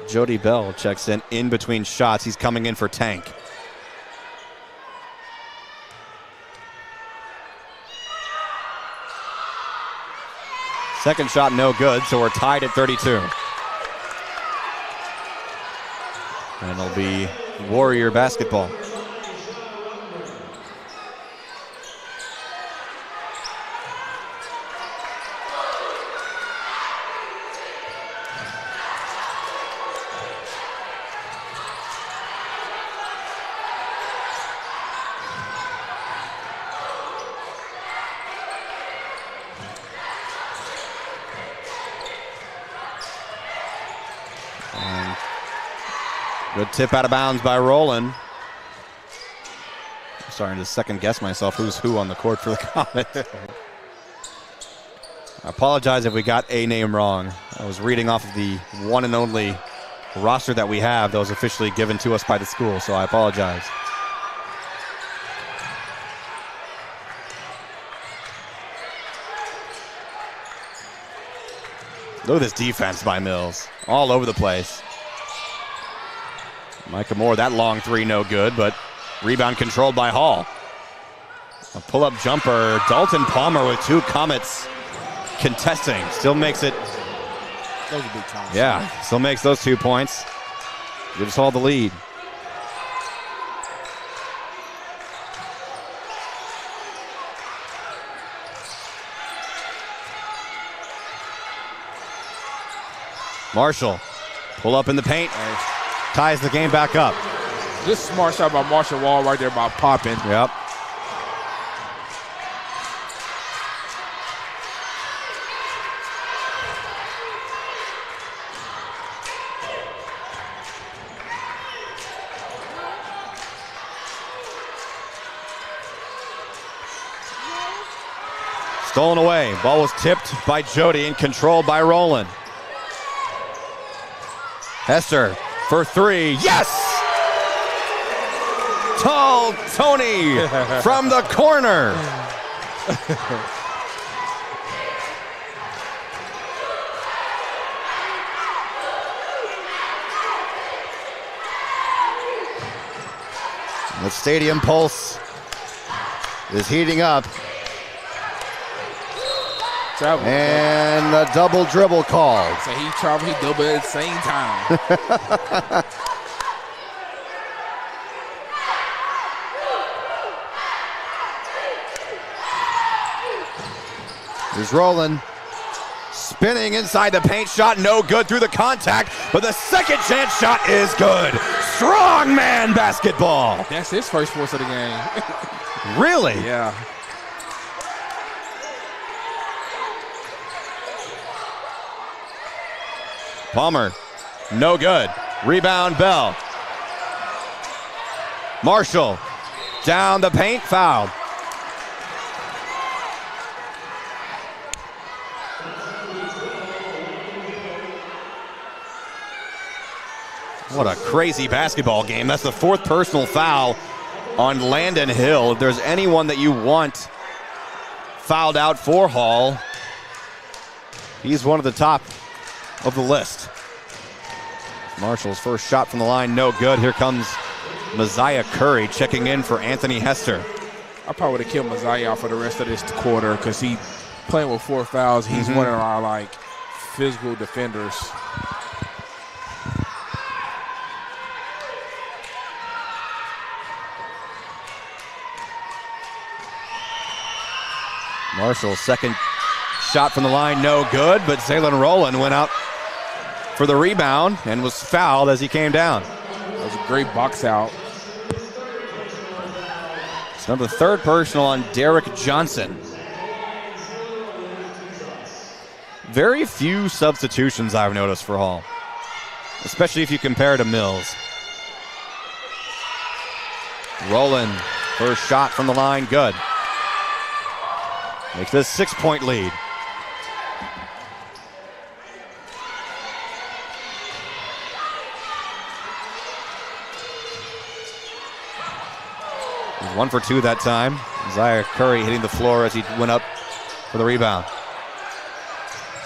Jody Bell checks in between shots. He's coming in for Tank. Second shot no good, so we're tied at 32. And it'll be Warrior basketball. Good tip out of bounds by Rowland. I'm starting to second guess myself who's who on the court for the Comets. I apologize if we got a name wrong. I was reading off of the one and only roster that we have that was officially given to us by the school, so I apologize. Look at this defense by Mills. All over the place. Micah Moore, that long 3 no good, but rebound controlled by Hall. A pull-up jumper. Dalton Palmer with 2 Comets contesting. Still makes it. Those are big times. Yeah, still makes those 2 points. Gives Hall the lead. Marshall, pull up in the paint. Ties the game back up. Just smart shot by Marshall Wall right there by popping. Yep. Stolen away. Ball was tipped by Jody and controlled by Roland. Hester for three. Yes! Tall Tony from the corner. The stadium pulse is heating up. Travel. And a double dribble called. So he traveled, he doubled at the same time. Here's Roland. Spinning inside the paint, shot no good through the contact, but the second chance shot is good. Strong man basketball. That's his first force of the game. Really? Yeah. Palmer, no good. Rebound, Bell. Marshall, down the paint, foul. What a crazy basketball game. That's the fourth personal foul on Landon Hill. If there's anyone that you want fouled out for Hall, he's one of the top of the list. Marshall's first shot from the line, no good. Here comes Messiah Curry checking in for Anthony Hester. I probably would have killed Messiah out for the rest of this quarter because he playing with 4 fouls. He's one of our like physical defenders. Marshall's second shot from the line, no good, but Zaylen Rowland went out for the rebound and was fouled as he came down. That was a great box out. It's now the third personal on Derek Johnson. Very few substitutions I've noticed for Hall, especially if you compare to Mills. Rowland, first shot from the line, good. Makes this 6-point lead. He's 1 for 2 that time. Messiah Curry hitting the floor as he went up for the rebound.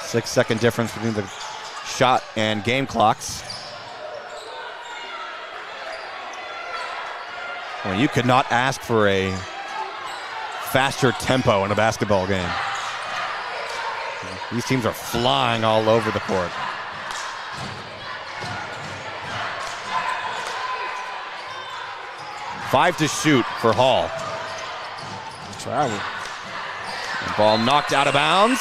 6-second difference between the shot and game clocks. Well, you could not ask for a faster tempo in a basketball game. These teams are flying all over the court. Five to shoot for Hall. Travel. The ball knocked out of bounds.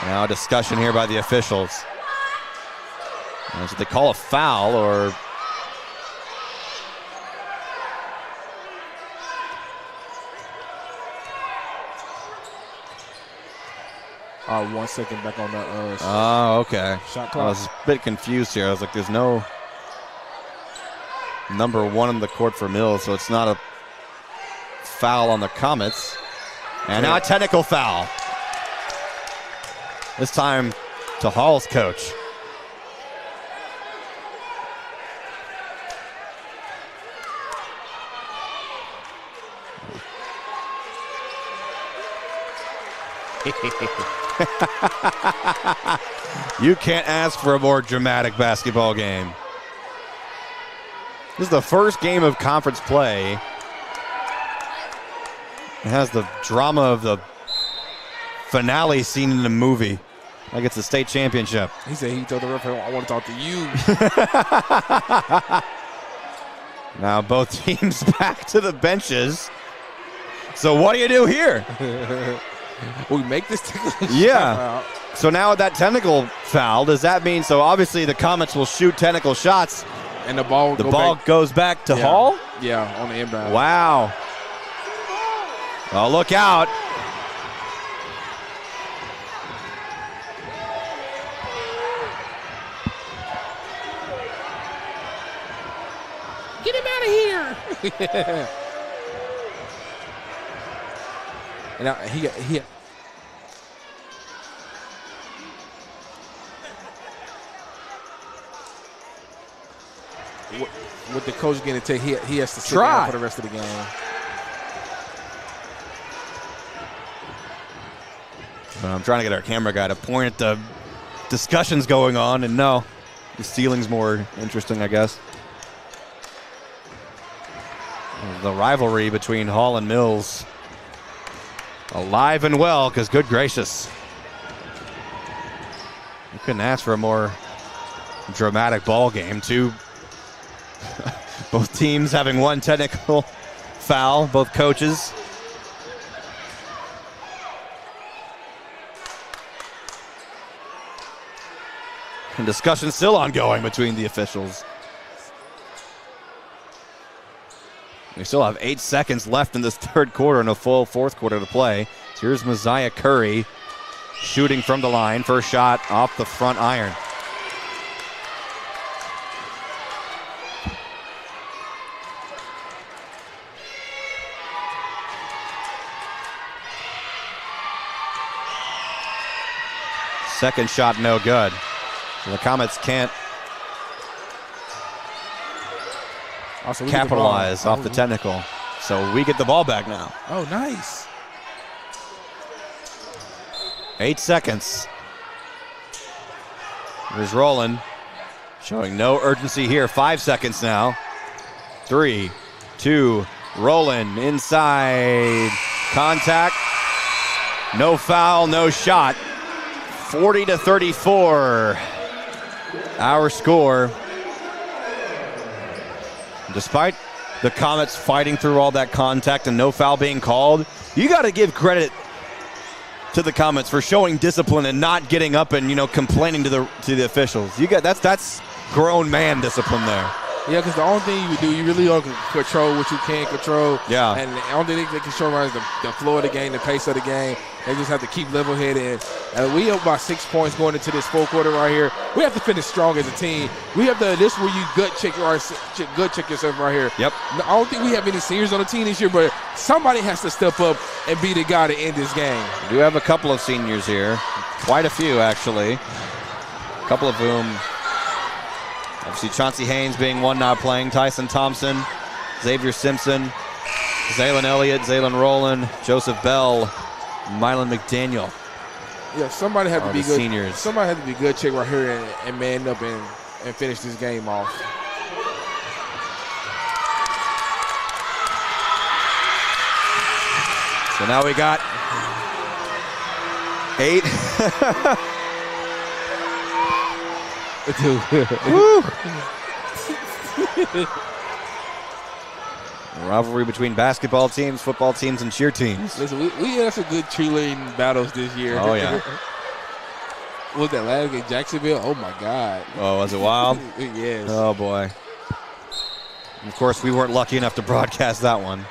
Now a discussion here by the officials. Did they call a foul or... All right, 1 second back on the Oh, okay. shot I clock. was a bit confused here. I was like, there's no number 1 on the court for Mills, so it's not a foul on the Comets. And now a technical foul. This time to Hall's coach. You can't ask for a more dramatic basketball game. This is the first game of conference play. It has the drama of the finale scene in the movie, like it's a state championship. He said he told the ref, I want to talk to you. Now both teams back to the benches. So what do you do here? We make this technical Yeah. shot out. So now with that technical foul, does that mean, so obviously the Comets will shoot technical shots. And the ball Goes back to Hall? Yeah, on the inbound. Wow. Oh, look out. Get him out of here. And he with the coach getting to take, he has to sit down for the rest of the game. I'm trying to get our camera guy to point at the discussions going on, and no, the ceiling's more interesting, I guess. The rivalry between Hall and Mills alive and well, because good gracious, you couldn't ask for a more dramatic ball game. Both teams having one technical foul, both coaches. And discussion still ongoing between the officials. We still have 8 seconds left in this third quarter and a full fourth quarter to play. So here's Messiah Curry shooting from the line. First shot off the front iron. Second shot no good. So the Comets can't capitalize off the technical. So we get the ball back now. Oh, nice. 8 seconds. Here's Rowland showing no urgency here. 5 seconds now. 3, 2, Rowland inside. Contact. No foul, no shot. 40-34. Our score. Despite the Comets fighting through all that contact and no foul being called, you got to give credit to the Comets for showing discipline and not getting up and complaining to the officials. That's grown man discipline there. Yeah, because the only thing you do, you really don't control what you can control. Yeah. And the only thing they control is the flow of the game, the pace of the game. They just have to keep level-headed. And we have about 6 points going into this fourth quarter right here. We have to finish strong as a team. We have to. This is where you gut check yourself right here. Yep. I don't think we have any seniors on the team this year, but somebody has to step up and be the guy to end this game. We do have a couple of seniors here. Quite a few, actually. A couple of whom, obviously Chauncey Haynes being one not playing, Tyson Thompson, Xavier Simpson, Zaylen Elliott, Zaylen Rowland, Joseph Bell, Mylan McDaniel. Yeah, somebody had to be good. Seniors. Somebody had to be good check right here and man up and finish this game off. So now we got 8. Rivalry between basketball teams, football teams, and cheer teams. Listen, we had some good cheerleading battles this year. Oh, yeah. What was that last game? Jacksonville? Oh, my God. Oh, was it wild? Yes. Oh, boy. Of course, we weren't lucky enough to broadcast that one.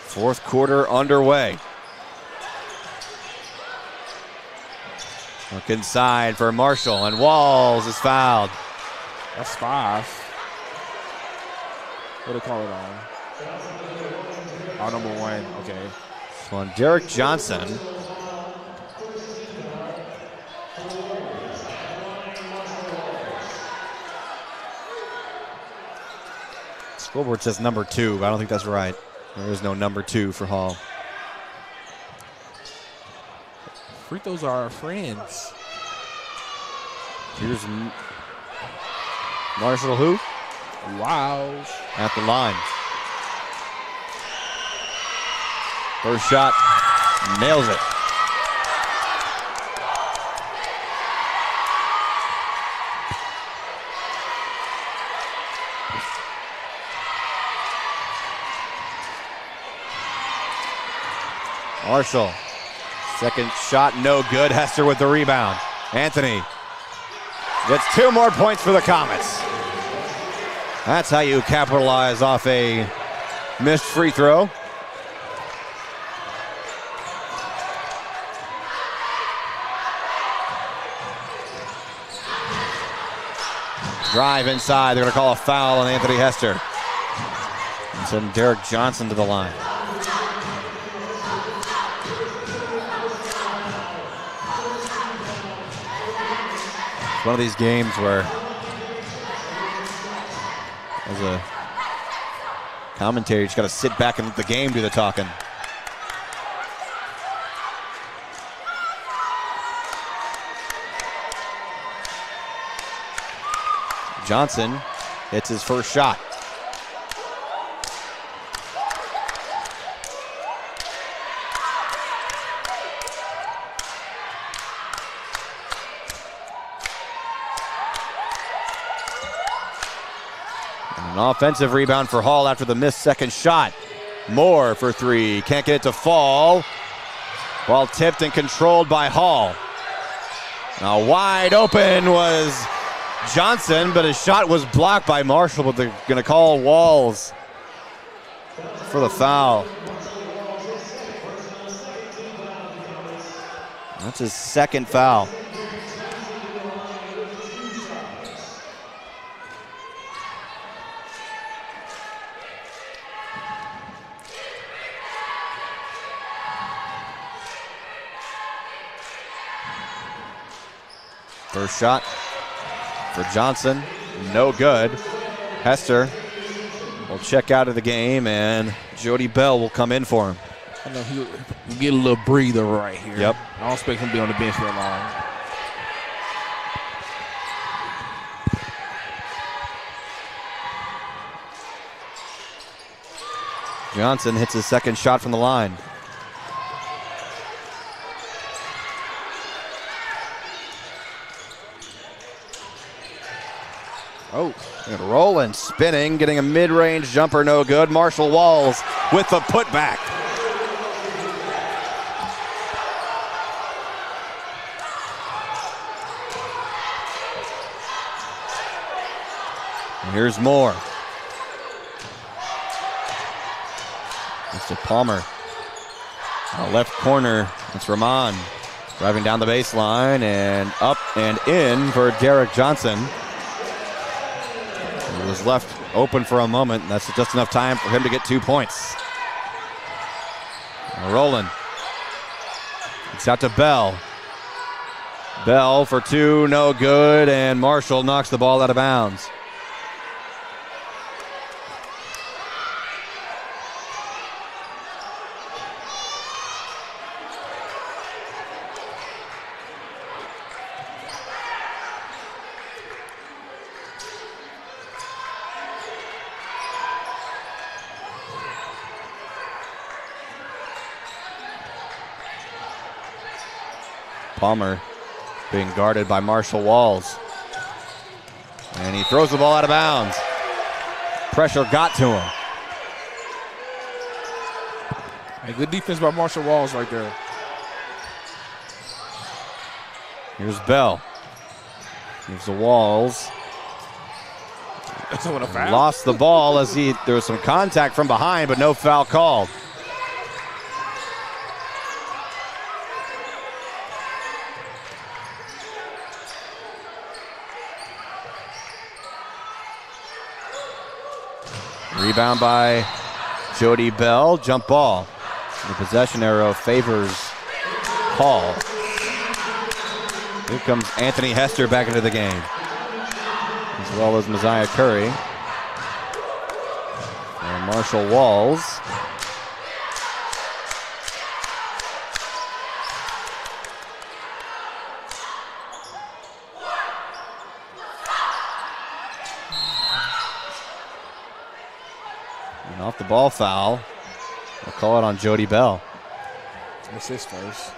Fourth quarter underway. Look inside for Marshall, and Walls is fouled. That's 5. What do they call it on? Oh, number 1. Okay. So on Derek Johnson. Scoreboard says number 2, but I don't think that's right. There is no number 2 for Hall. Free throws are our friends. Here's Marshall who? Wow. At the line. First shot, nails it. Marshall, second shot, no good. Hester with the rebound. Anthony gets 2 more points for the Comets. That's how you capitalize off a missed free throw. Drive inside. They're going to call a foul on Anthony Hester. And send Derek Johnson to the line. It's one of these games where, as a commentator, you just got to sit back and let the game do the talking. Johnson hits his first shot. An offensive rebound for Hall after the missed second shot. Moore for three. Can't get it to fall. Ball tipped and controlled by Hall. Now wide open was Johnson, but his shot was blocked by Marshall, but they're going to call Walls for the foul. That's his second foul. First shot for Johnson, no good. Hester will check out of the game, and Jody Bell will come in for him. I know he'll get a little breather right here. Yep. I don't expect him to be on the bench for long. Johnson hits his second shot from the line. Oh, and rolling, spinning, getting a mid-range jumper, no good. Marshall Walls with the putback. And here's Moore. Mr. Palmer. Left corner, it's Rahman. Driving down the baseline and up and in for Derek Johnson. He was left open for a moment, and that's just enough time for him to get 2 points. Rolling. It's out to Bell. Bell for two, no good, and Marshall knocks the ball out of bounds. Palmer being guarded by Marshall Walls. And he throws the ball out of bounds. Pressure got to him. Hey, good defense by Marshall Walls right there. Here's Bell. Here's the Walls. Someone a foul? Lost the ball as there was some contact from behind, but no foul called. Rebound by Jody Bell, jump ball. The possession arrow favors Hall. Here comes Anthony Hester back into the game, as well as Messiah Curry. And Marshall Walls. And off the ball foul. We'll call it on Jody Bell. It's his first.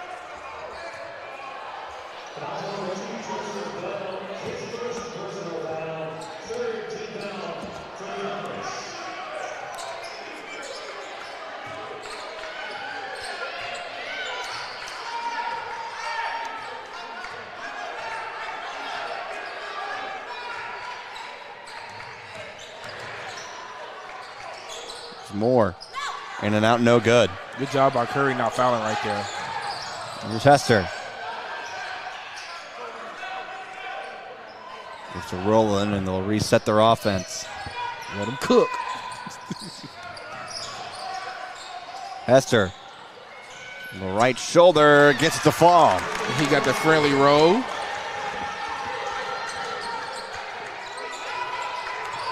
Moore. In and out, no good. Good job by Curry not fouling right there. Here's Hester. Gives to Roland, and they'll reset their offense. Let him cook. Hester. The right shoulder gets it to fall. He got the friendly roll.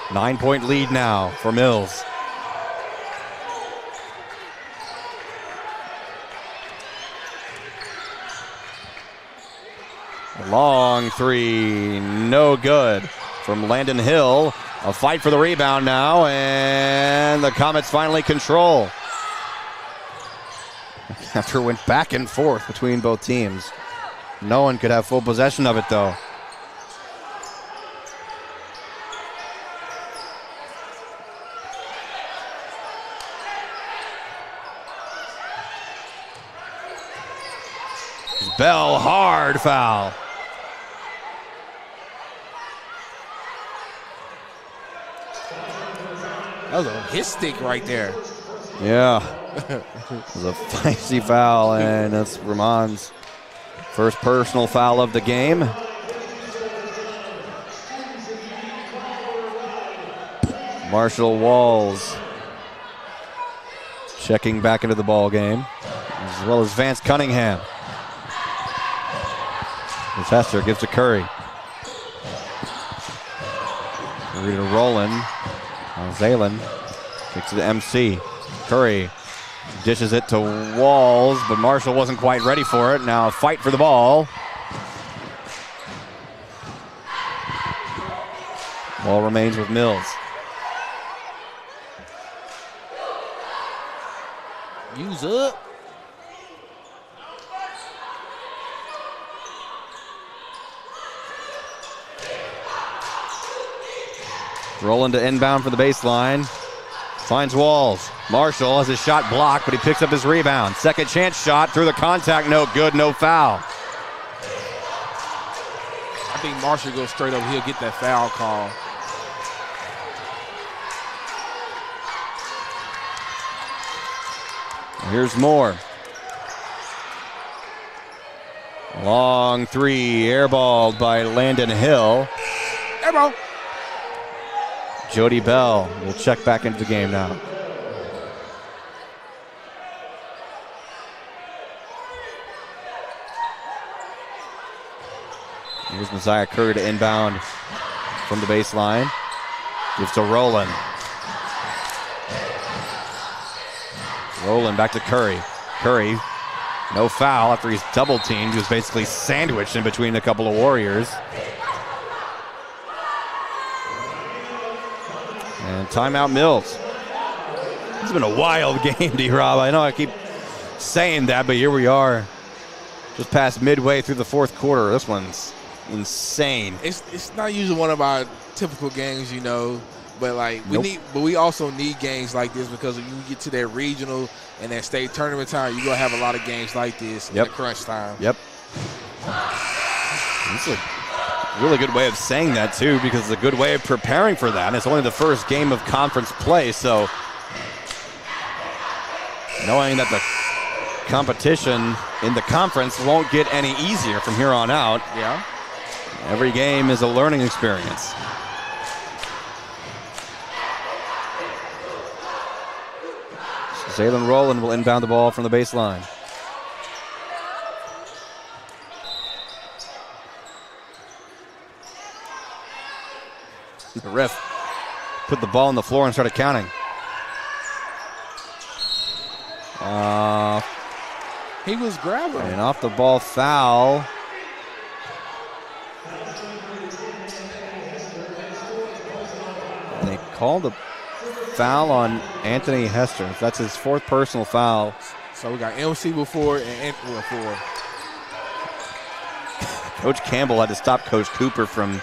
9-point lead now for Mills. Long three, no good from Landon Hill. A fight for the rebound now, and the Comets finally control. After it went back and forth between both teams. No one could have full possession of it, though. Bell, hard foul. That was on his stick right there. Yeah. It was a feisty foul, and that's Ramon's first personal foul of the game. Marshall Walls checking back into the ball game, as well as Vance Cunningham. As Hester gives to Curry. Curry to Roland. Zalen kicks it to MC. Curry dishes it to Walls, but Marshall wasn't quite ready for it. Now a fight for the ball. Ball remains with Mills. Use up. Rolling to inbound for the baseline. Finds Walls. Marshall has his shot blocked, but he picks up his rebound. Second chance shot through the contact. No good, no foul. I think Marshall goes straight up. He'll get that foul call. Here's more. Long three, airballed by Landon Hill. Airball. Jody Bell will check back into the game now. Here's Messiah Curry to inbound from the baseline. Gives to Roland. Roland back to Curry. Curry, no foul after he's double teamed. He was basically sandwiched in between a couple of Warriors. And timeout Mills. It's been a wild game, D-Rob. I know I keep saying that, but here we are. Just past midway through the fourth quarter. This one's insane. It's not usually one of our typical games, you know, but like we also need games like this because when you get to that regional and that state tournament time, you're gonna have a lot of games like this in the crunch time. Yep. This is a really good way of saying that too, because it's a good way of preparing for that. And it's only the first game of conference play, so knowing that the competition in the conference won't get any easier from here on out. Yeah. Every game is a learning experience. Zaylen Rowland will inbound the ball from the baseline. The ref put the ball on the floor and started counting. He was grabbing. An off the ball foul. And they called a foul on Anthony Hester. That's his fourth personal foul. So we got MC before and before. Coach Campbell had to stop Coach Cooper from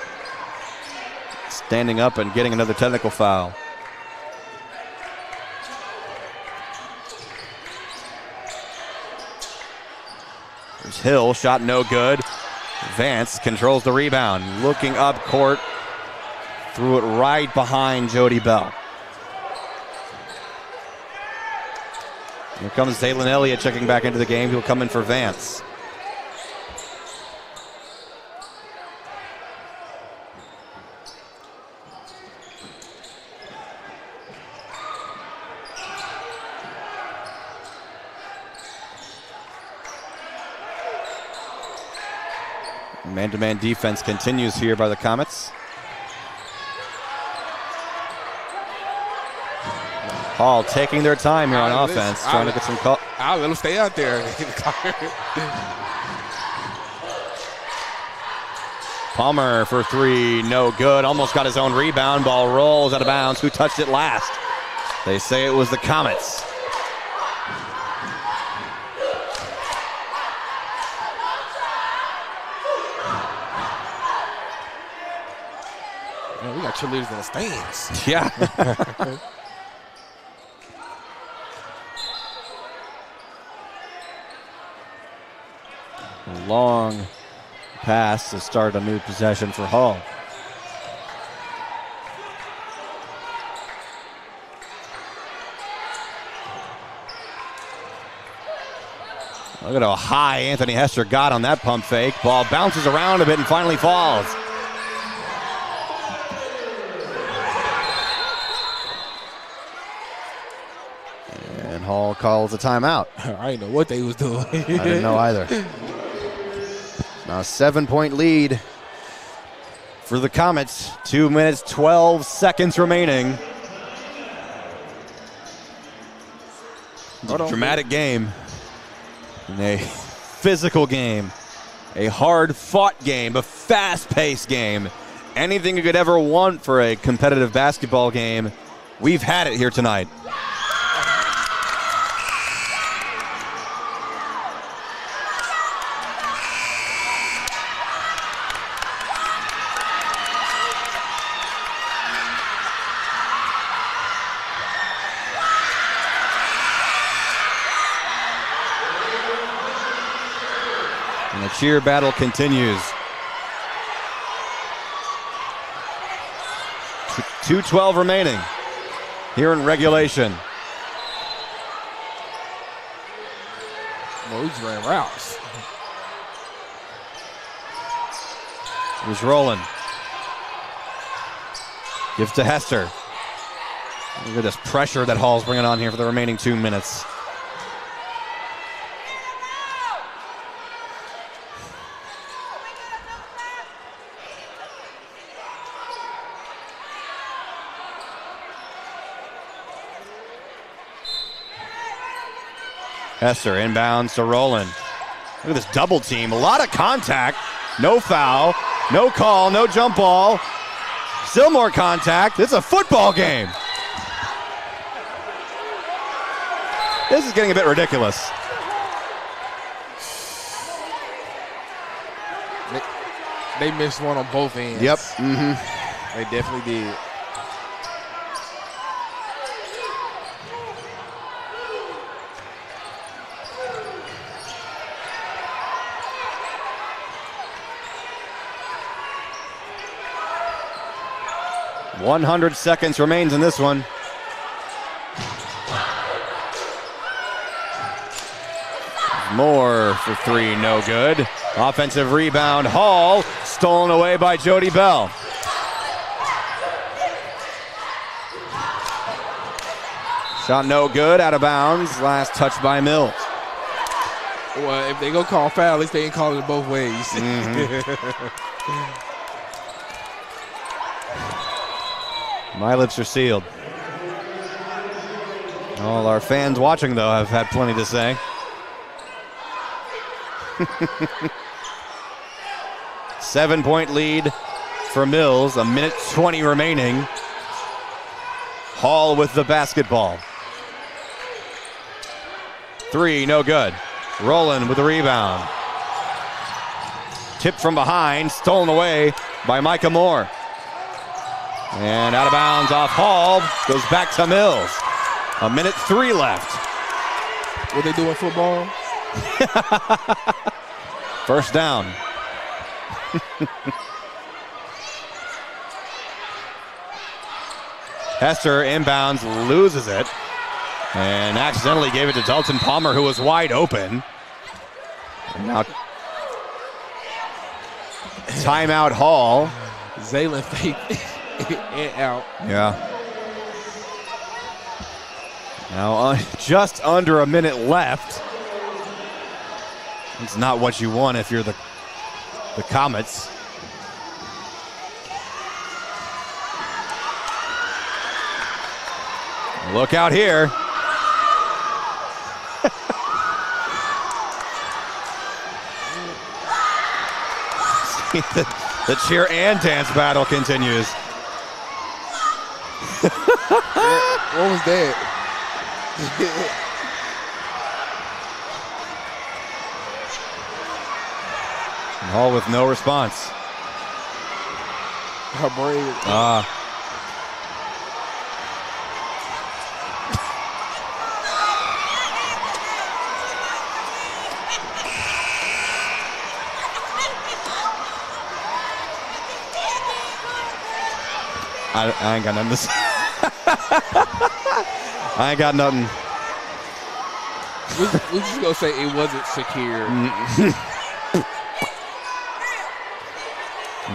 standing up and getting another technical foul. There's Hill, shot no good. Vance controls the rebound. Looking up court. Threw it right behind Jody Bell. Here comes Zaylen Elliott checking back into the game. He'll come in for Vance. Man-to-man defense continues here by the Comets. Hall taking their time here on offense, trying to get some call. I'll let them stay out there. Palmer for three, no good. Almost got his own rebound. Ball rolls out of bounds. Who touched it last? They say it was the Comets. Man, we got cheerleaders in the stands. Yeah. Long pass to start a new possession for Hall. Look at how high Anthony Hester got on that pump fake. Ball bounces around a bit and finally falls. And Hall calls a timeout. I didn't know what they was doing. I didn't know either. Now a 7-point lead for the Comets. 2 minutes, 12 seconds remaining. A dramatic game. And a physical game. A hard-fought game. A fast-paced game. Anything you could ever want for a competitive basketball game, we've had it here tonight. And the cheer battle continues. 2:12 remaining here in regulation. Well, we just ran routes. He's rolling. Gives to Hester. Look at this pressure that Hall's bringing on here for the remaining 2 minutes. Hester inbounds to Rowland. Look at this double team. A lot of contact. No foul. No call. No jump ball. Still more contact. It's a football game. This is getting a bit ridiculous. They missed one on both ends. Yep. Mm-hmm. They definitely did. .100 seconds remains in this one. Moore for three, no good. Offensive rebound, Hall, stolen away by Jody Bell. Shot no good, out of bounds. Last touch by Mills. Well, if they go call foul, at least they ain't calling it both ways. Mm-hmm. My lips are sealed. All our fans watching, though, have had plenty to say. Seven-point lead for Mills. 1:20 remaining. Hall with the basketball. Three, no good. Rowland with the rebound. Tipped from behind, stolen away by Micah Moore. And out of bounds off Hall, goes back to Mills. 1:03 left. What they do in football? First down. Hester inbounds, loses it, and accidentally gave it to Dalton Palmer, who was wide open. And now timeout Hall. Zaylen faked and out. Yeah. Now just under a minute left. It's not what you want if you're the the Comets. Look out here. the cheer and dance battle continues. What was that? Hall with no response. Her brain. I ain't got nothing to say. I ain't got nothing. We just gonna say it wasn't secure.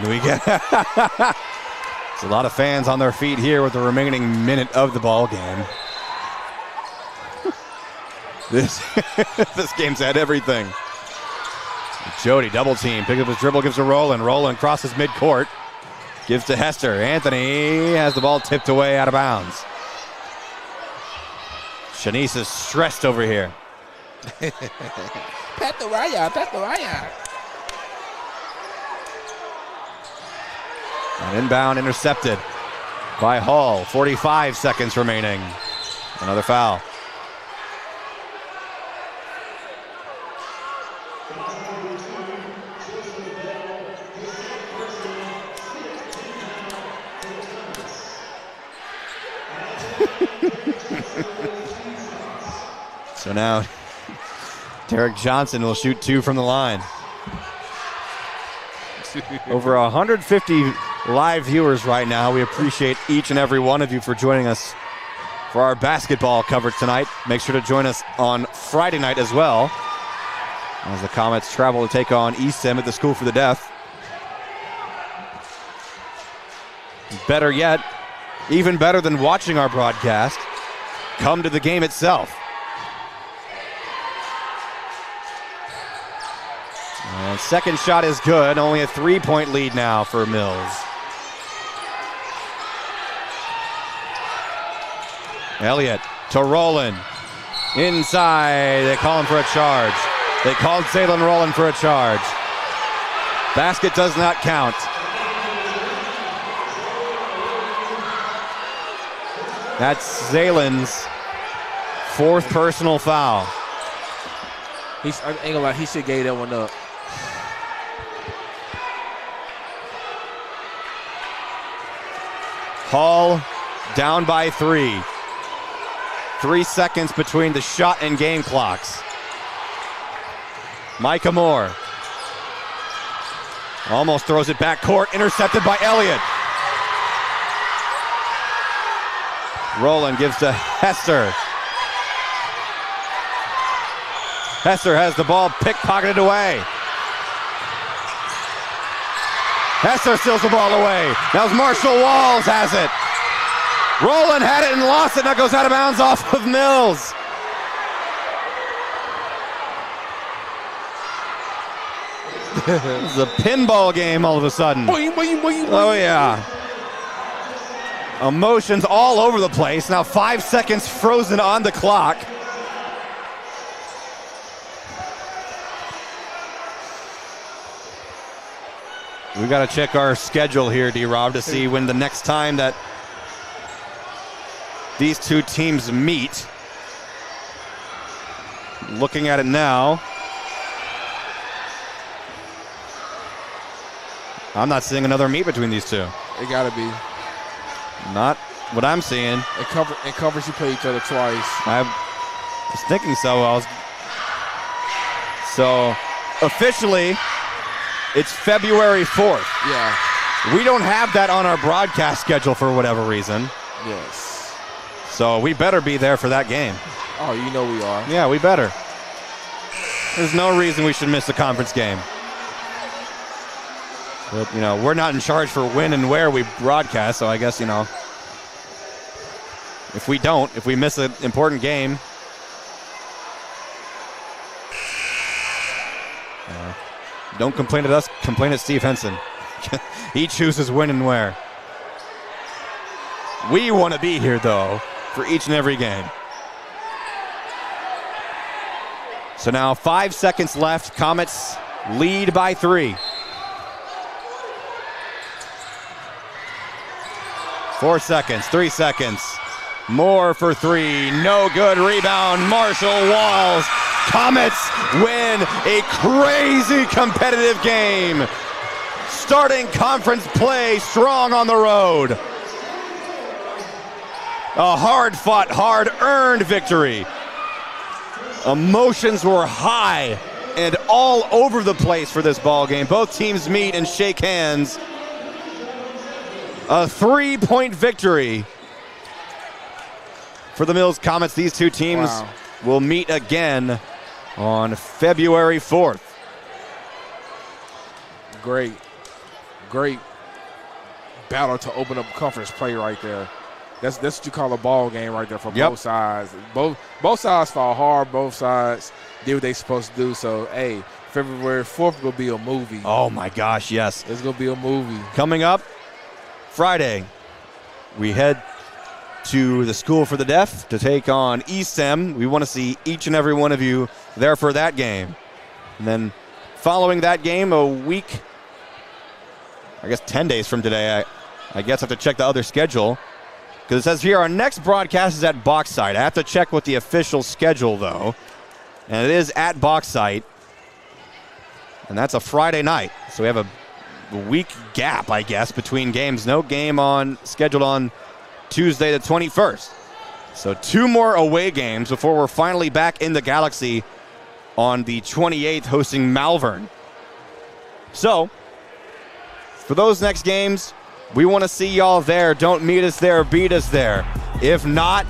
We get There's a lot of fans on their feet here with the remaining minute of the ball game. This game's had everything. Jody double team, pick up his dribble, gives to Roland. Roland crosses midcourt, gives to Hester. Anthony has the ball tipped away out of bounds. Shanice is stressed over here. Pat the wire. An inbound intercepted by Hall. 45 seconds remaining. Another foul. So now Derek Johnson will shoot 2 from the line. Over 150 live viewers right now. We appreciate each and every one of you for joining us for our basketball coverage tonight. Make sure to join us on Friday night as well as the Comets travel to take on East Em at the School for the Deaf. Better yet, even better than watching our broadcast, come to the game itself. And second shot is good. Only a 3-point lead now for Mills. Elliott to Roland. Inside. They call him for a charge. They called Zaylen Roland for a charge. Basket does not count. That's Zaylen's 4th personal foul. I ain't gonna lie, he should have gave that one up. Hall down by 3. 3 seconds between the shot and game clocks. Micah Moore almost throws it back court, intercepted by Elliott. Roland gives to Hester. Hester has the ball pickpocketed away. Hester steals the ball away. Now Marshall Walls has it. Roland had it and lost it. Now goes out of bounds off of Mills. This is a pinball game all of a sudden. Oh, yeah. Emotions all over the place. Now 5 seconds frozen on the clock. We got to check our schedule here, D-Rob, to see when the next time that these two teams meet. Looking at it now. I'm not seeing another meet between these two. It gotta be. Not what I'm seeing. In conference, you play each other twice. I was thinking so. So officially, it's February 4th. Yeah. We don't have that on our broadcast schedule for whatever reason. Yes. So we better be there for that game. Oh, you know we are. Yeah, we better. There's no reason we should miss a conference game. But, you know, we're not in charge for when and where we broadcast, so I guess, you know, if we miss an important game, Don't complain at us. Complain at Steve Henson. He chooses when and where. We want to be here, though, for each and every game. So now 5 seconds left. Comets lead by 3. 4 seconds, 3 seconds. More for 3. No good. Rebound. Marshall Walls. Comets win a crazy competitive game. Starting conference play strong on the road. A hard-fought, hard-earned victory. Emotions were high and all over the place for this ball game. Both teams meet and shake hands. A 3-point victory for the Mills Comets. These two teams will meet again on February 4th. Great battle to open up conference play right there. That's what you call a ball game right there for both sides. Both sides fought hard. Both sides did what they supposed to do. So, hey, February 4th will be a movie. Oh, my gosh, yes. It's going to be a movie. Coming up Friday, we head to the School for the Deaf to take on ESEM. We want to see each and every one of you there for that game. And then following that game, a week, I guess 10 days from today, I guess I have to check the other schedule. Because it says here our next broadcast is at Bauxite. I have to check with the official schedule, though. And it is at Bauxite. And that's a Friday night. So we have a week gap, I guess, between games. No game scheduled on Tuesday the 21st. So 2 more away games before we're finally back in the Galaxy on the 28th hosting Malvern. So for those next games, we want to see y'all there. Don't meet us there, beat us there. If not,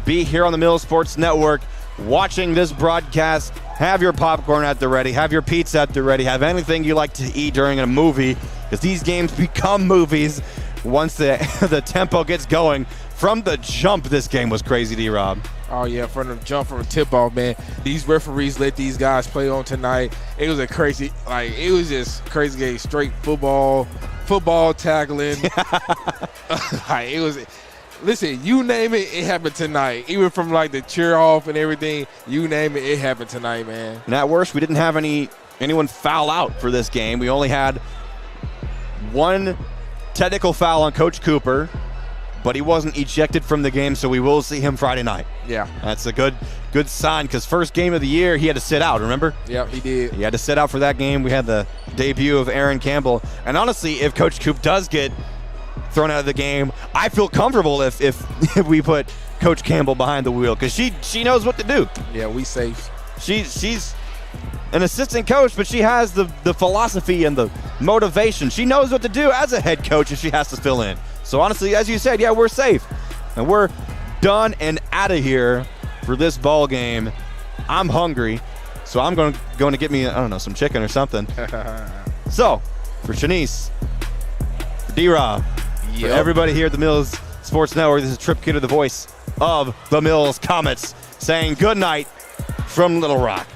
be here on the Mills Sports Network watching this broadcast. Have your popcorn at the ready. Have your pizza at the ready. Have anything you like to eat during a movie, because these games become movies once the tempo gets going. From the jump, this game was crazy, D-Rob. Oh, yeah, from the jump, from the tip-off, man. These referees let these guys play on tonight. It was it was just crazy game. Straight football tackling. It was, listen, you name it, it happened tonight. Even from the cheer off and everything, you name it, it happened tonight, man. And at worst, we didn't have anyone foul out for this game. We only had one technical foul on Coach Cooper, but he wasn't ejected from the game, so we will see him Friday night. Yeah. That's a good sign, because first game of the year, he had to sit out, remember? Yeah, he did. He had to sit out for that game. We had the debut of Aaron Campbell. And honestly, if Coach Coop does get thrown out of the game, I feel comfortable if we put Coach Campbell behind the wheel, because she knows what to do. Yeah, we safe. She's an assistant coach, but she has the philosophy and the motivation. She knows what to do as a head coach if she has to fill in. So honestly, as you said, yeah, we're safe. And we're done and out of here for this ball game. I'm hungry, so I'm going to get me, some chicken or something. So, for Shanice, for D-Rob, for everybody here at the Mills Sports Network, this is Trip Kidder, the voice of the Mills Comets, saying good night from Little Rock.